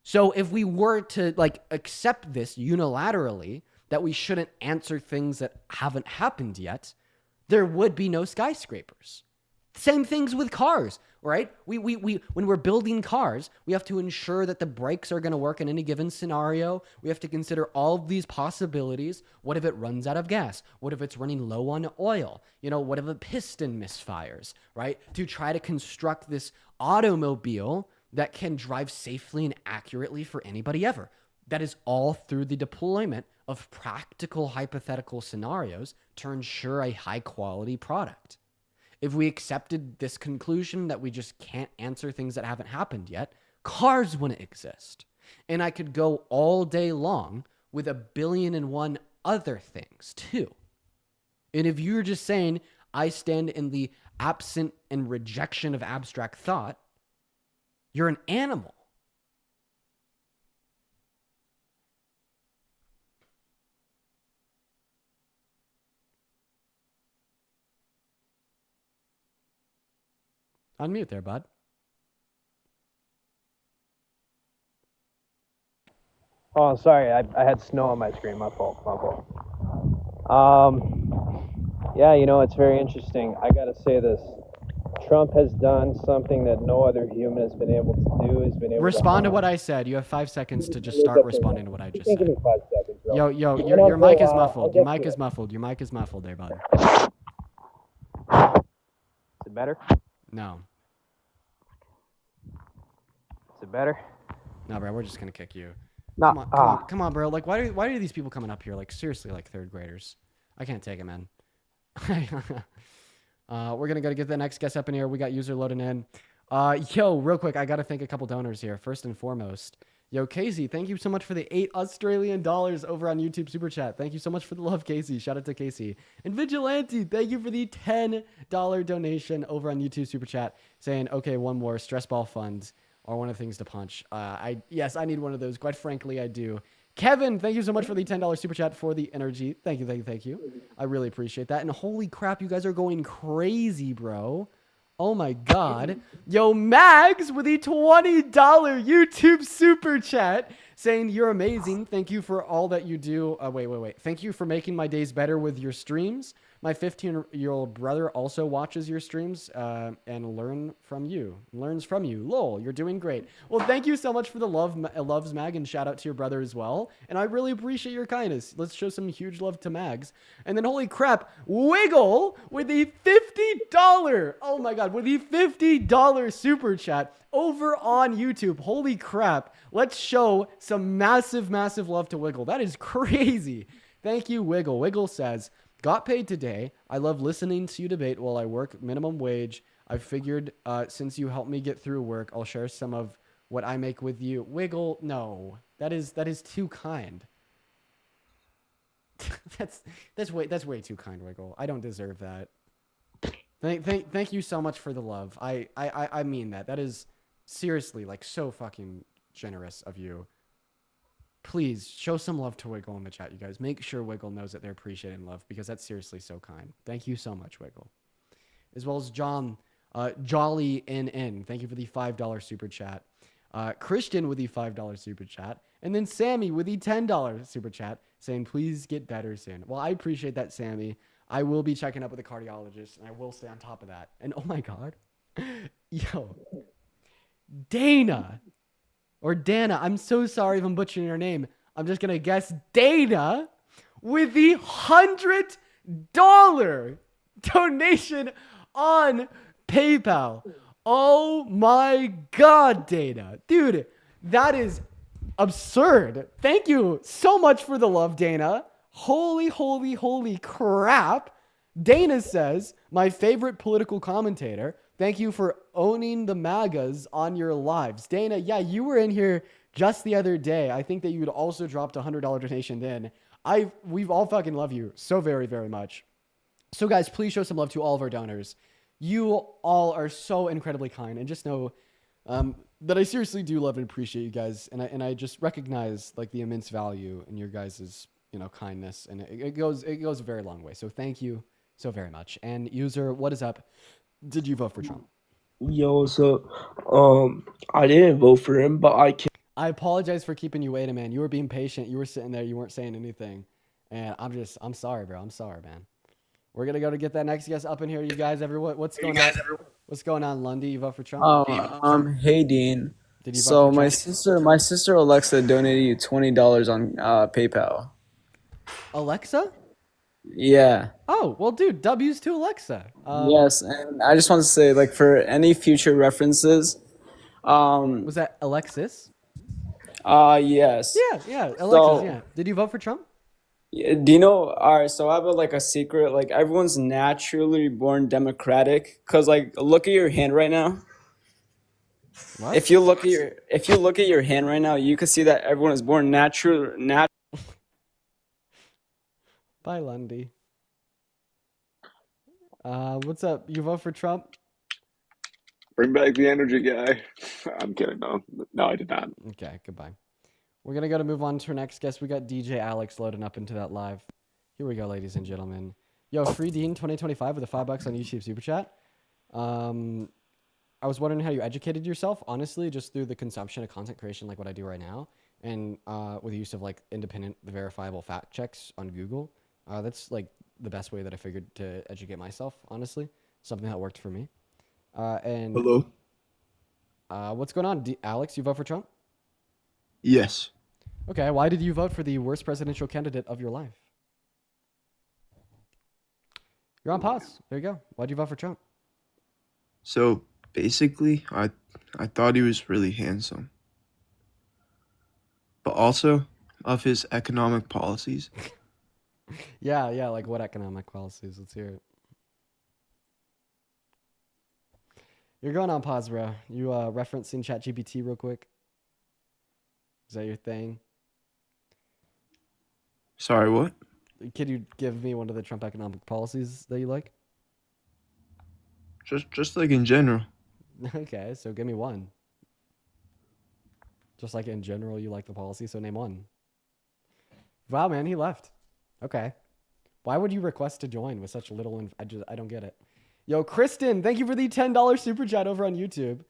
So if we were to like accept this unilaterally, that we shouldn't answer things that haven't happened yet, there would be no skyscrapers. Same things with cars, right? We when we're building cars, we have to ensure that the brakes are going to work in any given scenario. We have to consider all of these possibilities. What if it runs out of gas? What if it's running low on oil? You know, what if a piston misfires, right? To try to construct this automobile that can drive safely and accurately for anybody ever. That is all through the deployment of practical hypothetical scenarios to ensure a high quality product. If we accepted this conclusion that we just can't answer things that haven't happened yet, cars wouldn't exist. And I could go all day long with 1,000,000,001 other things too. And if you're just saying, I stand in the absent and rejection of abstract thought, you're an animal. Unmute there, bud. Oh, sorry. I had snow on my screen. My fault. Yeah, you know, it's very interesting. I got to say this. Trump has done something that no other human has been able to do. He's been able Respond to what I said. You have 5 seconds to just start responding to what I just said. Give me 5 seconds, bro. Your mic is muffled. Your mic is muffled. Your mic is muffled there, bud. Is it better? No. Is it better? No, bro, we're just going to kick you. No, Come on, bro. Like, why are these people coming up here? Like, seriously, like third graders. I can't take it, man. We're going to go to get the next guest up in here. We got user loading in. Yo, real quick, I got to thank a couple donors here. First and foremost, yo, Casey, thank you so much for the $8 Australian over on YouTube Super Chat. Thank you so much for the love, Casey. Shout out to Casey. And Vigilante, thank you for the $10 donation over on YouTube Super Chat, saying, okay, one more, stress ball funds are one of the things to punch. Yes, I need one of those. Quite frankly, I do. Kevin, thank you so much for the $10 super chat for the energy. Thank you. I really appreciate that. And holy crap, you guys are going crazy, bro. Oh my God. Yo, Mags with the $20 YouTube super chat saying you're amazing. Thank you for all that you do. Wait. Thank you for making my days better with your streams. My 15-year-old brother also watches your streams and learns from you. Lol, you're doing great. Well, thank you so much for the loves, Mag, and shout out to your brother as well. And I really appreciate your kindness. Let's show some huge love to Mags. And then, holy crap, Wiggle with the $50, oh my God, with the $50 super chat over on YouTube. Holy crap. Let's show some massive love to Wiggle. That is crazy. Thank you, Wiggle. Wiggle says, got paid today. I love listening to you debate while I work minimum wage. I figured since you helped me get through work, I'll share some of what I make with you. Wiggle, no. That is too kind. that's way too kind, Wiggle. I don't deserve that. Thank you so much for the love. I mean that. That is seriously like so fucking generous of you. please show some love to Wiggle in the chat, you guys. Make sure Wiggle knows that they're appreciated and loved, because that's seriously so kind. Thank you so much, Wiggle. As well as John, Jolly NN. Thank you for the $5 super chat. Christian with the $5 super chat. And then Sammy with the $10 super chat saying, please get better soon. Well, I appreciate that, Sammy. I will be checking up with a cardiologist, and I will stay on top of that. And oh my God. Yo. Dana. Or Dana. I'm so sorry if I'm butchering your name. I'm just going to guess Dana with the $100 donation on PayPal. Oh my God, Dana. Dude, that is absurd. Thank you so much for the love, Dana. Holy, holy, holy crap. Dana says, my favorite political commentator. Thank you for owning the MAGAs on your lives. Dana, yeah, you were in here just the other day. I think that you had also dropped a $100 donation then. We've all fucking love you so very, very much. So guys, please show some love to all of our donors. You all are so incredibly kind, and just know that I seriously do love and appreciate you guys, and I just recognize like the immense value in your guys' kindness, and it goes a very long way. So thank you so very much. And user, what is up? Did you vote for Trump? Yo, so I didn't vote for him, but I apologize for keeping you waiting, man. You were being patient. You were sitting there. You weren't saying anything, and I'm sorry, bro. I'm sorry, man. We're gonna go to get that next guest up in here, you guys. Everyone, what's going on? What's going on, Lundy? You vote for Trump? Hey Dean. Did you vote So for my sister Alexa donated you $20 on PayPal. Alexa? Yeah. Oh, well, dude, W's to Alexa. Yes, and I just want to say, like, for any future references, was that Alexis? Yes. Yeah, Alexis. So, yeah. Did you vote for Trump? do you know? All right, so I have a secret. Like, everyone's naturally born democratic. Cause look at your hand right now. What? If you look at your hand right now, you can see that everyone is born natural. Bye, Lundy. What's up? You vote for Trump? Bring back the energy guy. I'm kidding, no. No, I did not. Okay, goodbye. We're going to move on to our next guest. We got DJ Alex loading up into that live. Here we go, ladies and gentlemen. Yo, Free Dean 2025 with a $5 on YouTube Super Chat. I was wondering how you educated yourself, honestly, just through the consumption of content creation like what I do right now, and with the use of independent, verifiable fact checks on Google. That's the best way that I figured to educate myself, honestly. Something that worked for me. And hello. What's going on, Alex? You vote for Trump? Yes. Okay, why did you vote for the worst presidential candidate of your life? You're on pause. There you go. Why'd you vote for Trump? So basically, I thought he was really handsome, but also of his economic policies. Yeah, like what economic policies? Let's hear it. You're going on pause, bro. You referencing ChatGPT real quick? Is that your thing? Sorry, what? Could you give me one of the Trump economic policies that you like? Just in general. Okay, so give me one. Just in general, you like the policy, so name one. Wow, man, he left. Okay. Why would you request to join with such little I don't get it. Yo, Kristen, thank you for the $10 super chat over on YouTube.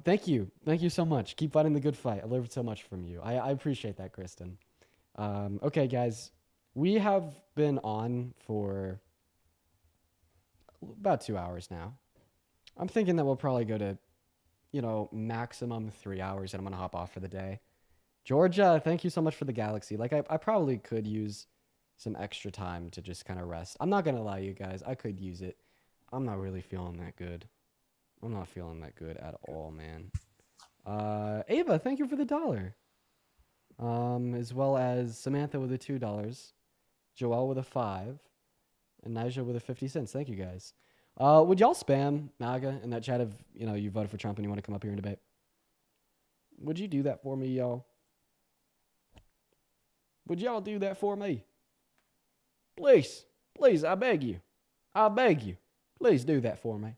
Thank you. Thank you so much. Keep fighting the good fight. I learned so much from you. I appreciate that, Kristen. Okay, guys. We have been on for about 2 hours now. I'm thinking that we'll probably go to, maximum 3 hours, and I'm going to hop off for the day. Georgia, thank you so much for the galaxy. I probably could use some extra time to just kind of rest. I'm not going to lie, you guys. I could use it. I'm not really feeling that good. I'm not feeling that good at all, man. Ava, thank you for the $1. As well as Samantha with the $2. Joelle with a 5. And Nigel with a 50 cents. Thank you, guys. Would y'all spam MAGA in that chat if, you voted for Trump and you want to come up here and debate? Would you do that for me, y'all? Would y'all do that for me? Please, I beg you. I beg you. Please do that for me.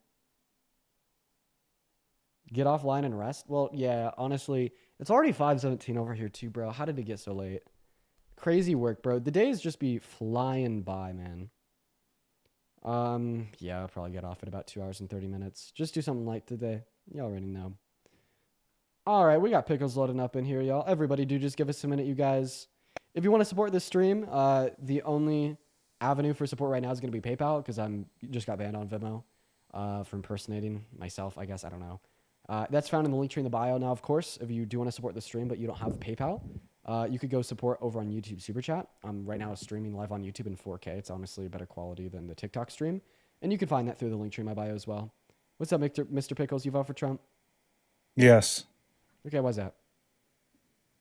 Get offline and rest. Well, yeah, honestly, it's already 5:17 over here too, bro. How did it get so late? Crazy work, bro. The days just be flying by, man. Yeah, I'll probably get off at about 2 hours and 30 minutes. Just do something light today. You already know. All right, we got pickles loading up in here, y'all. Everybody do just give us a minute, you guys. If you want to support this stream, the only avenue for support right now is going to be PayPal because I'm just got banned on Venmo for impersonating myself, I guess. I don't know. That's found in the link tree in the bio. Now, of course, if you do want to support the stream but you don't have PayPal, you could go support over on YouTube Super Chat. I'm right now streaming live on YouTube in 4K. It's honestly a better quality than the TikTok stream. And you can find that through the link tree in my bio as well. What's up, Mr. Pickles? You vote for Trump? Yes, Okay, why's that?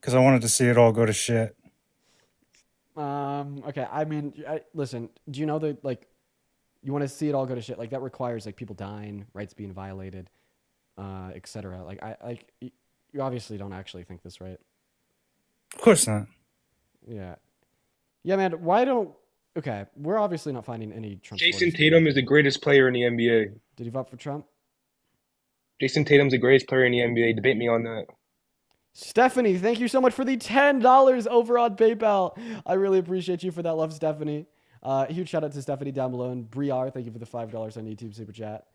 because I wanted to see it all go to shit. Okay, I mean, listen, do you know that, like, you want to see it all go to shit? Like, that requires, like, people dying, rights being violated, etc. Like, you obviously don't actually think this, right? Of course not. Yeah. Yeah, man, why don't... Okay, we're obviously not finding any Trump Jason supporters. Tatum is the greatest player in the NBA. Did you vote for Trump? Jason Tatum's the greatest player in the NBA. Debate me on that. Stephanie, thank you so much for the $10 over on PayPal. I really appreciate you for that love, Stephanie. Huge shout out to Stephanie down below. And Briar, thank you for the $5 on YouTube Super Chat.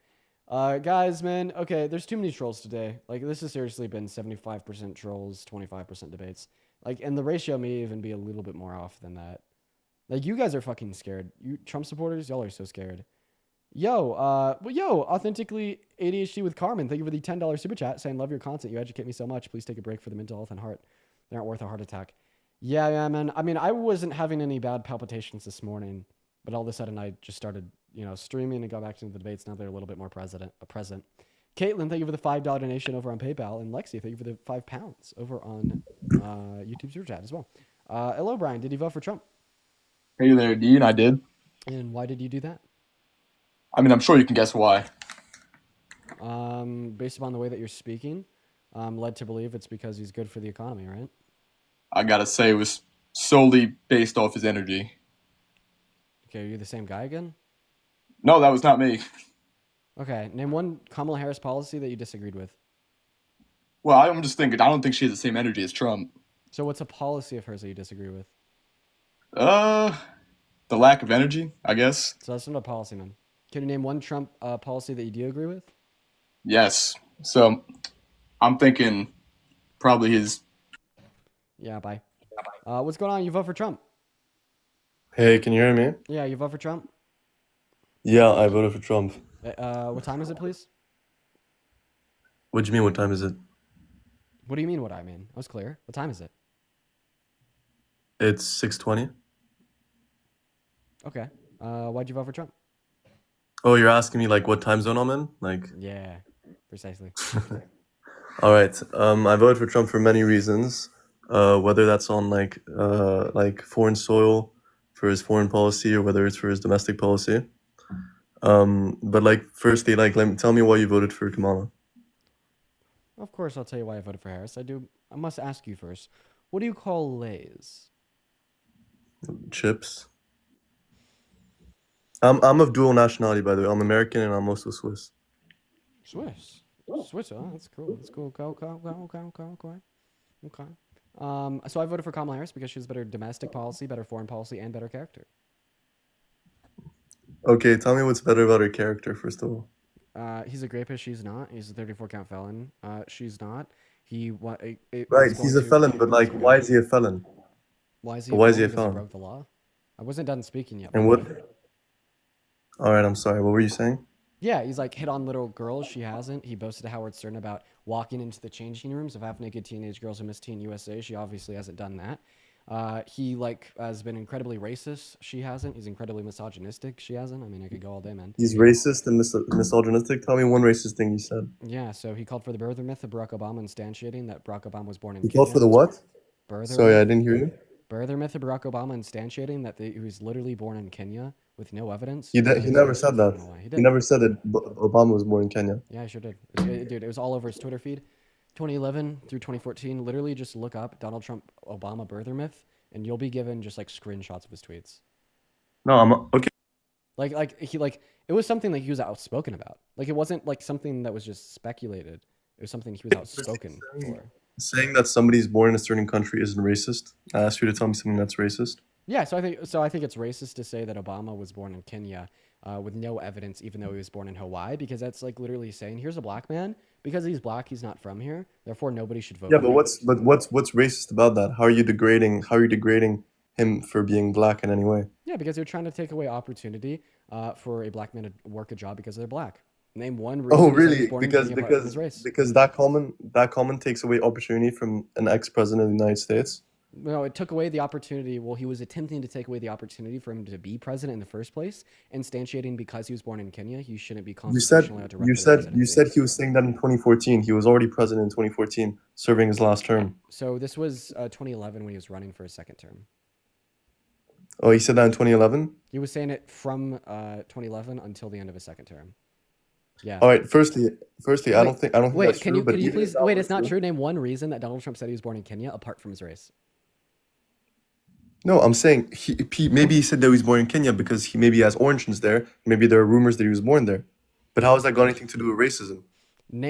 Guys, man, okay, there's too many trolls today. Like, this has seriously been 75% trolls, 25% debates. Like, and the ratio may even be a little bit more off than that. Like, you guys are fucking scared. You Trump supporters, y'all are so scared. Yo, authentically ADHD with Carmen. Thank you for the $10 super chat saying, love your content. You educate me so much. Please take a break for the mental health and heart. They aren't worth a heart attack. Yeah, man. I mean, I wasn't having any bad palpitations this morning, but all of a sudden I just started, streaming and got back into the debates. Now they're a little bit more present. Caitlin, thank you for the $5 donation over on PayPal. And Lexi, thank you for the £5 over on YouTube super chat as well. Hello, Brian. Did you vote for Trump? Hey there, Dean. I did. And why did you do that? I mean, I'm sure you can guess why. Based upon the way that you're speaking, led to believe it's because he's good for the economy, right? I gotta say, it was solely based off his energy. Okay, are you the same guy again? No, that was not me. Okay, name one Kamala Harris policy that you disagreed with. Well, I'm just thinking, I don't think she has the same energy as Trump. So what's a policy of hers that you disagree with? The lack of energy, I guess. So that's not a policy, man. Can you name one Trump policy that you do agree with? Yes. So I'm thinking probably his... Yeah, bye. What's going on? You vote for Trump? Hey, can you hear me? Yeah, you vote for Trump? Yeah, I voted for Trump. What time is it, please? What do you mean, what time is it? What do you mean what I mean? That was clear. What time is it? It's 6:20. Okay. Why'd you vote for Trump? Oh, you're asking me like what time zone I'm in? Like, Yeah, precisely. all right. I voted for Trump for many reasons. Whether that's on like foreign soil for his foreign policy or whether it's for his domestic policy. But like firstly, like tell me why you voted for Kamala. Of course, I'll tell you why I voted for Harris. I must ask you first. What do you call Lay's? Chips. I'm of dual nationality, by the way. I'm American and I'm also Swiss. Swiss. Swiss, huh? That's cool. That's cool. Okay. So I voted for Kamala Harris because she has better domestic policy, better foreign policy, and better character. Okay, tell me what's better about her character, first of all. He's a rapist. She's not. He's a 34-count felon. She's not. Right, he's a felon, but like, why is he a felon? Why is he a Because felon? he broke the law. I wasn't done speaking yet. And what? All right, I'm sorry. What were you saying? Yeah, he's like hit on little girls. She hasn't. He boasted to Howard Stern about walking into the changing rooms of half-naked teenage girls who Miss Teen USA. She obviously hasn't done that. He has been incredibly racist. She hasn't. He's incredibly misogynistic. She hasn't. I mean, I could go all day, man. He's racist and misogynistic? Tell me one racist thing he said. Yeah, so he called for the birther myth of Barack Obama instantiating that Barack Obama was born in He Kenya. called for the what? Birther Sorry, myth. I didn't hear you. Birther myth of Barack Obama instantiating that he was literally born in Kenya with no evidence. He never said that. He never said that Obama was born in Kenya. Yeah, I sure did. Dude, it was all over his Twitter feed. 2011 through 2014, literally just look up Donald Trump Obama birther myth, and you'll be given just like screenshots of his tweets. No, I'm okay. It was something that he was outspoken about. Like it wasn't like something that was just speculated. It was something he was outspoken for. Saying that somebody's born in a certain country isn't racist. I asked you to tell me something that's racist. Yeah, so I think it's racist to say that Obama was born in Kenya with no evidence, even though he was born in Hawaii, because that's like literally saying, here's a black man, because he's black, he's not from here, therefore nobody should vote. Yeah, for but him. what's racist about that? How are you degrading him for being black in any way? Yeah, because you're trying to take away opportunity for a black man to work a job because they're black. Name one reason. Oh, he said he was really? born in Kenya apart from his race. Because that comment takes away opportunity from an ex-president of the United States. No, it took away the opportunity. Well, he was attempting to take away the opportunity for him to be president in the first place, instantiating because he was born in Kenya, he shouldn't be constitutionally allowed to run for the presidency. You said he was saying that in 2014. He was already president in 2014, serving his last term. So this was 2011 when he was running for his second term. Oh, he said that in 2011? He was saying it from 2011 until the end of his second term. Yeah. All right. Firstly, I don't think that's true. Can you please wait? It's not true. Name one reason that Donald Trump said he was born in Kenya apart from his race. No, I'm saying maybe he said that he was born in Kenya because he maybe has origins there. Maybe there are rumors that he was born there. But how has that got anything to do with racism?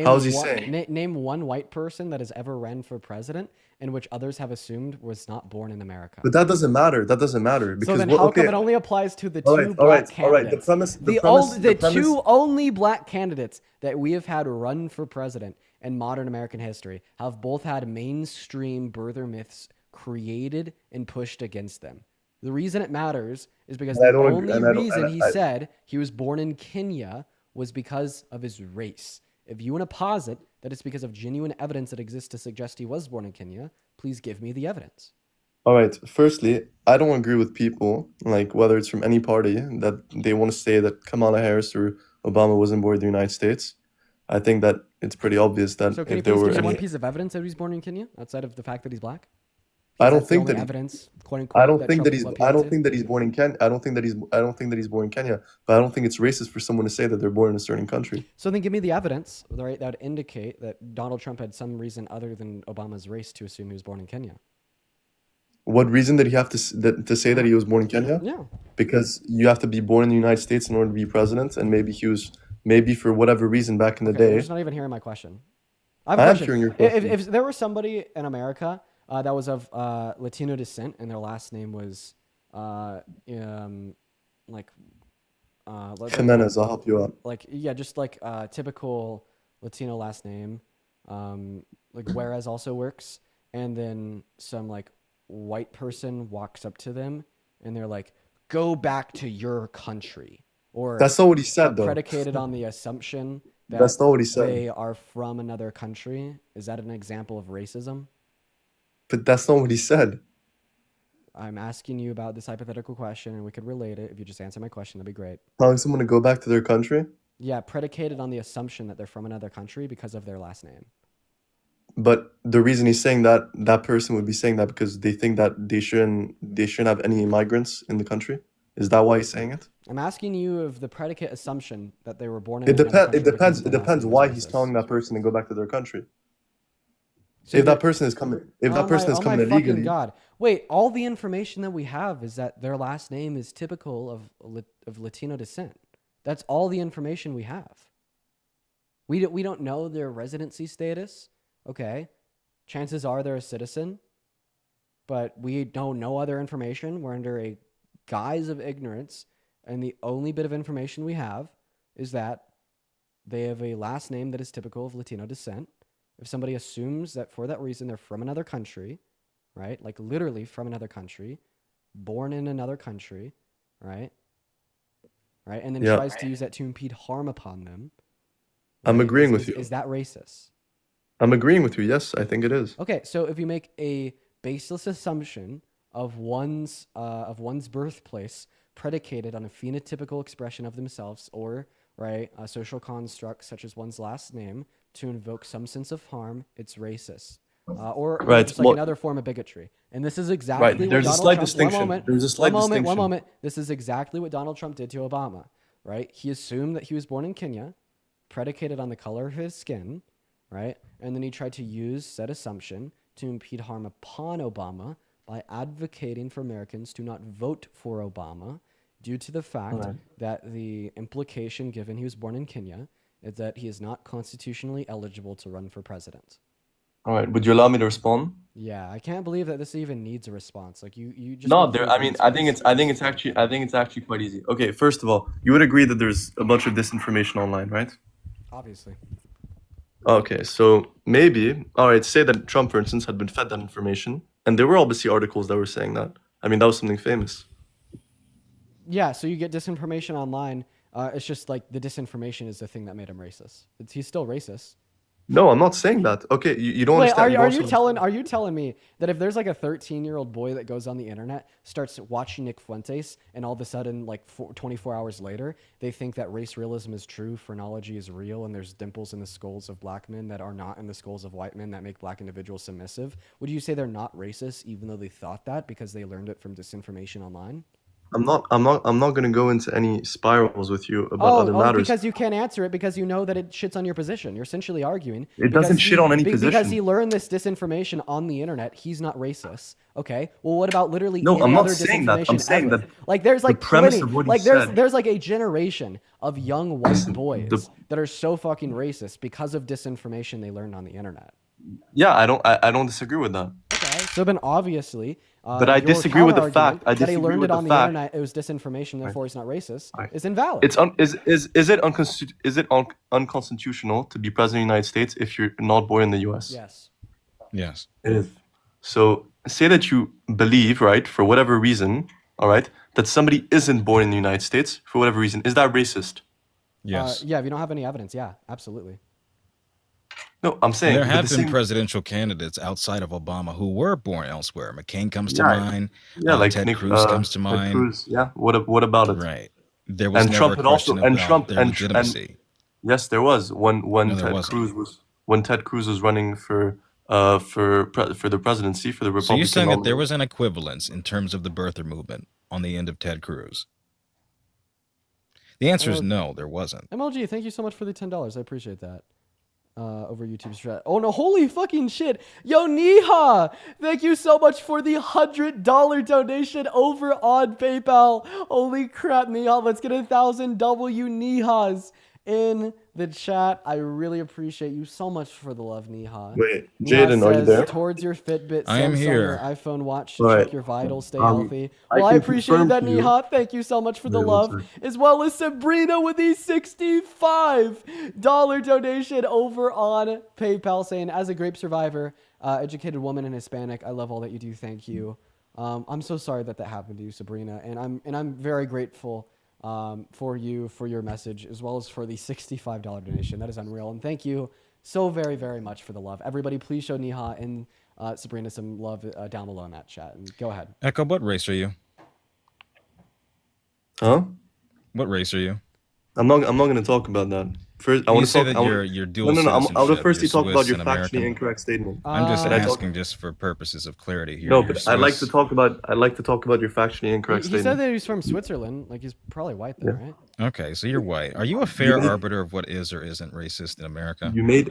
How is he saying? Name one white person that has ever ran for president in which others have assumed was not born in America. But that doesn't matter. Because so then how come it only applies to the two black candidates? The two only black candidates that we have had run for president in modern American history have both had mainstream birther myths created and pushed against them. The reason it matters is because the only reason he said he was born in Kenya was because of his race. If you want to posit that it's because of genuine evidence that exists to suggest he was born in Kenya, please give me the evidence. All right. Firstly, I don't agree with people, like whether it's from any party, that they want to say that Kamala Harris or Obama wasn't born in the United States. I think that it's pretty obvious that so can if there you were please give me any one piece of evidence that he's born in Kenya outside of the fact that he's black? I don't think that evidence, quote unquote, I don't think that he's born in Kenya. I don't think that he's born in Kenya. But I don't think it's racist for someone to say that they're born in a certain country. So then give me the evidence, right, that would indicate that Donald Trump had some reason other than Obama's race to assume he was born in Kenya. What reason did he have to say that he was born in Kenya? Yeah. Because you have to be born in the United States in order to be president, and maybe for whatever reason back in the day. You're just not even hearing my question. I have a question. Hearing your question. If there was somebody in America that was of Latino descent and their last name was Jimenez, I'll help you out. Just like typical Latino last name, like Juarez also works, and then some like white person walks up to them and they're like, "Go back to your country," or that's not what he said though. Predicated on the assumption that that's not what he said. They are from another country. Is that an example of racism? But that's not what he said. I'm asking you about this hypothetical question, and we could relate it. If you just answer my question, that'd be great. Telling someone to go back to their country? Yeah, predicated on the assumption that they're from another country because of their last name. But the reason he's saying that person would be saying that because they think that they shouldn't have any migrants in the country. Is that why he's saying it? I'm asking you of the predicate assumption that they were born in. It depends why he's telling that person to go back to their country. So if that person is coming illegally. God. Wait, all the information that we have is that their last name is typical of Latino descent. That's all the information we have. We don't know their residency status. Okay. Chances are they're a citizen, but we don't know other information. We're under a guise of ignorance, and the only bit of information we have is that they have a last name that is typical of Latino descent. If somebody assumes that for that reason they're from another country, right? Like literally from another country, born in another country, right? Right? And then tries to use that to impede harm upon them. Right? I'm agreeing with you. Is that racist? I'm agreeing with you. Yes, I think it is. Okay, so if you make a baseless assumption of one's birthplace predicated on a phenotypical expression of themselves or a social construct such as one's last name to invoke some sense of harm, it's racist. Or just like another form of bigotry. And this is exactly what Donald Trump... One moment. This is exactly what Donald Trump did to Obama, right? He assumed that he was born in Kenya, predicated on the color of his skin, right? And then he tried to use said assumption to impede harm upon Obama by advocating for Americans to not vote for Obama due to the fact that the implication given he was born in Kenya is that he is not constitutionally eligible to run for president. All right. Would you allow me to respond? Yeah, I can't believe that this even needs a response. Like you just No, went there. through I mean, these I think ways. it's actually quite easy. Okay, first of all, you would agree that there's a bunch of disinformation online, right? Obviously. Okay, so maybe, all right, say that Trump, for instance, had been fed that information, and there were obviously articles that were saying that. I mean, that was something famous. Yeah, so you get disinformation online. It's just like the disinformation is the thing that made him racist. He's still racist. No, I'm not saying that. Okay, you don't Wait, understand. are you telling me that if there's like a 13-year-old boy that goes on the internet, starts watching Nick Fuentes, and all of a sudden, like 24 hours later, they think that race realism is true, phrenology is real, and there's dimples in the skulls of black men that are not in the skulls of white men that make black individuals submissive? Would you say they're not racist even though they thought that because they learned it from disinformation online? I'm not going to go into any spirals with you about other matters. Because you can't answer it because you know that it shits on your position. You're essentially arguing. It doesn't shit on any position. Because he learned this disinformation on the internet, he's not racist. Okay. Well, what about literally No, any I'm not other saying that. disinformation I'm saying ever? that Like there's like the premise plenty, of what he like said. there's like a generation of young white boys that are so fucking racist because of disinformation they learned on the internet. Yeah, I don't disagree with that. Okay. So then obviously, but I disagree with the fact. I that he disagree learned with it on the the fact. internet. It was disinformation. Therefore, he's not racist. Right. Is invalid. It's is it unconstitutional to be president of the United States if you're not born in the U.S.? Yes. Yes. It is. So say that you believe, right, for whatever reason, all right, that somebody isn't born in the United States for whatever reason. Is that racist? Yes. Yeah. If you don't have any evidence, yeah, absolutely. No, I'm saying there have been presidential candidates outside of Obama who were born elsewhere. McCain comes to mind. Yeah, like Ted Nick, Cruz comes to Ted mind. Cruz, yeah. What about it? Right. There was and never Trump a had also question about their legitimacy. Yes, there was when No, there wasn't. Ted Cruz was running for the presidency for the Republican. So you're saying that there was an equivalence in terms of the birther movement on the end of Ted Cruz? The answer is no, there wasn't. MLG, thank you so much for the $10. I appreciate that. Over YouTube's chat. Oh no, holy fucking shit. Yo, Niha, thank you so much for the $100 donation over on PayPal. Holy crap, Niha. Let's get 1,000 W Nihas in the chat. I really appreciate you so much for the love, Niha. Wait, Niha Jaden, are you there? Towards your Fitbit, I am Samsung, here. or iPhone watch to Right. check your vitals, stay healthy. I Well, I can appreciate confirm that, to you- Niha. Thank you so much for the Wait, one love. As well as Sabrina with the $65 donation over on PayPal, saying, as a grape survivor, educated woman and Hispanic, I love all that you do. Thank you. I'm so sorry that happened to you, Sabrina, and I'm very grateful for you, for your message, as well as for the $65 donation. That is unreal, and thank you so very, very much for the love. Everybody, please show Niha and Sabrina some love down below in that chat. And go ahead. Echo, what race are you? Huh? What race are you? I'm not going to talk about that. First, I You want to say talk. that you're dual No. I'll citizenship, firstly you're talk about Swiss your and factually American. incorrect statement. I'm just Can I talk- asking just for purposes of clarity here. No, You're but I'd like to Swiss. talk about. I'd like to talk about your factually incorrect He said statement. that he's from Switzerland. Like, he's probably white then, right? Okay, so you're white. Are you a fair You- arbiter of what is or isn't racist in America? You made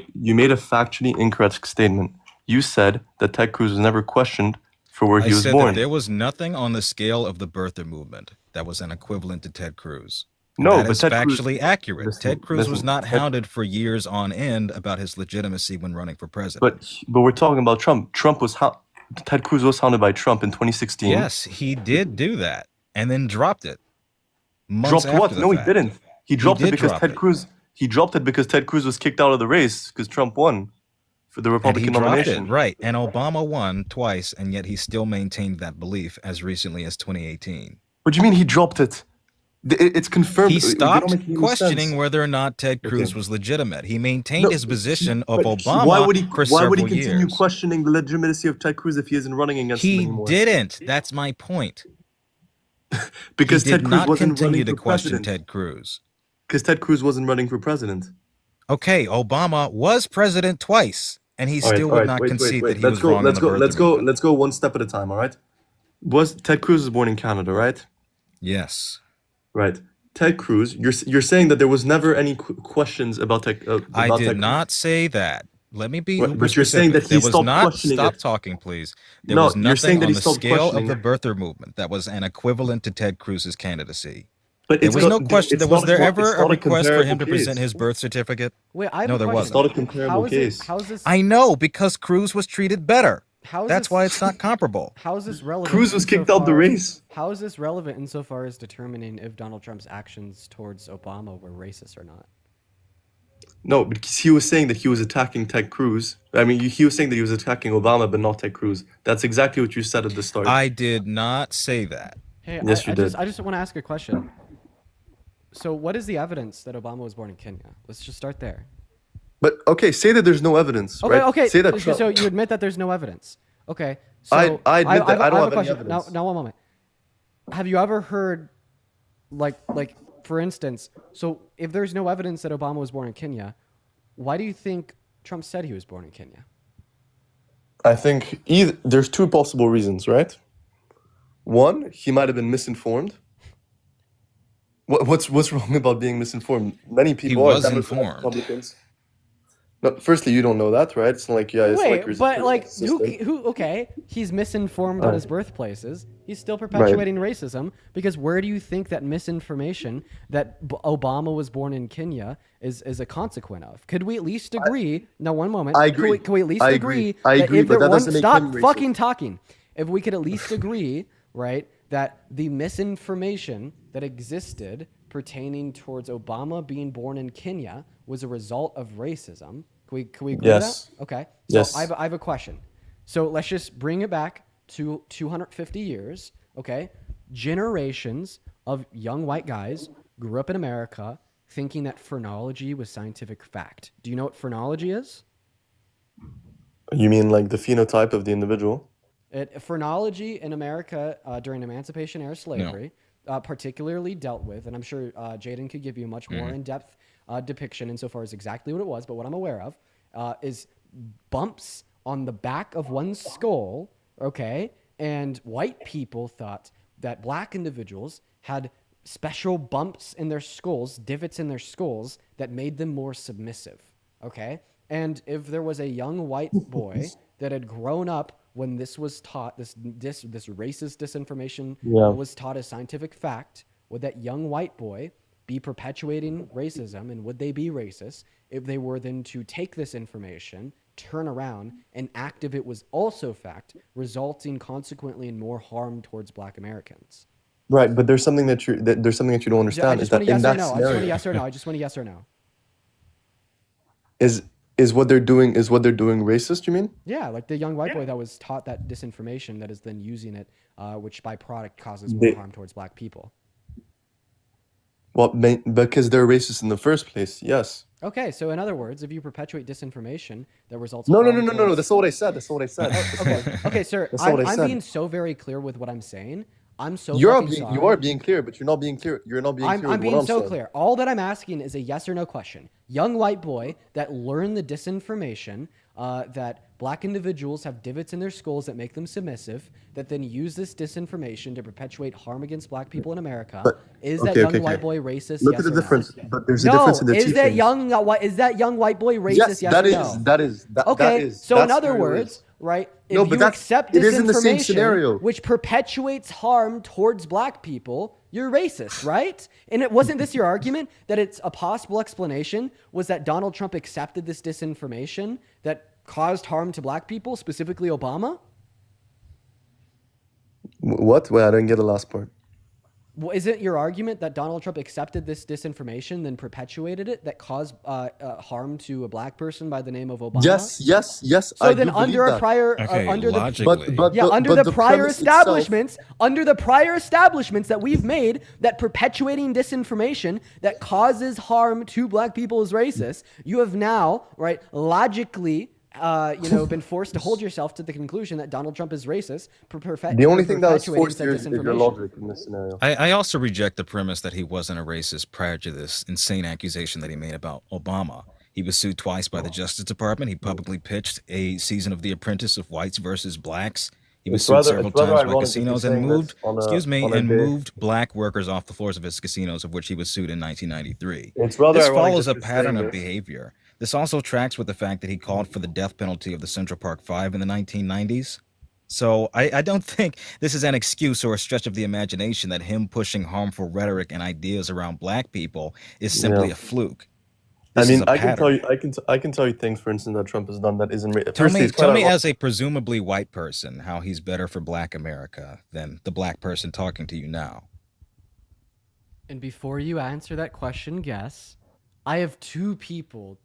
a factually incorrect statement. You said that Ted Cruz was never questioned for where I he was said born. that there was nothing on the scale of the birther movement that was an equivalent to Ted Cruz. No, that but is Ted Cruz- factually accurate. listen, Ted Cruz was listen, not Ted- hounded for years on end about his legitimacy when running for president. But we're talking about Trump. Ted Cruz was hounded by Trump in 2016. Yes, he did do that and then dropped it. Months Dropped what? after the No, he fact. didn't. He dropped did it because drop Ted it. Cruz. He dropped it because Ted Cruz was kicked out of the race because Trump won for the And he Republican dropped nomination. it, right. And Obama won twice, and yet he still maintained that belief as recently as 2018. What do you mean he dropped it? It's confirmed. He You're stopped not making any questioning sense. whether or not Ted Cruz was legitimate. He maintained No, his position of but Obama why would he? for Why would he several continue years. questioning the legitimacy of Ted Cruz if he isn't running against him He anymore? didn't. That's my point. Because he Ted did Cruz not wasn't continue running to for question president. Ted Cruz. Because Ted Cruz wasn't running for president. Okay, Obama was president twice, and he still would not concede that he was wrong on the birther movement. Let's go one step at a time. All right. Was Ted Cruz was born in Canada, right? Yes. Right. Ted Cruz. You're saying that there was never any questions about Ted. I did not say that. Let me be Right, uber but you're saying specific. that he There was stopped not. questioning Stop it. talking, please. There No, was you're saying nothing that on he the stopped scale of questioning the it. birther movement that was an equivalent to Ted Cruz's candidacy. But There it's was not, no question. it's Was not there a, ever it's a not a request for him comparable to present case. his birth certificate? Wait, I have No, a there question. It's not a wasn't. comparable case. How is this? I know, because Cruz was treated better. How is That's this? why it's not comparable. How is this relevant? Cruz was kicked out the race. How is this relevant insofar as determining if Donald Trump's actions towards Obama were racist or not? No, because he was saying that he was attacking Ted Cruz. I mean, he was saying that he was attacking Obama, but not Ted Cruz. That's exactly what you said at the start. I did not say that. Hey, Yes, you did. I just want to ask a question. So, what is the evidence that Obama was born in Kenya? Let's just start there. But okay, say that there's no evidence. Okay, right? okay. Say that. So you admit that there's no evidence. Okay. So I admit that I don't have any question. evidence. Now, one moment. Have you ever heard, like, for instance, so if there's no evidence that Obama was born in Kenya, why do you think Trump said he was born in Kenya? I think there's two possible reasons, right? One, he might have been misinformed. What's wrong about being misinformed? Many people was are informed. Republicans. No, firstly, you don't know that, right? It's not like it's Wait, like you're but like consistent. who? Okay, he's misinformed on Right. his birthplaces. He's still perpetuating racism because where do you think that misinformation that Obama was born in Kenya is a consequence of? Could we at least agree? No, one moment. I agree. Can we at least I agree? agree. I that agree, if but there that one- doesn't make stop him racist. fucking talking. If we could at least agree, right, that the misinformation that existed pertaining towards Obama being born in Kenya was a result of racism. Can we agree Yes. with that? Okay. So Yes. I have a question. So let's just bring it back to 250 years. Okay. Generations of young white guys grew up in America thinking that phrenology was scientific fact. Do you know what phrenology is? You mean like the phenotype of the individual? Phrenology in America during Emancipation era slavery particularly dealt with, and I'm sure Jaden could give you a much more in-depth depiction insofar as exactly what it was, but what I'm aware of is bumps on the back of one's skull, okay? And white people thought that black individuals had special bumps in their skulls, divots in their skulls, that made them more submissive, okay? And if there was a young white boy that had grown up when this was taught, this racist disinformation was taught as scientific fact, would that young white boy be perpetuating racism, and would they be racist if they were then to take this information, turn around, and act if it was also fact, resulting consequently in more harm towards black Americans? Right, but there's something that you don't understand. I Is just that want a in yes or that no. I just want a scenario, yes or no. I just want a yes or no. is what they're doing racist? You mean? Yeah, like the young white boy that was taught that disinformation that is then using it, which by product causes more harm towards black people. Well, because they're racist in the first place. Yes. Okay, so in other words, if you perpetuate disinformation that results No. harm That's not what I said. That's not what I said. Okay, sir, That's not what I I'm said. being so very clear with what I'm saying. I'm so You fucking sorry. are being clear, but you're not being clear. You're not being clear. I'm with being what so saying. clear. All that I'm asking is a yes or no question. Young white boy that learned the disinformation that black individuals have divots in their skulls that make them submissive, that then use this disinformation to perpetuate harm against black people in America. Is that young white boy racist? Look yes at the or difference. No? But there's a difference in the Is teachings. that young white boy racist? Yes, that or is. no? That is. Okay, so in other words, right? No, If but you that's- accept it is in the same disinformation, scenario. which perpetuates harm towards black people, you're racist, right? And it wasn't this your argument that it's a possible explanation was that Donald Trump accepted this disinformation that caused harm to black people, specifically Obama? What? Wait, I didn't get the last part. Well, is it your argument that Donald Trump accepted this disinformation, then perpetuated it, that caused harm to a black person by the name of Obama? Yes. So I then, do under believe a that. prior, Okay, under the logically. under the prior premise establishments, under the prior establishments that we've made, that perpetuating disinformation that causes harm to black people is racist. You have now, right, logically, been forced to hold yourself to the conclusion that Donald Trump is racist. The only thing that was perpetuating forced said here is your disinformation. logic in this scenario. I also reject the premise that he wasn't a racist prior to this insane accusation that he made about Obama. He was sued twice by the Justice Department. He publicly pitched a season of The Apprentice of whites versus blacks. He was sued several times by casinos and moved, moved black workers off the floors of his casinos, of which he was sued in 1993. It's rather This ironic follows that a you're pattern saying of this. behavior. This also tracks with the fact that he called for the death penalty of the Central Park Five in the 1990s. So I don't think this is an excuse or a stretch of the imagination that him pushing harmful rhetoric and ideas around black people is simply Yeah. a fluke. I This is mean, a I can tell pattern. you, I can tell you things, for instance, that Trump has done that isn't. Tell Firstly, me, it's quite tell me ironic. as a presumably white person how he's better for black America than the black person talking to you now. And before you answer that question, guess, I have three people.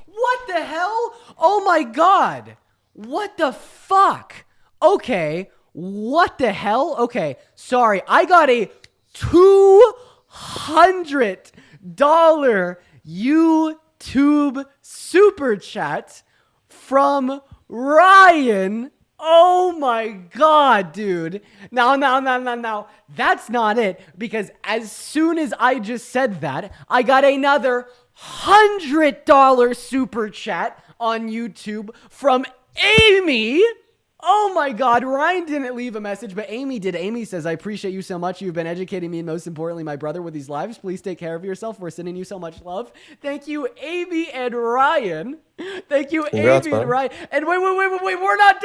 What the hell? Oh my God. What the fuck? Okay. What the hell? Okay. Sorry. I got a $200 YouTube super chat from Ryan. Oh my God, dude. Now. That's not it, because as soon as I just said that, I got another $100 super chat on YouTube from Amy. Oh my God, Ryan didn't leave a message, but Amy did. Amy says, I appreciate you so much. You've been educating me and most importantly, my brother with these lives. Please take care of yourself. We're sending you so much love. Thank you, Amy and Ryan. Thank you, Congrats, Amy and man. Ryan. And wait. We're not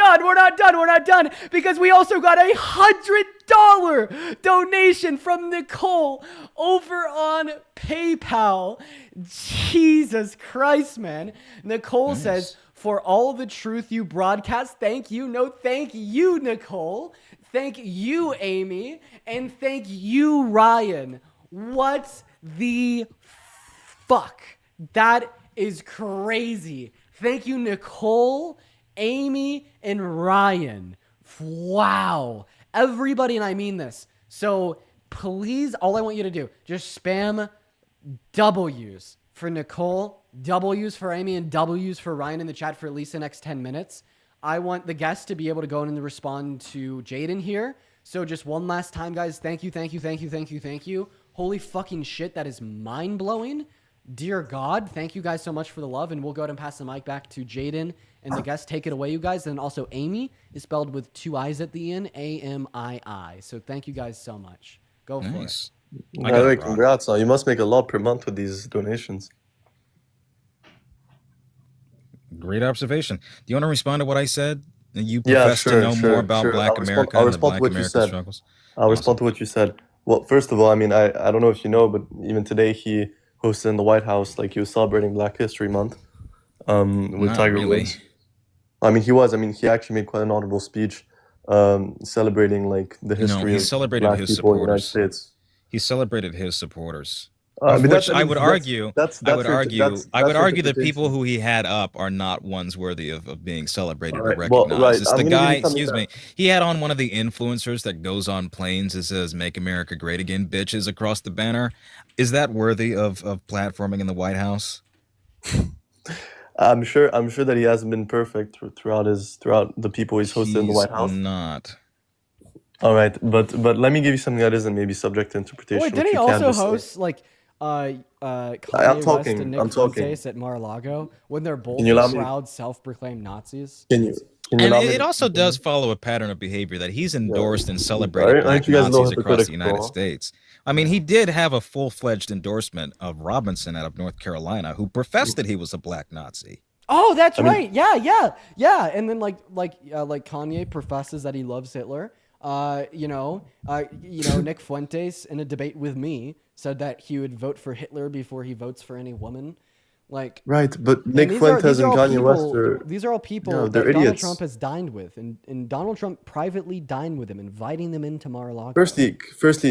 done. Because we also got a $100 donation from Nicole over on PayPal. Jesus Christ, man. Nicole says, for all the truth you broadcast, thank you. No, thank you, Nicole. Thank you, Amy. And thank you, Ryan. What the fuck? That is crazy. Thank you, Nicole, Amy, and Ryan. Wow. Everybody, and I mean this. So please, all I want you to do, just spam W's for Nicole, W's for Amy, and W's for Ryan in the chat for at least the next 10 minutes. I want the guests to be able to go in and respond to Jaden here. So just one last time, guys. Thank you. Holy fucking shit, that is mind-blowing. Dear God, thank you guys so much for the love, and we'll go ahead and pass the mic back to Jaden and the guests. Take it away, you guys. And also Amy is spelled with 2 I's at the end, A-M-I-I. So thank you guys so much. Go for it. By the way, congrats. You must make a lot per month with these donations. Great observation. Do you want to respond to what I said? You profess to know more about Black America and the Black American struggles. I'll respond to what you said. Well, first of all, I mean, I don't know if you know, but even today he hosted in the White House, like he was celebrating Black History Month with Not Tiger really. Woods. I mean, he was. I mean, he actually made quite an audible speech celebrating like the history he of celebrated Black his people in the United supporters. States. He celebrated his supporters. I mean, Which I I mean, would that's- argue, that's I would your- argue, that's- I would that's your argue that people interpretation. who he had up are not ones worthy of being celebrated or Alright, well, recognized. right, It's I'm the gonna give guy, you something excuse me, he had on one of the influencers that goes on planes and says, "Make America Great Again, bitches," across the banner. Is that worthy of platforming in the White House? I'm sure that he hasn't been perfect throughout the people he's hosted in the He's White House. not. All right, but let me give you something that isn't maybe subject to interpretation. Wait, which didn't he you can't also just say. host like Kanye West talking, and I'm Nick talking. Fuentes at Mar-a-Lago when they're both Can you allow me- proud self-proclaimed Nazis? Can you And allow me it to also continue? does follow a pattern of behavior that he's endorsed and celebrated Aren't black you guys a little Nazis across the hypocritical? United States. I mean, he did have a full-fledged endorsement of Robinson out of North Carolina, who professed that he was a black Nazi. Oh, that's I mean- right. Yeah. And then like Kanye professes that he loves Hitler. Nick Fuentes in a debate with me said that he would vote for Hitler before he votes for any woman. Like, Right, but and Nick these Fuentes are and all Kanye people- West are These are all people no, that they're Donald idiots. Trump has dined with, and Donald Trump privately dined with them, inviting them into Mar-a-Lago. Firstly,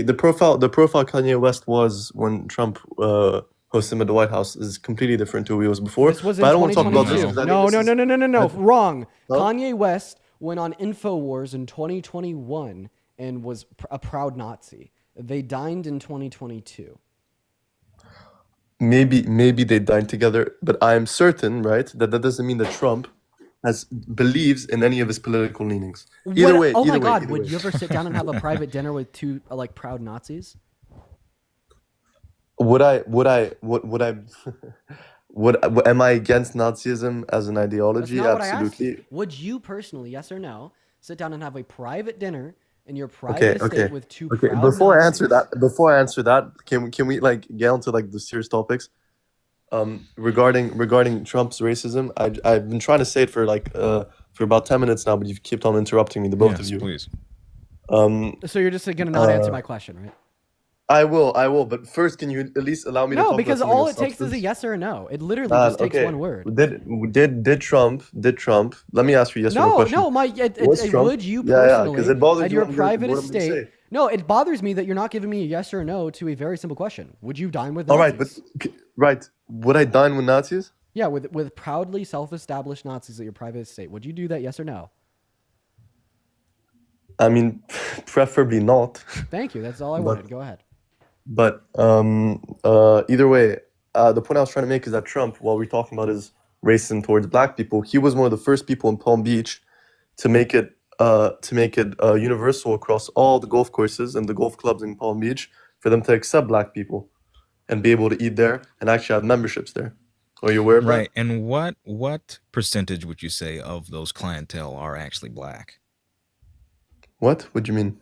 the profile Kanye West was when Trump hosted him at the White House is completely different to who he was before. This was in but I don't want to talk about this. 2022. 'Cause I think this is- No. Wrong. No? Kanye West went on InfoWars in 2021 and was a proud Nazi. They dined in 2022. Maybe they dined together, but I am certain, right, that doesn't mean that Trump believes in any of his political leanings. Either way, Oh my either God! way. Would you ever sit down and have a private dinner with two proud Nazis? Would I am I against Nazism as an That's ideology? not what I asked Absolutely. you. Would you personally, yes or no, sit down and have a private dinner in your private Okay. estate with two proud Before I Nazis? answer that, can we like get onto like the serious topics? Regarding Trump's racism, I've been trying to say it for for about 10 minutes now, but you've kept on interrupting me, the both of Yes, you. please. So you're just gonna not answer my question, right? I will. But first, can you at least allow me to No, talk because about something all of it takes is a substance? yes or a no. It literally just takes Okay. one word. Did Trump? Let me ask you a yes or no question. Was Trump? Would you Yeah, personally, because it bothers at you your when private what I'm gonna estate? say. No, it bothers me that you're not giving me a yes or no to a very simple question. Would you dine with All Nazis? right, would I dine with Nazis? Yeah, with proudly self-established Nazis at your private estate. Would you do that, yes or no? I mean, preferably not. Thank you. That's all I wanted. Go ahead. But either way, the point I was trying to make is that Trump, while we're talking about his racism towards black people, he was one of the first people in Palm Beach to make it universal across all the golf courses and the golf clubs in Palm Beach for them to accept black people and be able to eat there and actually have memberships there. Are you aware of that? Right. And what percentage would you say of those clientele are actually black? What? What do you mean?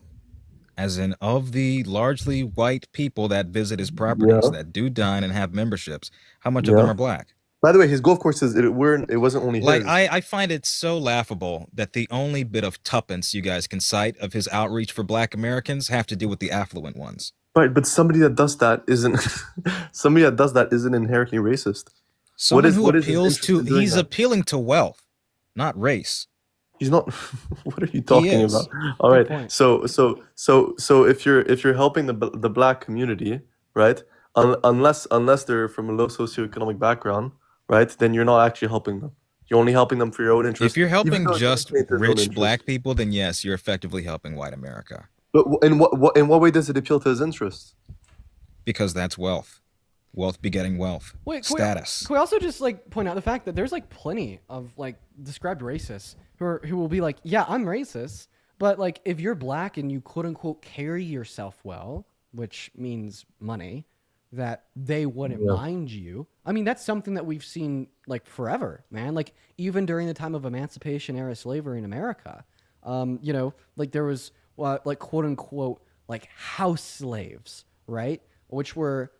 As in, of the largely white people that visit his properties, Yeah. that do dine and have memberships, how much of them are black? By the way, his golf courses, it wasn't only Like, his. I find it so laughable that the only bit of tuppence you guys can cite of his outreach for black Americans have to do with the affluent ones. Right, but somebody that does that isn't inherently racist. Someone who what is his appeals interest to, in doing he's that? appealing to wealth, not race. He's not. What are you talking is. about? All Good right. point. So if you're helping the black community, right? Unless they're from a low socioeconomic background, right? Then you're not actually helping them. You're only helping them for your own interest. If you're even helping though it's just only for his own rich interest. black people, then yes, you're effectively helping white America. But in what way does it appeal to his interests? Because that's wealth. Wealth begetting wealth. Wait, Status. Can we also just like point out the fact that there's like plenty of like described racists who will be like, yeah, I'm racist, but like if you're black and you quote unquote carry yourself well, which means money, that they wouldn't mind you. I mean, that's something that we've seen like forever, man. Like even during the time of emancipation era slavery in America, you know, like there was like quote unquote like house slaves, right? Which were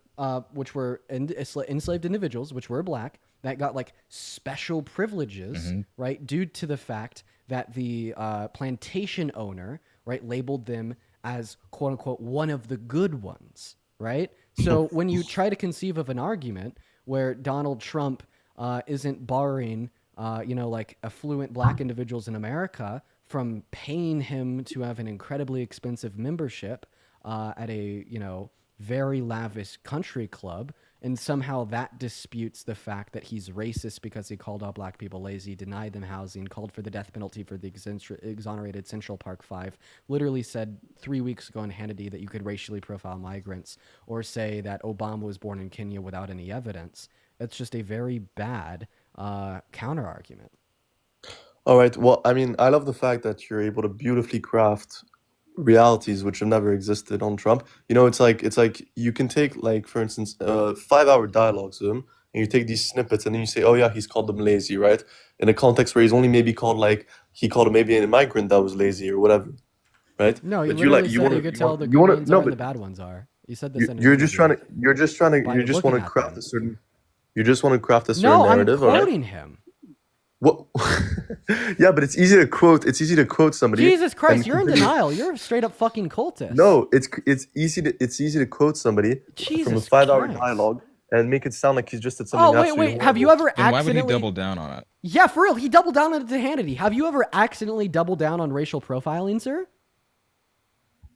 enslaved individuals, which were black, that got like special privileges, right, due to the fact that the plantation owner, right, labeled them as quote unquote one of the good ones, right? So when you try to conceive of an argument where Donald Trump isn't barring, you know, like affluent black individuals in America from paying him to have an incredibly expensive membership at a, you know, very lavish country club, and somehow that disputes the fact that he's racist because he called all black people lazy, denied them housing, called for the death penalty for the exonerated Central Park Five, literally said 3 weeks ago on Hannity that you could racially profile migrants, or say that Obama was born in Kenya without any evidence. That's just a very bad counter argument. All right. Well, I mean, I love the fact that you're able to beautifully craft realities which have never existed on Trump. You know, it's like you can take, like, for instance, 5-hour dialogues with him, and you take these snippets and then you say, oh yeah, he's called them lazy, right? In a context where he's only maybe called, like, he called maybe an immigrant that was lazy or whatever, right? No, you But literally said you could tell the good ones are and the bad ones are. You said this in an interview. you just want to craft a certain narrative. No, I'm quoting him. What? Yeah, but it's easy to quote. It's easy to quote somebody. Jesus Christ, and you're in continue. denial. You're a straight up fucking cultist. No, it's easy to quote somebody from a Jesus 5-hour Christ. dialogue and make it sound like he's just said something. Oh wait, have you ever Then why would he accidentally? double down on it? Yeah, for real, he doubled down on it to Hannity. Have you ever accidentally doubled down on racial profiling, sir?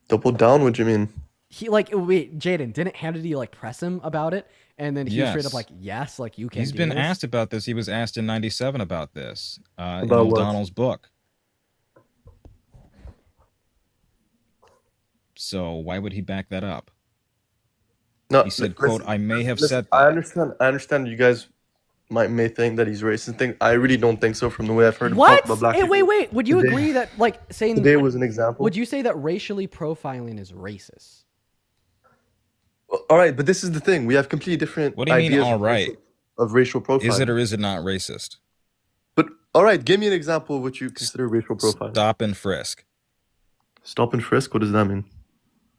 Double down? What do you mean? He wait, Jaden, didn't Hannity like press him about it, and then he was straight up like, yes, like you can. He's been asked about this. He was asked in '97 about this in About what? O'Donnell's book. So why would he back that up? No, He said, listen, "quote I may have listen, said." I understand. You guys may think that he's racist. I really don't think so. From the way I've heard him What? talk about black Hey, people. wait. Would you Today- agree that like saying Today was an example. Would you say that racially profiling is racist? All right, but this is the thing. We have completely different What do you mean? ideas All right. of racial profiling. Is it or is it not racist? But all right, give me an example of what you consider racial profiling. Stop and frisk. Stop and frisk. What does that mean?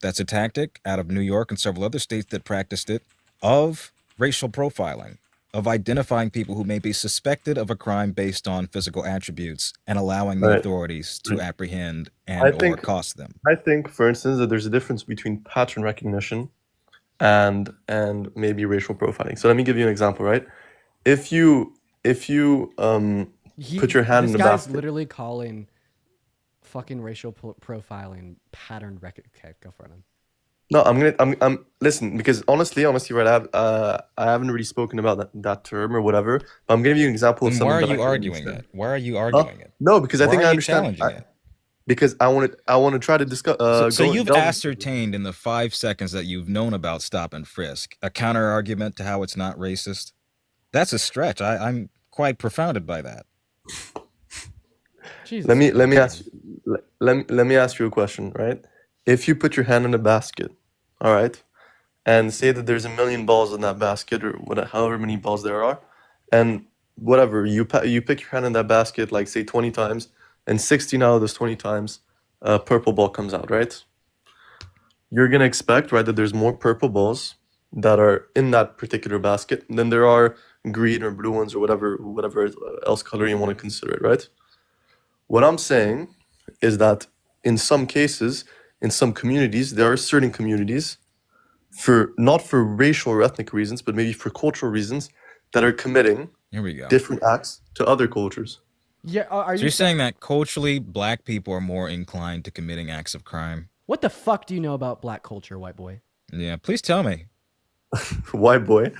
That's a tactic out of New York and several other states that practiced it of racial profiling. of identifying people who may be suspected of a crime based on physical attributes and allowing the Right. authorities to Right. apprehend I and or think cost them. I think, for instance, that there's a difference between pattern recognition and maybe racial profiling. So let me give you an example, right? If you put your hand in This the guy's basket. literally calling fucking racial profiling pattern okay, go for it. Man. No, I'm listen, because honestly, right, I haven't really spoken about that term or whatever. But I'm gonna give you an example of Then why something are that I you can arguing understand. it? Why are you arguing it? No, because I Why think are I you understand. challenging it? Because I want to try to discuss. So you've delve. ascertained in the 5 seconds that you've known about stop and frisk a counter argument to how it's not racist. That's a stretch. I'm quite profounded by that. Jesus let me Christ, ask let me ask you a question, right? If you put your hand in a basket, all right, and say that there's 1,000,000 balls in that basket, or whatever, however many balls there are, and whatever you pick your hand in that basket, like say 20 times, and 16 out of those 20 times, a purple ball comes out, right? You're gonna expect, right, that there's more purple balls that are in that particular basket than there are green or blue ones or whatever else color you want to consider it, right? What I'm saying is that in some cases, in some communities, there are certain communities, for not for racial or ethnic reasons, but maybe for cultural reasons, that are committing Here we go. different acts to other cultures. Yeah, are So you you're saying that culturally black people are more inclined to committing acts of crime? What the fuck do you know about black culture, white boy? Yeah, please tell me. White boy.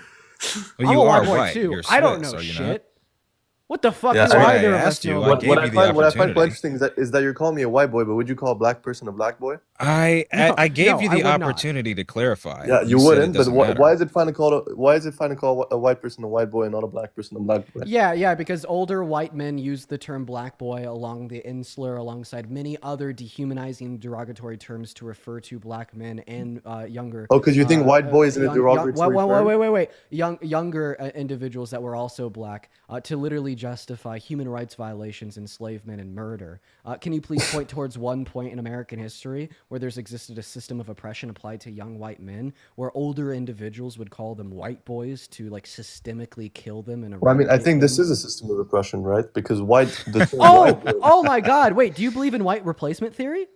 Well, I'm you a are white boy white. too. You're I don't Swiss, know are you shit. not? What the fuck Yeah, do I mean, either I of us asked you. know I about gave you the what I find quite opportunity. interesting is that you're calling me a white boy, but would you call a black person a black boy? I gave you I the would not. opportunity to clarify. Yeah, you said it wouldn't. But doesn't matter. why is it fine to call a white person a white boy and not a black person a black boy? Yeah, because older white men use the term black boy along the insular alongside many other dehumanizing derogatory terms to refer to black men and younger. Oh, because you think white boy isn't a derogatory term? Wait. Younger individuals that were also black to literally justify human rights violations, enslavement, and murder. Can you please point towards one point in American history where there's existed a system of oppression applied to young white men, where older individuals would call them white boys to like systemically kill them and Well, I mean, I eradicate think this them? is a system of oppression, right? Because the term white boy. Oh my God! Wait, do you believe in white replacement theory?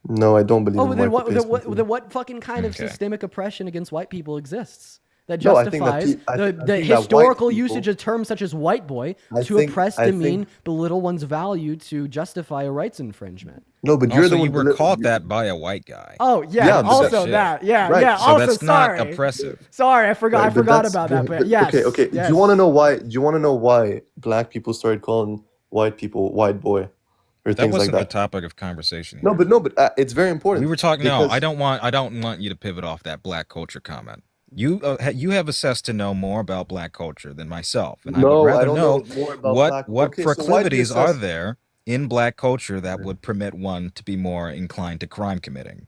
No, I don't believe Oh, in then white what? replacement. Then what fucking kind of Okay. systemic oppression against white people exists that No, I think that justifies I the think that white historical people- usage of terms such as white boy I to think- oppress, I demean, think- belittle one's value to justify a rights infringement? No, but you're Also, the one. you were caught that by a white guy. Oh yeah, Yeah, but also shit. that. Yeah, Right. yeah. So Also, that's sorry. not oppressive. Sorry, I forgot. Right, I but forgot that's- about that. But but- yes. Okay. Yes. Do you want to know why? Do you want to know why black people started calling white people white boy, or That things like wasn't the that? topic of conversation. No, but it's very important. We were talking. No, because- I don't want you to pivot off that black culture comment. You have assessed to know more about black culture than myself, and I No, would I rather don't know know more about what black- what okay, so why do you proclivities are assess- there in black culture that would permit one to be more inclined to crime committing.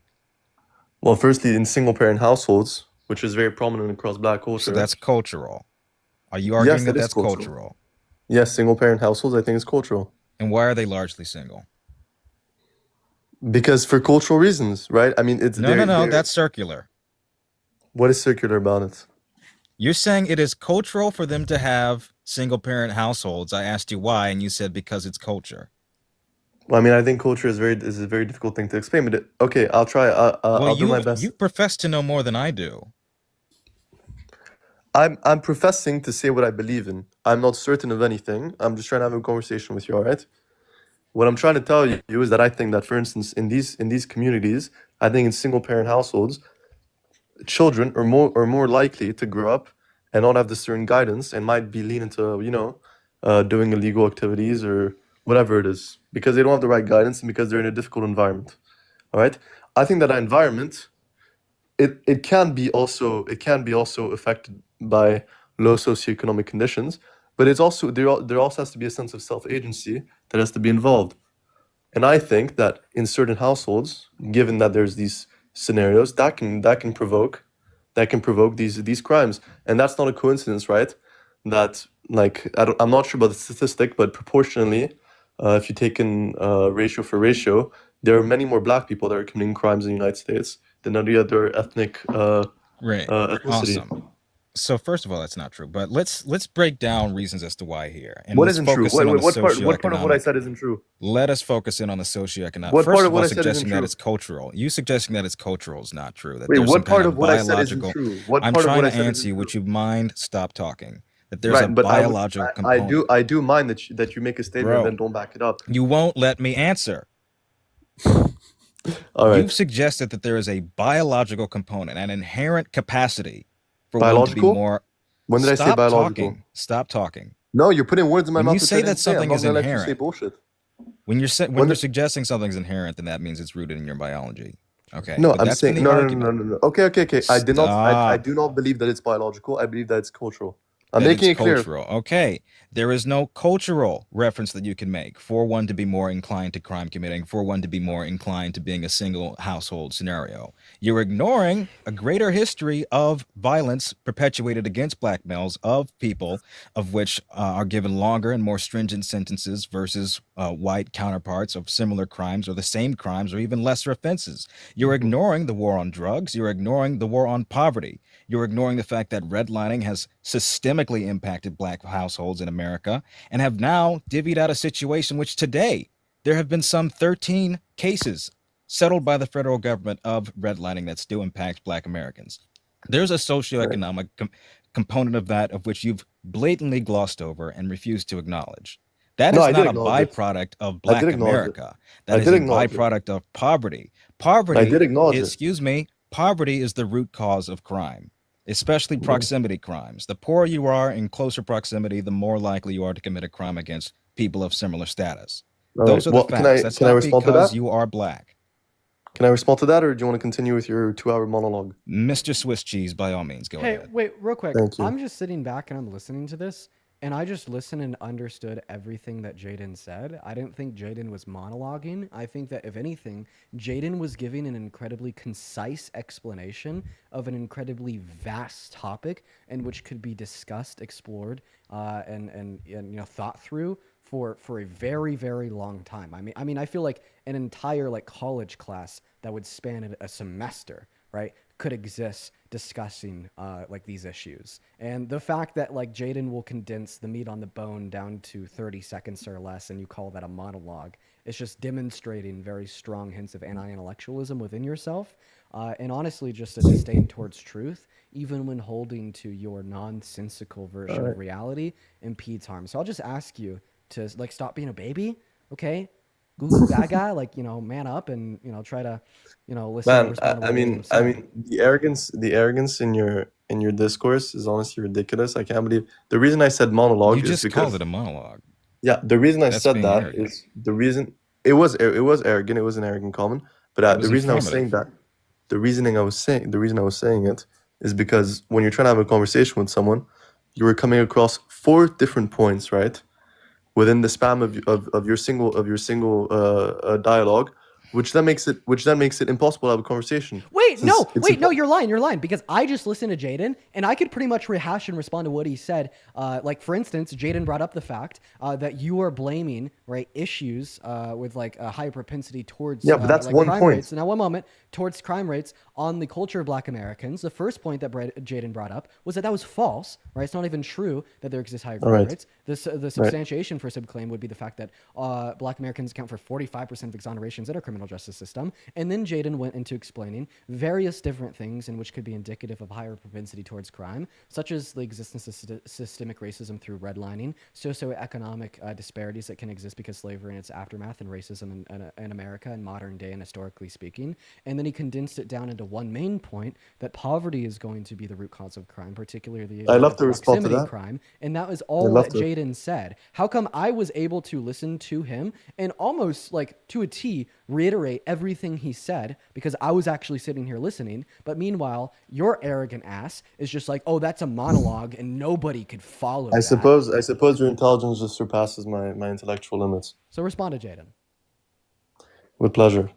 Well, firstly, in single-parent households, which is very prominent across black culture. So that's cultural. Are you arguing that it is that's cultural? Yes, single-parent households, I think, is cultural. And why are they largely single? Because for cultural reasons, right? I mean, it's No, that's circular. What is circular about it? You're saying it is cultural for them to have single-parent households. I asked you why, and you said because it's culture. Well, I mean, I think culture is a very difficult thing to explain. But okay, I'll try. I'll do my best. You profess to know more than I do. I'm professing to say what I believe in. I'm not certain of anything. I'm just trying to have a conversation with you. All right. What I'm trying to tell you is that I think that, for instance, in these communities, I think in single-parent households, children are more likely to grow up and not have the certain guidance and might be leaning to doing illegal activities or whatever it is, because they don't have the right guidance and because they're in a difficult environment. All right. I think that environment, it can be also affected by low socioeconomic conditions, but it's also there also has to be a sense of self-agency that has to be involved. And I think that in certain households, given that there's these scenarios, that can provoke these crimes. And that's not a coincidence, right? That, like, I'm not sure about the statistic, but proportionally, if you take in ratio for ratio, there are many more black people that are committing crimes in the United States than any other ethnic Right. ethnicity. Awesome. So first of all, that's not true. But let's break down reasons as to why here, and What let's isn't true? focus in on the What part of what I socioeconomic. said isn't true? Let us focus in on the socioeconomic. What part First of of what all, I said isn't suggesting that true? it's cultural. You suggesting that it's cultural is not true. That Wait, there's some what kind part of of what I said isn't biological. true? What I'm part of trying what I to said answer isn't you. true? Would you mind stop talking? That there's a Right, but biological component. I do mind that you make a statement and Bro, then don't back it up. you won't let me answer. All right. You've suggested that there is a biological component, an inherent capacity for one to be Biological? more. When did I say Stop biological? talking. Stop talking. No, you're putting words in my When mouth you which say I that didn't say. I'm something not is gonna let you say inherent, bullshit. when you're When did- suggesting something's inherent, then that means it's rooted in your biology. Okay. No, but I'm that's been saying the no. argument. Okay. I did not. I Stop. do not believe that it's biological. I believe that it's cultural. I'm That making it's it clear. cultural. Okay. There is no cultural reference that you can make for one to be more inclined to crime committing, for one to be more inclined to being a single household scenario. You're ignoring a greater history of violence perpetuated against black males, of people of which are given longer and more stringent sentences versus white counterparts of similar crimes or the same crimes or even lesser offenses. You're ignoring the war on drugs. You're ignoring the war on poverty. You're ignoring the fact that redlining has systemically impacted black households in America and have now divvied out a situation which today there have been some 13 cases settled by the federal government of redlining that still impacts black Americans. There's a socioeconomic component of that of which you've blatantly glossed over and refused to acknowledge. That No, is I did not a acknowledge it. byproduct of I black did acknowledge it. America. I That is did a acknowledge it. byproduct of poverty. I Poverty, did acknowledge it. excuse me, poverty is the root cause of crime, especially proximity crimes. The poorer you are in closer proximity, the more likely you are to commit a crime against people of similar status. All Those right. are the Well, facts. That's can I not respond to because that? you are black. Can I respond to that, or do you want to continue with your 2-hour monologue? Mr. Swiss Cheese, by all means, go Hey, ahead. wait, real quick. Thank you. I'm just sitting back and I'm listening to this, and I just listened and understood everything that Jaden said. I didn't think Jaden was monologuing. I think that, if anything, Jaden was giving an incredibly concise explanation of an incredibly vast topic, and which could be discussed, explored, and thought through for a very, very long time. I mean, I feel like an entire college class that would span a semester, right, could exist discussing these issues. And the fact that Jaden will condense the meat on the bone down to 30 seconds or less, and you call that a monologue, it's just demonstrating very strong hints of anti-intellectualism within yourself, and honestly just a disdain towards truth, even when holding to your nonsensical version of reality impedes harm. So I'll just ask you to stop being a baby, okay? Goo goo gaga, man up and try to listen and Man, respond to what I mean, the arrogance in your discourse is honestly ridiculous. I can't believe the reason I said monologue You is just because called it a monologue. yeah, the reason I That's said being that arrogant. is the reason it was arrogant. It was an arrogant comment, but It the was reason I was saying informative. that, the reason I was saying it is because when you're trying to have a conversation with someone, you were coming across 4 different points, right, within the span of your single dialogue, which then makes it impossible to have a conversation. Wait, no, It's wait, no, you're lying, because I just listened to Jaden, and I could pretty much rehash and respond to what he said. For instance, Jaden brought up the fact that you are blaming, right, issues with a high propensity towards Yeah, but that's one crime point. rates. Now, one moment, towards crime rates on the culture of Black Americans. The first point that Jaden brought up was that was false, right? It's not even true that there exists higher crime Alright. rates. The substantiation for said claim would be the fact that Black Americans account for 45% of exonerations in our criminal justice system. And then Jaden went into explaining various different things in which could be indicative of higher propensity towards crime, such as the existence of systemic racism through redlining, socioeconomic disparities that can exist because slavery and its aftermath, and racism in America in modern day and historically speaking. And then he condensed it down into one main point, that poverty is going to be the root cause of crime, particularly I'd love to respond to proximity that. crime. And that was all love that to. Jaden said. How come I was able to listen to him and almost to a T reiterate everything he said, because I was actually sitting here listening, but meanwhile your arrogant ass is just oh, that's a monologue and nobody could follow I that. suppose your intelligence just surpasses my intellectual limits. So respond to Jaden. With pleasure.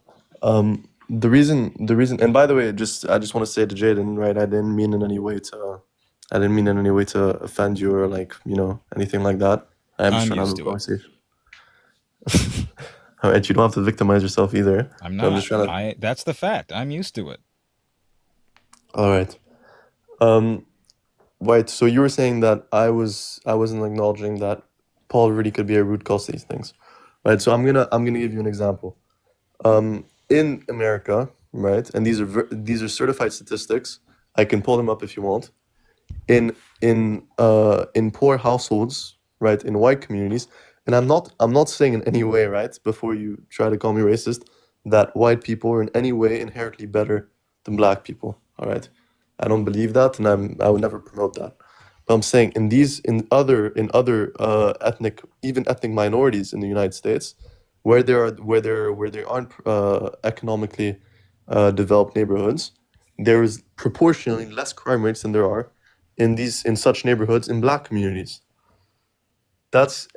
The reason, and by the way, I just want to say to Jaden, right? I didn't mean in any way to offend you or anything like that. I'm just I'm trying to have used a to it. conversation. All right, you don't have to victimize yourself either. I'm So I'm not. just trying to. That's the fact. I'm used to it. All right. right. So you were saying that I wasn't acknowledging that poverty could be a root cause to these things, right? So I'm gonna give you an example. In America, right, and these are certified statistics. I can pull them up if you want. In poor households, right, in white communities, and I'm not saying in any way, right, before you try to call me racist, that white people are in any way inherently better than black people. All right, I don't believe that, and I would never promote that. But I'm saying in other ethnic minorities in the United States, where there aren't economically developed neighborhoods, there is proportionally less crime rates than there are in such neighborhoods in black communities. That's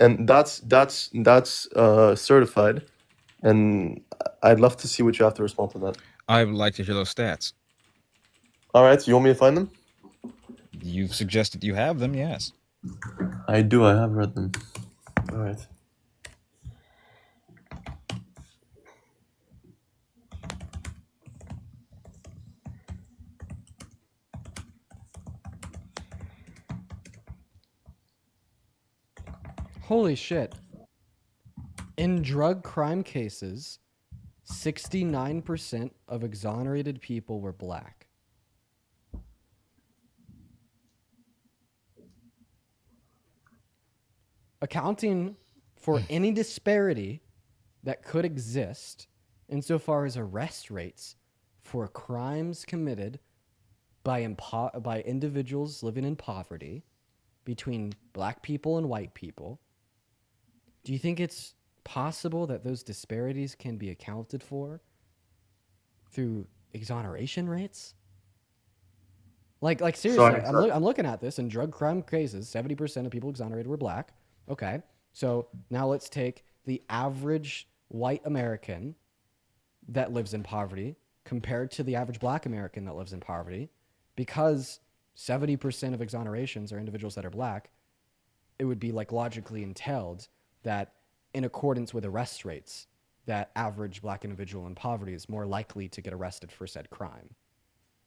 certified, and I'd love to see what you have to respond to that. I would like to hear those stats. All right, so you want me to find them? You've suggested you have them, yes. I do. I have read them. All right. Holy shit. In drug crime cases, 69% of exonerated people were black. Accounting for any disparity that could exist insofar as arrest rates for crimes committed by individuals living in poverty between black people and white people, do you think it's possible that those disparities can be accounted for through exoneration rates? Like seriously, I'm looking at this in drug crime cases, 70% of people exonerated were black. Okay, so now let's take the average white American that lives in poverty compared to the average black American that lives in poverty. Because 70% of exonerations are individuals that are black, it would be like logically entailed that in accordance with arrest rates, that average black individual in poverty is more likely to get arrested for said crime.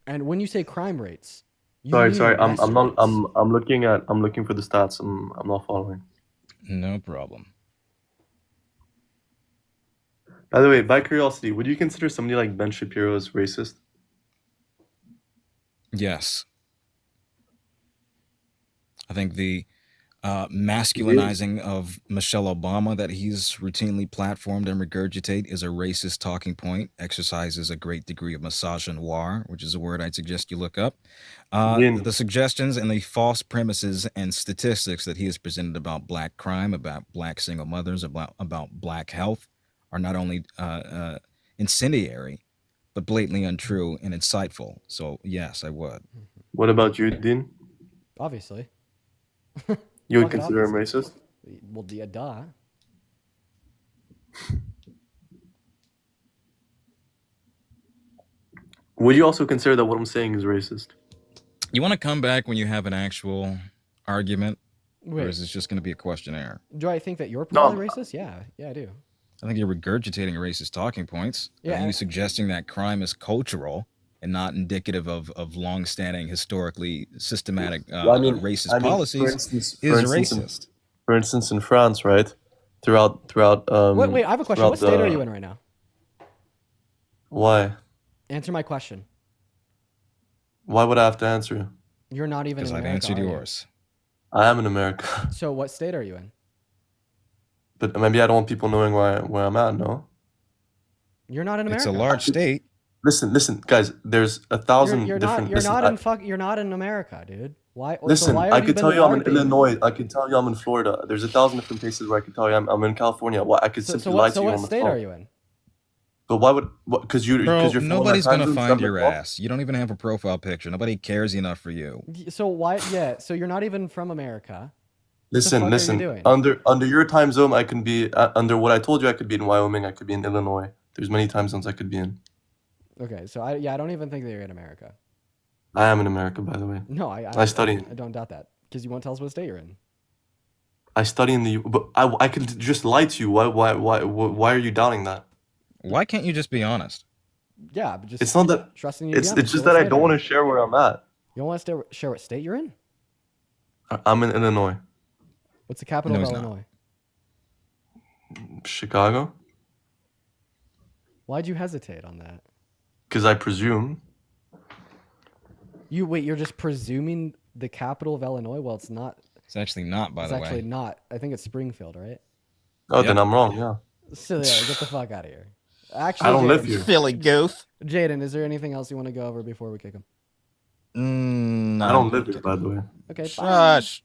And when you say crime rates, you Sorry, mean I'm arrest not rates. I'm looking for the stats. I'm not following. No problem. By the way, by curiosity, would you consider somebody like Ben Shapiro as racist? Yes. I think the masculinizing of Michelle Obama that he's routinely platformed and regurgitate is a racist talking point, exercises a great degree of misogynoir, which is a word I'd suggest you look up. The suggestions and the false premises and statistics that he has presented about black crime, about black single mothers, about black health are not only incendiary, but blatantly untrue and insightful. So yes, I would. What about you, Dean? Obviously. You would Fucking consider him obviously. racist? Well, yeah, duh. Would you also consider that what I'm saying is racist? You want to come back when you have an actual argument? Wait. Or is this just going to be a questionnaire? Do I think that you're probably racist? Yeah, I do. I think you're regurgitating racist talking points. Yeah. Are you suggesting that crime is cultural and not indicative of long-standing, historically systematic racist policies? For instance, in France, right? Throughout. Wait, I have a question. What state are you in right now? Why? Answer my question. Why would I have to answer? You're not even in America. Because I've answered yours. I am in America. So what state are you in? But maybe I don't want people knowing where I'm at, no? You're not in America. It's a large state. Listen, guys. There's 1,000 different. You're not in America, dude. Why? Listen, so why I could tell you I'm in Illinois. I could tell you I'm in Florida. There's 1,000 different places where I could tell you I'm in California. Why? I could simply lie to you on the phone. So what state are you in? But why would? Because you're. Nobody's gonna find your ass. You don't even have a profile picture. Nobody cares enough for you. So why? Yeah. So you're not even from America. Listen. Under your time zone, I can be under what I told you. I could be in Wyoming. I could be in Illinois. There's many time zones I could be in. Okay. So I don't even think that you're in America. I am in America, by the way. No, I study. I don't doubt that because you won't tell us what state you're in. I study in the. But I could just lie to you. Why are you doubting that? Why can't you just be honest? Yeah, but just it's not that trusting you. It's just that I don't want to share where I'm at. You don't want to share what state you're in? I'm in Illinois. What's the capital No, of he's not. Illinois? Chicago? Why'd you hesitate on that? Because I presume. You're just presuming the capital of Illinois? Well, it's not. It's actually not, by It's the actually way. not. I think it's Springfield, right? Oh, then I'm wrong, yeah. So yeah, get the fuck out of here. Actually, I don't live Jaden- here. Silly goof. Jaden, is there anything else you want to go over before we kick him? I don't live here, by the way. Okay, fine. Shush.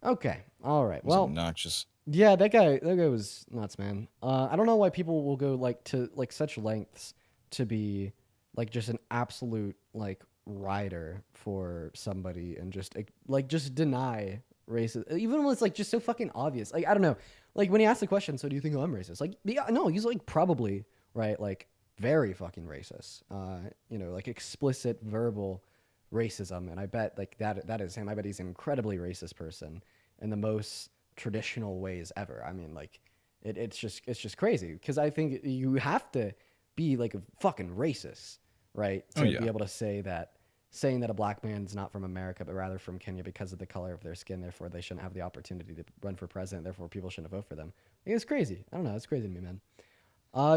Okay, all right. It was Well, obnoxious. yeah, that guy was nuts, man. I don't know why people will go to such lengths to be like just an absolute like rider for somebody and just deny racism, even when it's like just so fucking obvious. Like, I don't know. Like when he asked the question, so do you think I'm racist? Like, yeah, no, he's like probably right, like very fucking racist. Like explicit verbal racism, and I bet like that is him. I bet he's an incredibly racist person in the most traditional ways ever. I mean, like it's just crazy because I think you have to be like a fucking racist, right, to be able to saying that a black man's not from America but rather from Kenya because of the color of their skin, therefore they shouldn't have the opportunity to run for president, therefore people shouldn't vote for them. I think it's crazy. I don't know, it's crazy to me, man.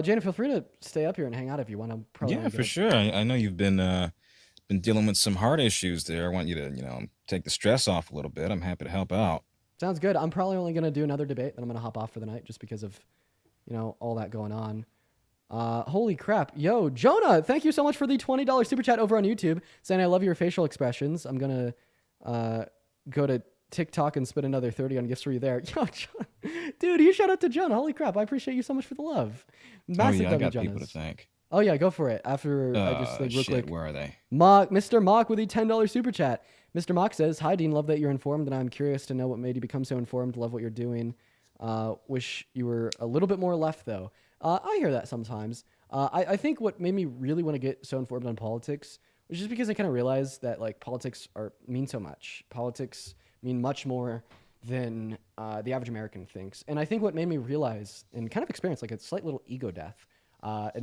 Jana, feel free to stay up here and hang out if you want to. Yeah, for sure. I know you've been dealing with some heart issues there. I want you to take the stress off a little bit. I'm happy to help out. Sounds good. I'm probably only going to do another debate, then I'm going to hop off for the night just because of, all that going on. Holy crap. Yo, Jonah, thank you so much for the $20 super chat over on YouTube saying I love your facial expressions. I'm going to go to TikTok and spend another 30 on gifts for you there. Yo, Jonah, dude, you shout out to Jonah. Holy crap. I appreciate you so much for the love. Massive I W, got Jonas. people to thank. Oh yeah, go for it. After I just think real Shit, quick. where are they? Mr. Mock with a $10 super chat. Mr. Mock says, "Hi Dean, love that you're informed, and I'm curious to know what made you become so informed. Love what you're doing. Wish you were a little bit more left though." I hear that sometimes. I think what made me really want to get so informed on politics was just because I kind of realized that like politics mean so much. Politics mean much more than the average American thinks. And I think what made me realize and kind of experience like a slight little ego death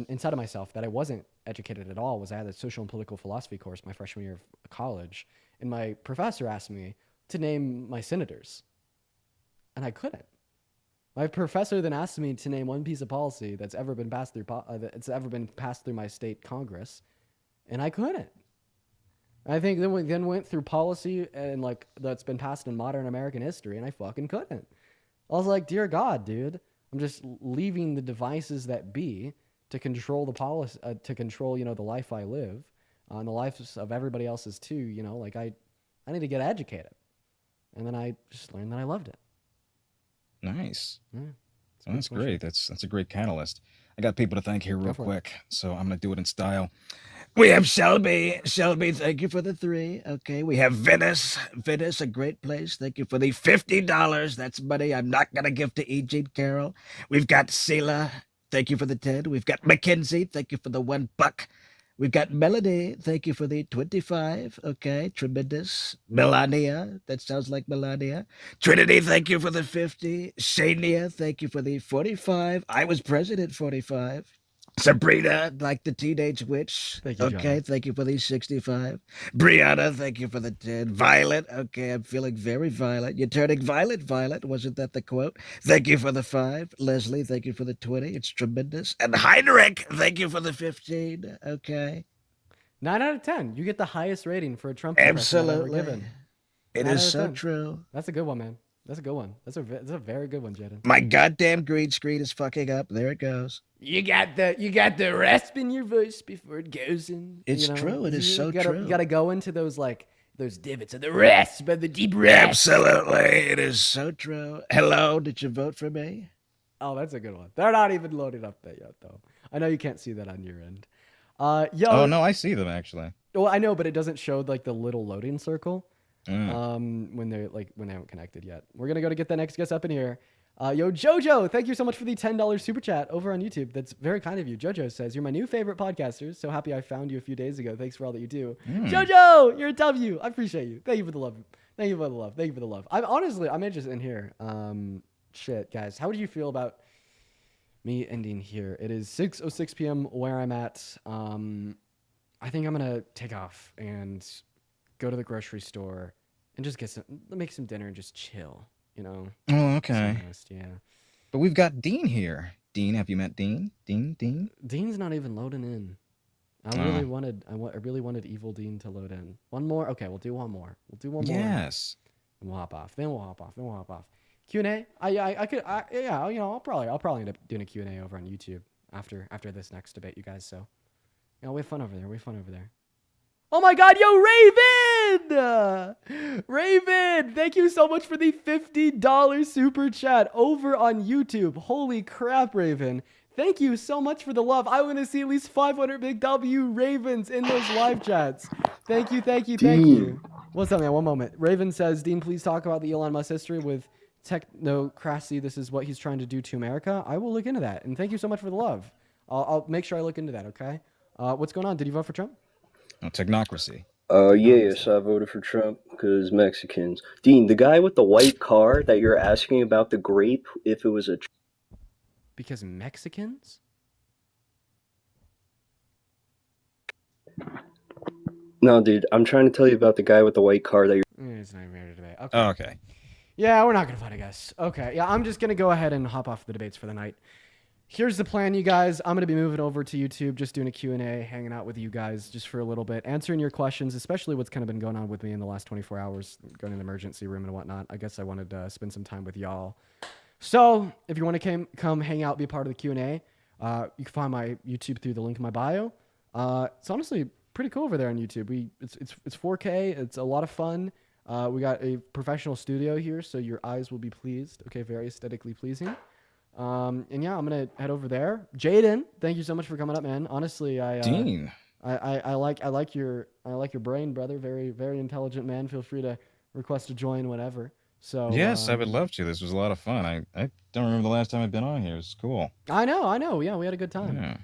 inside of myself that I wasn't educated at all was I had a social and political philosophy course my freshman year of college, and my professor asked me to name my senators, and I couldn't. My professor then asked me to name one piece of policy that's ever been passed through my state Congress, and I couldn't. I think then we went through policy and like that's been passed in modern American history, and I fucking couldn't. I was like, dear God, dude, I'm just leaving the devices that be to control the policy, to control the life I live, and the lives of everybody else's too. Like I need to get educated, and then I just learned that I loved it. Nice. Yeah, well, that's great. That's a great catalyst. I got people to thank here real quick, so I'm gonna do it in style. We have Shelby. Shelby, thank you for the 3. Okay, we have Venice. Venice, a great place. Thank you for the $50. That's money I'm not gonna give to E. Jean Carroll. We've got Sela. Thank you for the 10. We've got Mackenzie. Thank you for the $1. We've got Melody. Thank you for the 25. Okay, tremendous. Melania. That sounds like Melania. Trinity, thank you for the 50. Shania, thank you for the 45. I was president 45. Sabrina, like the teenage witch. Thank you, okay, Jonah. thank you for the 65. Brianna, thank you for the 10. Violet, okay, I'm feeling very violent. You're turning violet, Violet. Wasn't that the quote? Thank you for the 5. Leslie, thank you for the 20. It's tremendous. And Heinrich, thank you for the 15. Okay. 9 out of 10. You get the highest rating for a Trump impression I've ever Absolutely. given. It 9 is out of so 10. true. That's a good one, man. That's a good one. That's a very good one, Jaden. My goddamn green screen is fucking up. There it goes. You got the rasp in your voice before it goes in. It's true. It is so true. You gotta go into those divots of the rasp and the deep rasp. Absolutely. It is so true. Hello, did you vote for me? Oh, that's a good one. They're not even loaded up there yet, though. I know you can't see that on your end. Oh no, I see them actually. Well, I know, but it doesn't show like the little loading circle. Mm. When they haven't connected yet. We're gonna go to get the next guest up in here. Yo, Jojo, thank you so much for the $10 super chat over on YouTube. That's very kind of you. Jojo says, "You're my new favorite podcaster. So happy I found you a few days ago. Thanks for all that you do." Jojo, you're a W. I appreciate you. Thank you for the love. Thank you for the love. Thank you for the love. I'm interested in here. Shit, guys, how would you feel about me ending here? It is 6:06 p.m. where I'm at. I think I'm gonna take off and go to the grocery store and just make some dinner and just chill. You know. Oh, okay. Yeah. But we've got Dean here. Dean, have you met Dean? Dean? Dean's not even loading in. I really wanted Evil Dean to load in. One more. Okay, we'll do one more. Yes. And we'll hop off. Then we'll hop off. Q&A. I'll probably end up doing a Q&A over on YouTube after this next debate, you guys. So, we have fun over there. Oh my God, yo, Raven! Raven, thank you so much for the $50 super chat over on YouTube. Holy crap, Raven. Thank you so much for the love. I want to see at least 500 big W Ravens in those live chats. Thank you. What's up, man? One moment. Raven says, Dean, please talk about the Elon Musk history with technocracy. This is what he's trying to do to America. I will look into that. And thank you so much for the love. I'll make sure I look into that, okay? What's going on? Did you vote for Trump? Oh, technocracy. Yes, I voted for Trump because Mexicans. Dean, the guy with the white car that you're asking about the grape, if it was a... Because Mexicans? No, dude, I'm trying to tell you about the guy with the white car that you're... It's not even here today. Okay. Oh, okay. Yeah, we're not going to fight, I guess. Okay, yeah, I'm just going to go ahead and hop off the debates for the night. Here's the plan, you guys. I'm going to be moving over to YouTube, just doing a Q&A, hanging out with you guys just for a little bit, answering your questions, especially what's kind of been going on with me in the last 24 hours, going in the emergency room and whatnot. I guess I wanted to spend some time with y'all. So if you want to come hang out, be a part of the Q&A, you can find my YouTube through the link in my bio. It's honestly pretty cool over there on YouTube. It's 4K. It's a lot of fun. We got a professional studio here, so your eyes will be pleased. Okay, very aesthetically pleasing. And yeah, I'm gonna head over there. Jaden, thank you so much for coming up, man. Honestly, Dean. I like your brain, brother. Very, very intelligent man. Feel free to request to join whenever. So Yes, I would love to. This was a lot of fun. I don't remember the last time I've been on here. It was cool. I know. Yeah, we had a good time. Yeah.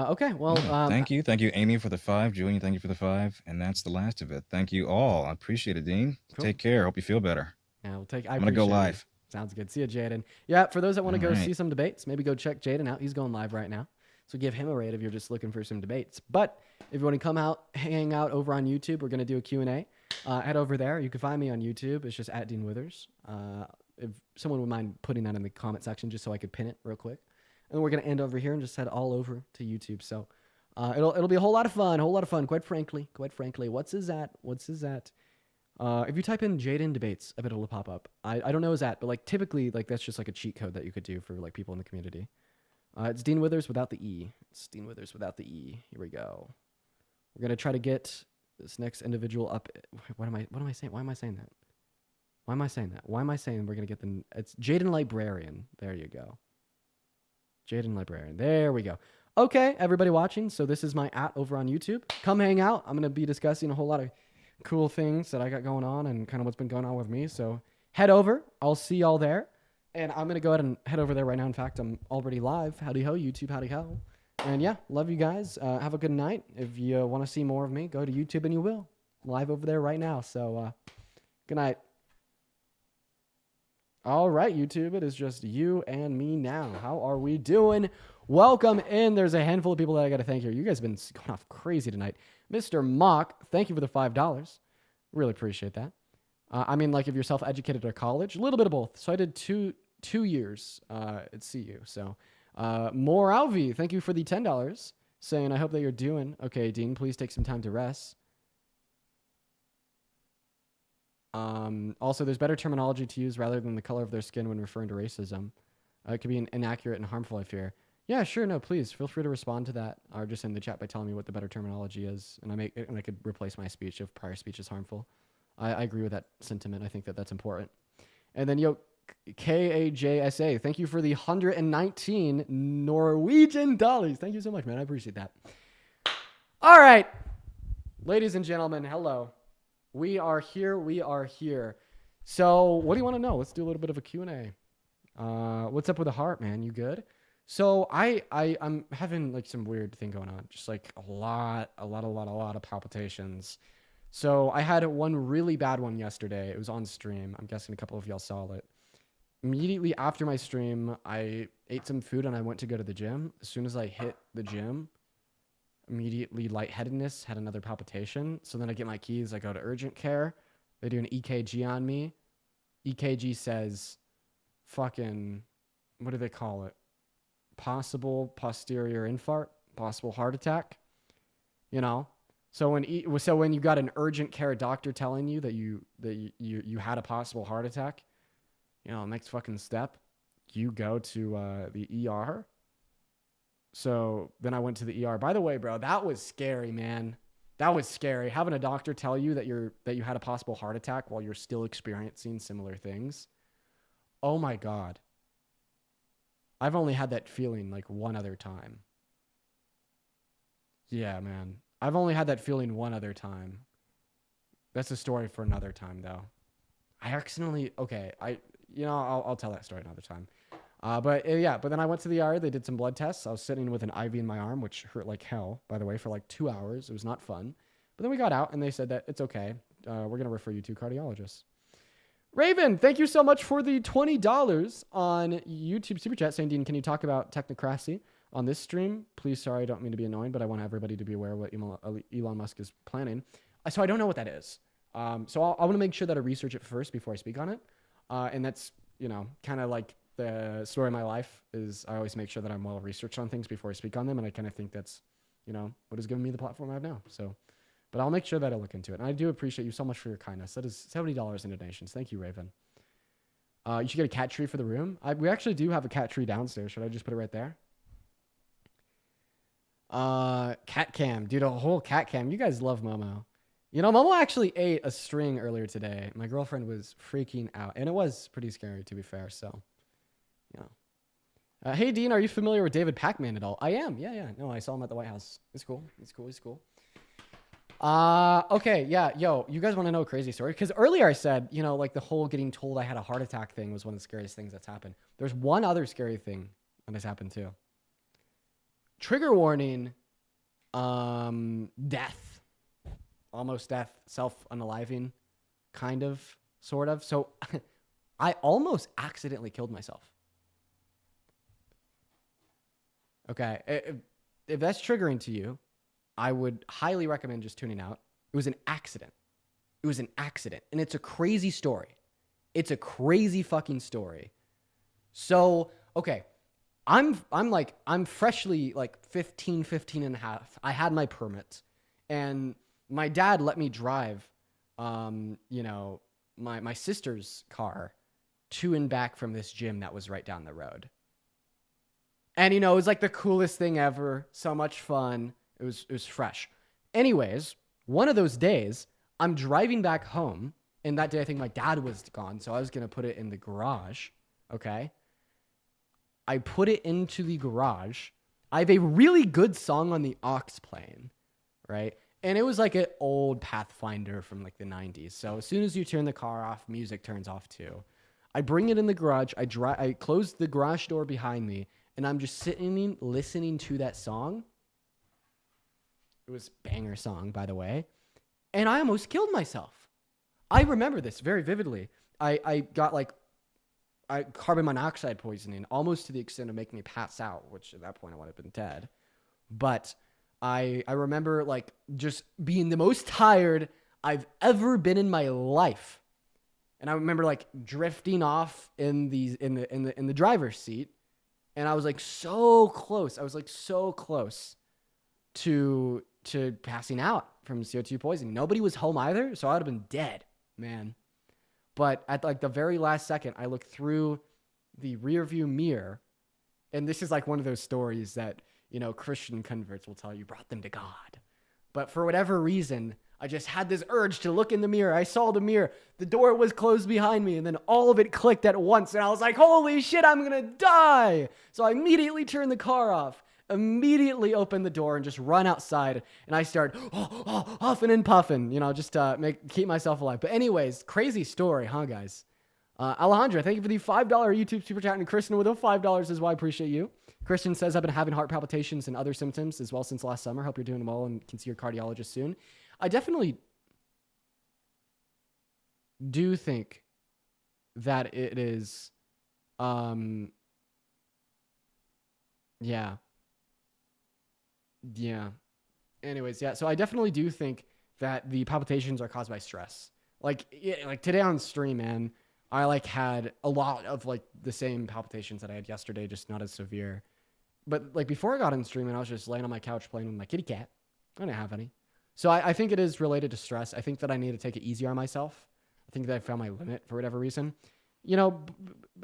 Okay, well, thank you, Amy, for the 5. Julian, thank you for the 5, and that's the last of it. Thank you all. I appreciate it, Dean. Cool. Take care. Hope you feel better. Yeah, I'm gonna go live. Sounds good. See you, Jaden. Yeah, for those that want to go All right. see some debates, maybe go check Jaden out. He's going live right now. So give him a rate if you're just looking for some debates. But if you want to come out, hang out over on YouTube, we're going to do a Q&A. Head over there. You can find me on YouTube. It's just at Dean Withers. If someone would mind putting that in the comment section just so I could pin it real quick. And then we're going to end over here and just head all over to YouTube. So it'll be a whole lot of fun, quite frankly. What's his at? If you type in Jaden debates, I bet it'll pop up. I don't know his at, but like typically like that's just like a cheat code that you could do for like people in the community. It's Dean Withers without the E. Here we go. We're gonna try to get this next individual up. What am I saying? Why am I saying that? Why am I saying we're gonna get the? It's Jaden Librarian. There you go. Jaden Librarian. There we go. Okay, everybody watching. So this is my at over on YouTube. Come hang out. I'm gonna be discussing a whole lot of cool things that I got going on and kind of what's been going on with me. So head over. I'll see y'all there. And I'm going to go ahead and head over there right now. In fact, I'm already live. Howdy ho, YouTube. Howdy ho. And yeah, love you guys. Have a good night. If you want to see more of me, go to YouTube and you will. I'm live over there right now. So good night. All right, YouTube. It is just you and me now. How are we doing? Welcome in. There's a handful of people that I got to thank here. You guys have been going off crazy tonight. Mr. Mock, thank you for the $5. Really appreciate that. I mean, like if you're self-educated or college, a little bit of both. So I did two years at CU. So more Alvi, thank you for the $10. Saying, I hope that you're doing okay, Dean. Please take some time to rest. Also, there's better terminology to use rather than the color of their skin when referring to racism. It could be inaccurate and harmful, I fear. Yeah, sure. No, please feel free to respond to that or just in the chat by telling me what the better terminology is. And I could replace my speech if prior speech is harmful. I agree with that sentiment. I think that that's important. And then, KAJSA, thank you for the 119 Norwegian dollars. Thank you so much, man. I appreciate that. All right. Ladies and gentlemen, hello. We are here. So what do you want to know? Let's do a little bit of a Q&A. What's up with the heart, man? You good? So I'm having like some weird thing going on. Just like a lot of palpitations. So I had one really bad one yesterday. It was on stream. I'm guessing a couple of y'all saw it. Immediately after my stream, I ate some food and I went to go to the gym. As soon as I hit the gym, immediately lightheadedness, had another palpitation. So then I get my keys, I go to urgent care. They do an EKG on me. EKG says fucking, what do they call it? Possible posterior infarct, possible heart attack. You know? So when you got an urgent care doctor telling you that you had a possible heart attack, you know, next fucking step, you go to the ER. So then I went to the ER. By the way, bro, that was scary, man. That was scary. Having a doctor tell you that you had a possible heart attack while you're still experiencing similar things. Oh my God. I've only had that feeling like one other time. Yeah, man. I've only had that feeling one other time. That's a story for another time, though. I accidentally, okay, I'll tell that story another time. But then I went to the ER. They did some blood tests. I was sitting with an IV in my arm, which hurt like hell, by the way, for like 2 hours. It was not fun. But then we got out and they said that it's okay. We're going to refer you to cardiologists. Raven, thank you so much for the $20 on YouTube Super Chat. Saying, Dean, can you talk about technocracy on this stream? Please, sorry, I don't mean to be annoying, but I want everybody to be aware of what Elon Musk is planning. So I don't know what that is. So I want to make sure that I research it first before I speak on it. And that's, kind of like the story of my life is I always make sure that I'm well researched on things before I speak on them. And I kind of think that's, what has given me the platform I have now. So, but I'll make sure that I look into it. And I do appreciate you so much for your kindness. That is $70 in donations. Thank you, Raven. You should get a cat tree for the room. We actually do have a cat tree downstairs. Should I just put it right there? Cat cam. Dude, a whole cat cam. You guys love Momo. Momo actually ate a string earlier today. My girlfriend was freaking out. And it was pretty scary, to be fair. So, hey, Dean, are you familiar with David Pacman at all? I am. Yeah. No, I saw him at the White House. It's cool. He's cool. Okay, yeah, yo, you guys want to know a crazy story? Because earlier I said, like the whole getting told I had a heart attack thing was one of the scariest things that's happened. There's one other scary thing that has happened too. Trigger warning, death. Almost death, self-unaliving, kind of, sort of. So I almost accidentally killed myself. Okay, if that's triggering to you, I would highly recommend just tuning out. It was an accident. And it's a crazy story. It's a crazy fucking story. So, okay, I'm freshly like 15 and a half. I had my permit and my dad let me drive, my sister's car to and back from this gym that was right down the road. And, it was like the coolest thing ever. So much fun. It was fresh. Anyways, one of those days, I'm driving back home. And that day, I think my dad was gone. So I was going to put it in the garage. Okay. I put it into the garage. I have a really good song on the aux playing. Right. And it was like an old Pathfinder from like the 90s. So as soon as you turn the car off, music turns off too. I bring it in the garage. I close the garage door behind me. And I'm just sitting listening to that song. It was a banger song, by the way. And I almost killed myself. I remember this very vividly. I got carbon monoxide poisoning, almost to the extent of making me pass out, which at that point I would have been dead. But I remember just being the most tired I've ever been in my life. And I remember drifting off in the driver's seat. And I was so close. I was so close to passing out from CO2 poisoning. Nobody was home either, so I would have been dead, man. But at the very last second, I looked through the rearview mirror, and this is one of those stories that, Christian converts will tell you brought them to God. But for whatever reason, I just had this urge to look in the mirror. I saw the mirror. The door was closed behind me, and then all of it clicked at once, and I was like, holy shit, I'm going to die. So I immediately turned the car off, immediately opened the door, and just run outside, and I started huffing and puffing, just keep myself alive. But anyways, crazy story, huh, guys? Alejandra, thank you for the $5 YouTube super chat, and Kristen with the $5 as well. I appreciate you. Christian says, I've been having heart palpitations and other symptoms as well since last summer. Hope you're doing well and can see your cardiologist soon. I definitely do think that it is, yeah. Anyways, yeah. So I definitely do think that the palpitations are caused by stress. Like, yeah, like today on stream, man, I like had a lot of like the same palpitations that I had yesterday, just not as severe. But like before I got on stream and I was just laying on my couch playing with my kitty cat, I didn't have any. So I think it is related to stress. I think that I need to take it easier on myself. I think that I found my limit for whatever reason. You know,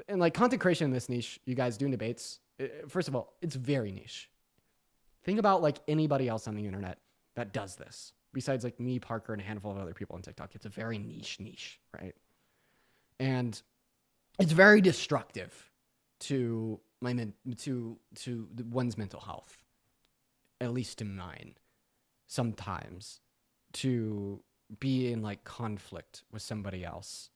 and like content creation in this niche, you guys doing debates, first of all, it's very niche. Think about like anybody else on the internet that does this, besides like me, Parker, and a handful of other people on TikTok. It's a very niche, right? And it's very destructive to one's mental health, at least to mine, sometimes, to be in like conflict with somebody else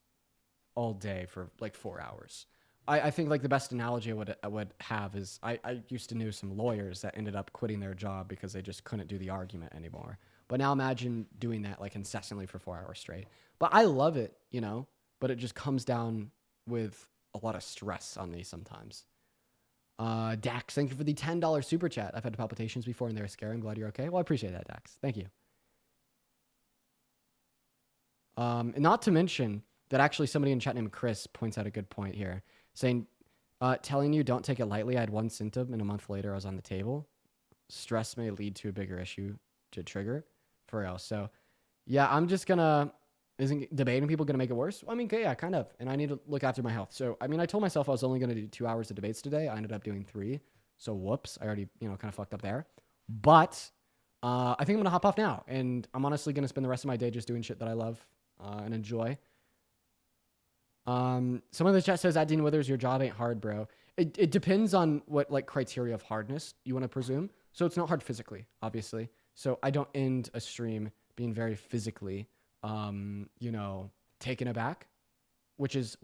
all day for like 4 hours. I think like the best analogy I would have is I used to know some lawyers that ended up quitting their job because they just couldn't do the argument anymore. But now imagine doing that like incessantly for 4 hours straight. But I love it, you know, but it just comes down with a lot of stress on me sometimes. Dax, thank you for the $10 super chat. I've had palpitations before and they're scary. I'm glad you're okay. Well, I appreciate that, Dax. Thank you. And not to mention that actually somebody in chat named Chris points out a good point here, saying, telling you don't take it lightly. I had one symptom and a month later I was on the table. Stress may lead to a bigger issue to trigger for real. So yeah, I'm just gonna, isn't debating people gonna make it worse? I mean, yeah, kind of. And I need to look after my health. So, I mean, I told myself I was only gonna do 2 hours of debates today. I ended up doing 3. So whoops, I already, you know, kind of fucked up there. But I think I'm gonna hop off now. And I'm honestly gonna spend the rest of my day just doing shit that I love and enjoy. Someone in the chat says, at Dean Withers, your job ain't hard, bro. It depends on what like criteria of hardness you want to presume. So it's not hard physically, obviously. So I don't end a stream being very physically, you know, taken aback, which is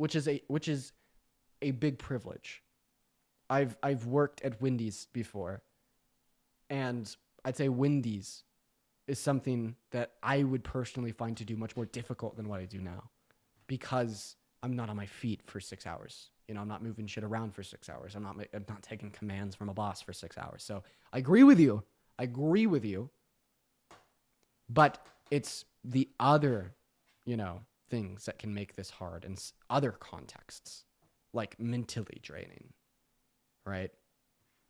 a big privilege. I've worked at Wendy's before, and I'd say Wendy's is something that I would personally find to do much more difficult than what I do now, because I'm not on my feet for 6 hours. You know, I'm not moving shit around for 6 hours. I'm not taking commands from a boss for 6 hours. So I agree with you. But it's the other, you know, things that can make this hard in other contexts, like mentally draining, right?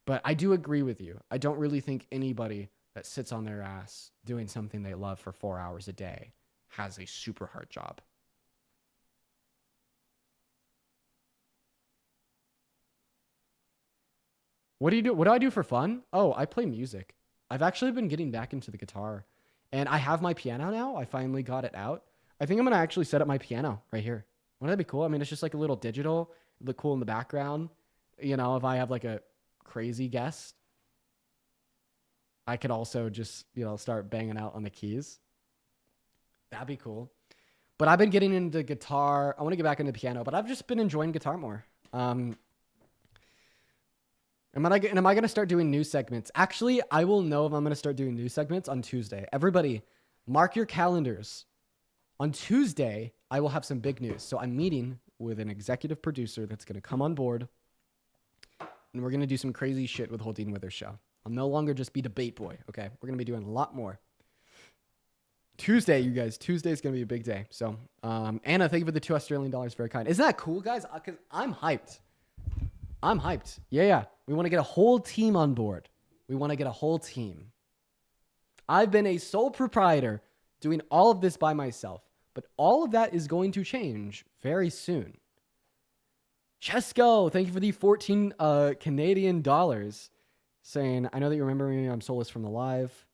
But I do agree with you. I don't really think anybody that sits on their ass doing something they love for 4 hours a day has a super hard job. What do you do? What do I do for fun? Oh, I play music. I've actually been getting back into the guitar, and I have my piano now. I finally got it out. I think I'm going to actually set up my piano right here. Wouldn't that be cool? I mean, it's just like a little digital, look cool in the background. You know, if I have like a crazy guest, I could also just, you know, start banging out on the keys. That'd be cool. But I've been getting into guitar. I want to get back into piano, but I've just been enjoying guitar more. Am I going to start doing new segments? Actually, I will know if I'm going to start doing new segments on Tuesday. Everybody, mark your calendars. On Tuesday, I will have some big news. So I'm meeting with an executive producer that's going to come on board, and we're going to do some crazy shit with the whole Dean Withers show. I'll no longer just be debate boy, okay? We're going to be doing a lot more. Tuesday, you guys. Tuesday is going to be a big day. So, Anna, thank you for the $2 Australian. Very kind. Isn't that cool, guys? Because I'm hyped. Yeah. We want to get a whole team on board. I've been a sole proprietor doing all of this by myself, but all of that is going to change very soon. Chesco, thank you for the 14 Canadian dollars, saying, I know that you remember me. I'm Solus from the live.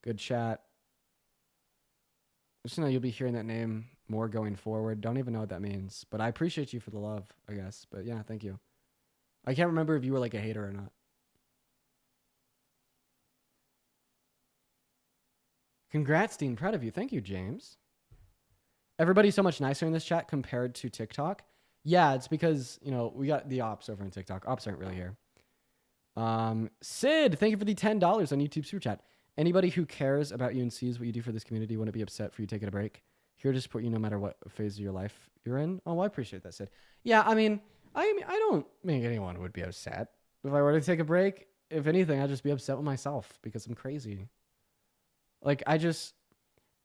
Good chat. Just know you'll be hearing that name more going forward. Don't even know what that means, but I appreciate you for the love, I guess. But yeah, thank you. I can't remember if you were like a hater or not. Congrats, Dean. Proud of you. Thank you, James. Everybody's so much nicer in this chat compared to TikTok. Yeah, it's because, you know, we got the ops over in TikTok. Ops aren't really here. Sid, thank you for the $10 on YouTube Super Chat. Anybody who cares about you and sees what you do for this community wouldn't be upset for you taking a break. Here to support you no matter what phase of your life you're in. Oh, I appreciate that, Sid. Yeah, I mean, I don't think anyone would be upset if I were to take a break. If anything, I'd just be upset with myself because I'm crazy. Like,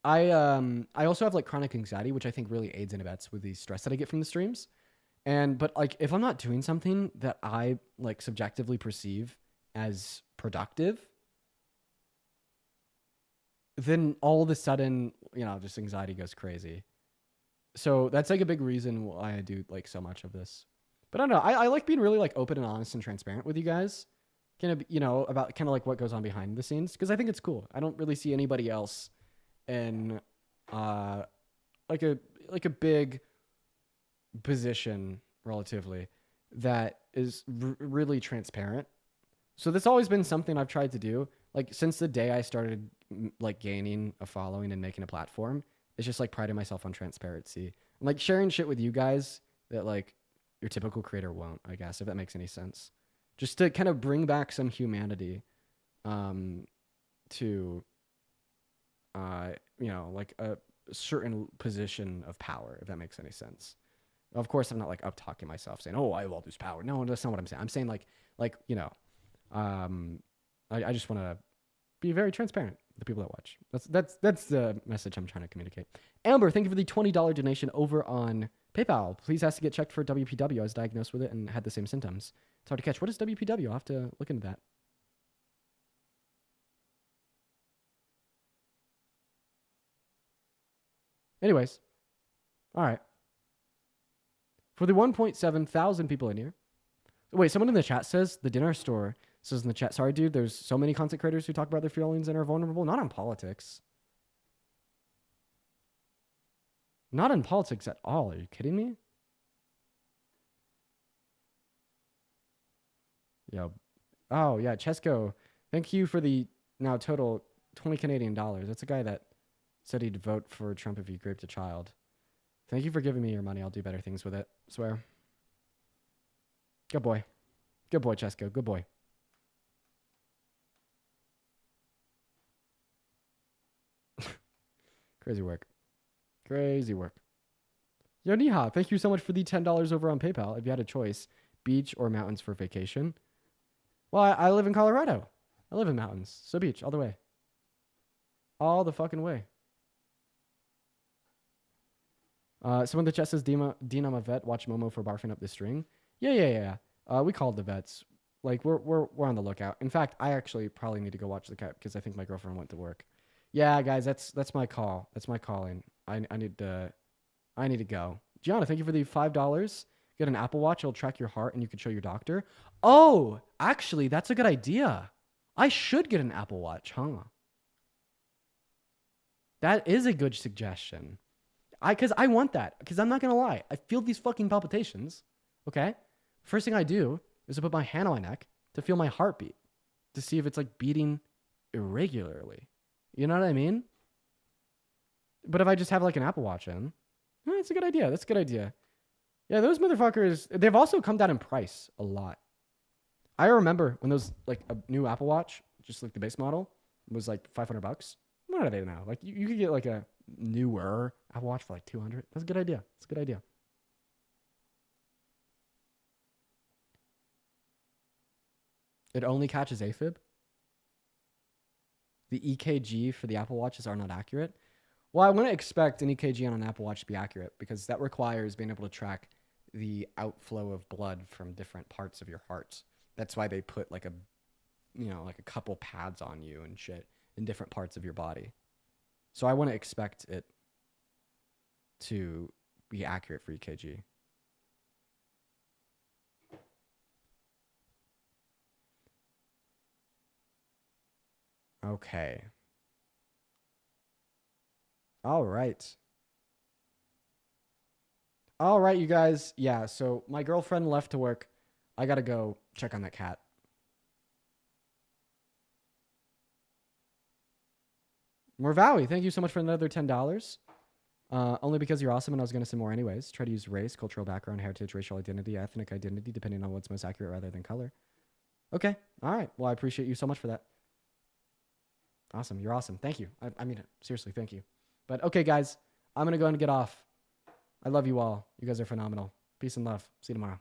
I also have like chronic anxiety, which I think really aids and abets with the stress that I get from the streams. But like if I'm not doing something that I like subjectively perceive as productive, then all of a sudden, just anxiety goes crazy. So that's like a big reason why I do like so much of this. But I don't know. I like being really like open and honest and transparent with you guys, kind of, about kind of like what goes on behind the scenes, because I think it's cool. I don't really see anybody else in like a big position relatively that is really transparent. So that's always been something I've tried to do. Like since the day I started like gaining a following and making a platform, it's just like priding myself on transparency and like sharing shit with you guys that like your typical creator won't, I guess, if that makes any sense. Just to kind of bring back some humanity to like a certain position of power, if that makes any sense. Of course, I'm not like up talking myself saying, "Oh, I have all this power." No, that's not what I'm saying. I'm saying like I just want to be very transparent with the people that watch. That's the message I'm trying to communicate. Amber, thank you for the $20 donation over on PayPal. Please ask to get checked for WPW. I was diagnosed with it and had the same symptoms. It's hard to catch. What is WPW? I'll have to look into that. Anyways, all right. For the 1.7 thousand people in here. Wait, someone in the chat says, the dinner store says in the chat, sorry, dude, there's so many content creators who talk about their feelings and are vulnerable. Not on politics. Not in politics at all. Are you kidding me? Yo. Oh, yeah, Chesco. Thank you for the now total 20 Canadian dollars. That's a guy that said he'd vote for Trump if he raped a child. Thank you for giving me your money. I'll do better things with it. Swear. Good boy. Good boy, Chesco. Good boy. Crazy work. Crazy work. Yo, Niha, thank you so much for the $10 over on PayPal. If you had a choice, beach or mountains for vacation. Well, I live in Colorado. I live in mountains. So beach, all the way. All the fucking way. Someone in the chat says, Dean, I'm a vet. Watch Momo for barfing up the string. Yeah. We called the vets. Like, we're on the lookout. In fact, I actually probably need to go watch the cat because I think my girlfriend went to work. Yeah, guys, that's my call. That's my calling. I need to go. Gianna, thank you for the $5. Get an Apple Watch. It'll track your heart and you can show your doctor. Oh, actually, that's a good idea. I should get an Apple Watch, huh? That is a good suggestion. Because I want that. Because I'm not going to lie. I feel these fucking palpitations. Okay? First thing I do is to put my hand on my neck to feel my heartbeat. To see if it's like beating irregularly. You know what I mean? But if I just have like an Apple Watch in, it's a good idea. That's a good idea. Yeah, those motherfuckers, they've also come down in price a lot. I remember when those, like a new Apple Watch, just like the base model, was like $500. What are they now? Like you could get like a newer Apple Watch for like $200. That's a good idea. It's a good idea. It only catches AFib. The EKG for the Apple Watches are not accurate. Well, I wouldn't expect an EKG on an Apple Watch to be accurate because that requires being able to track the outflow of blood from different parts of your heart. That's why they put like a couple pads on you and shit in different parts of your body. So I wouldn't expect it to be accurate for EKG. Okay. All right. All right, you guys. Yeah, so my girlfriend left to work. I got to go check on that cat. Morvawi, thank you so much for another $10. Only because you're awesome and I was going to send more anyways. Try to use race, cultural background, heritage, racial identity, ethnic identity, depending on what's most accurate rather than color. Okay. All right. Well, I appreciate you so much for that. Awesome. You're awesome. Thank you. I mean it. Seriously, thank you. But okay, guys, I'm going to go and get off. I love you all. You guys are phenomenal. Peace and love. See you tomorrow.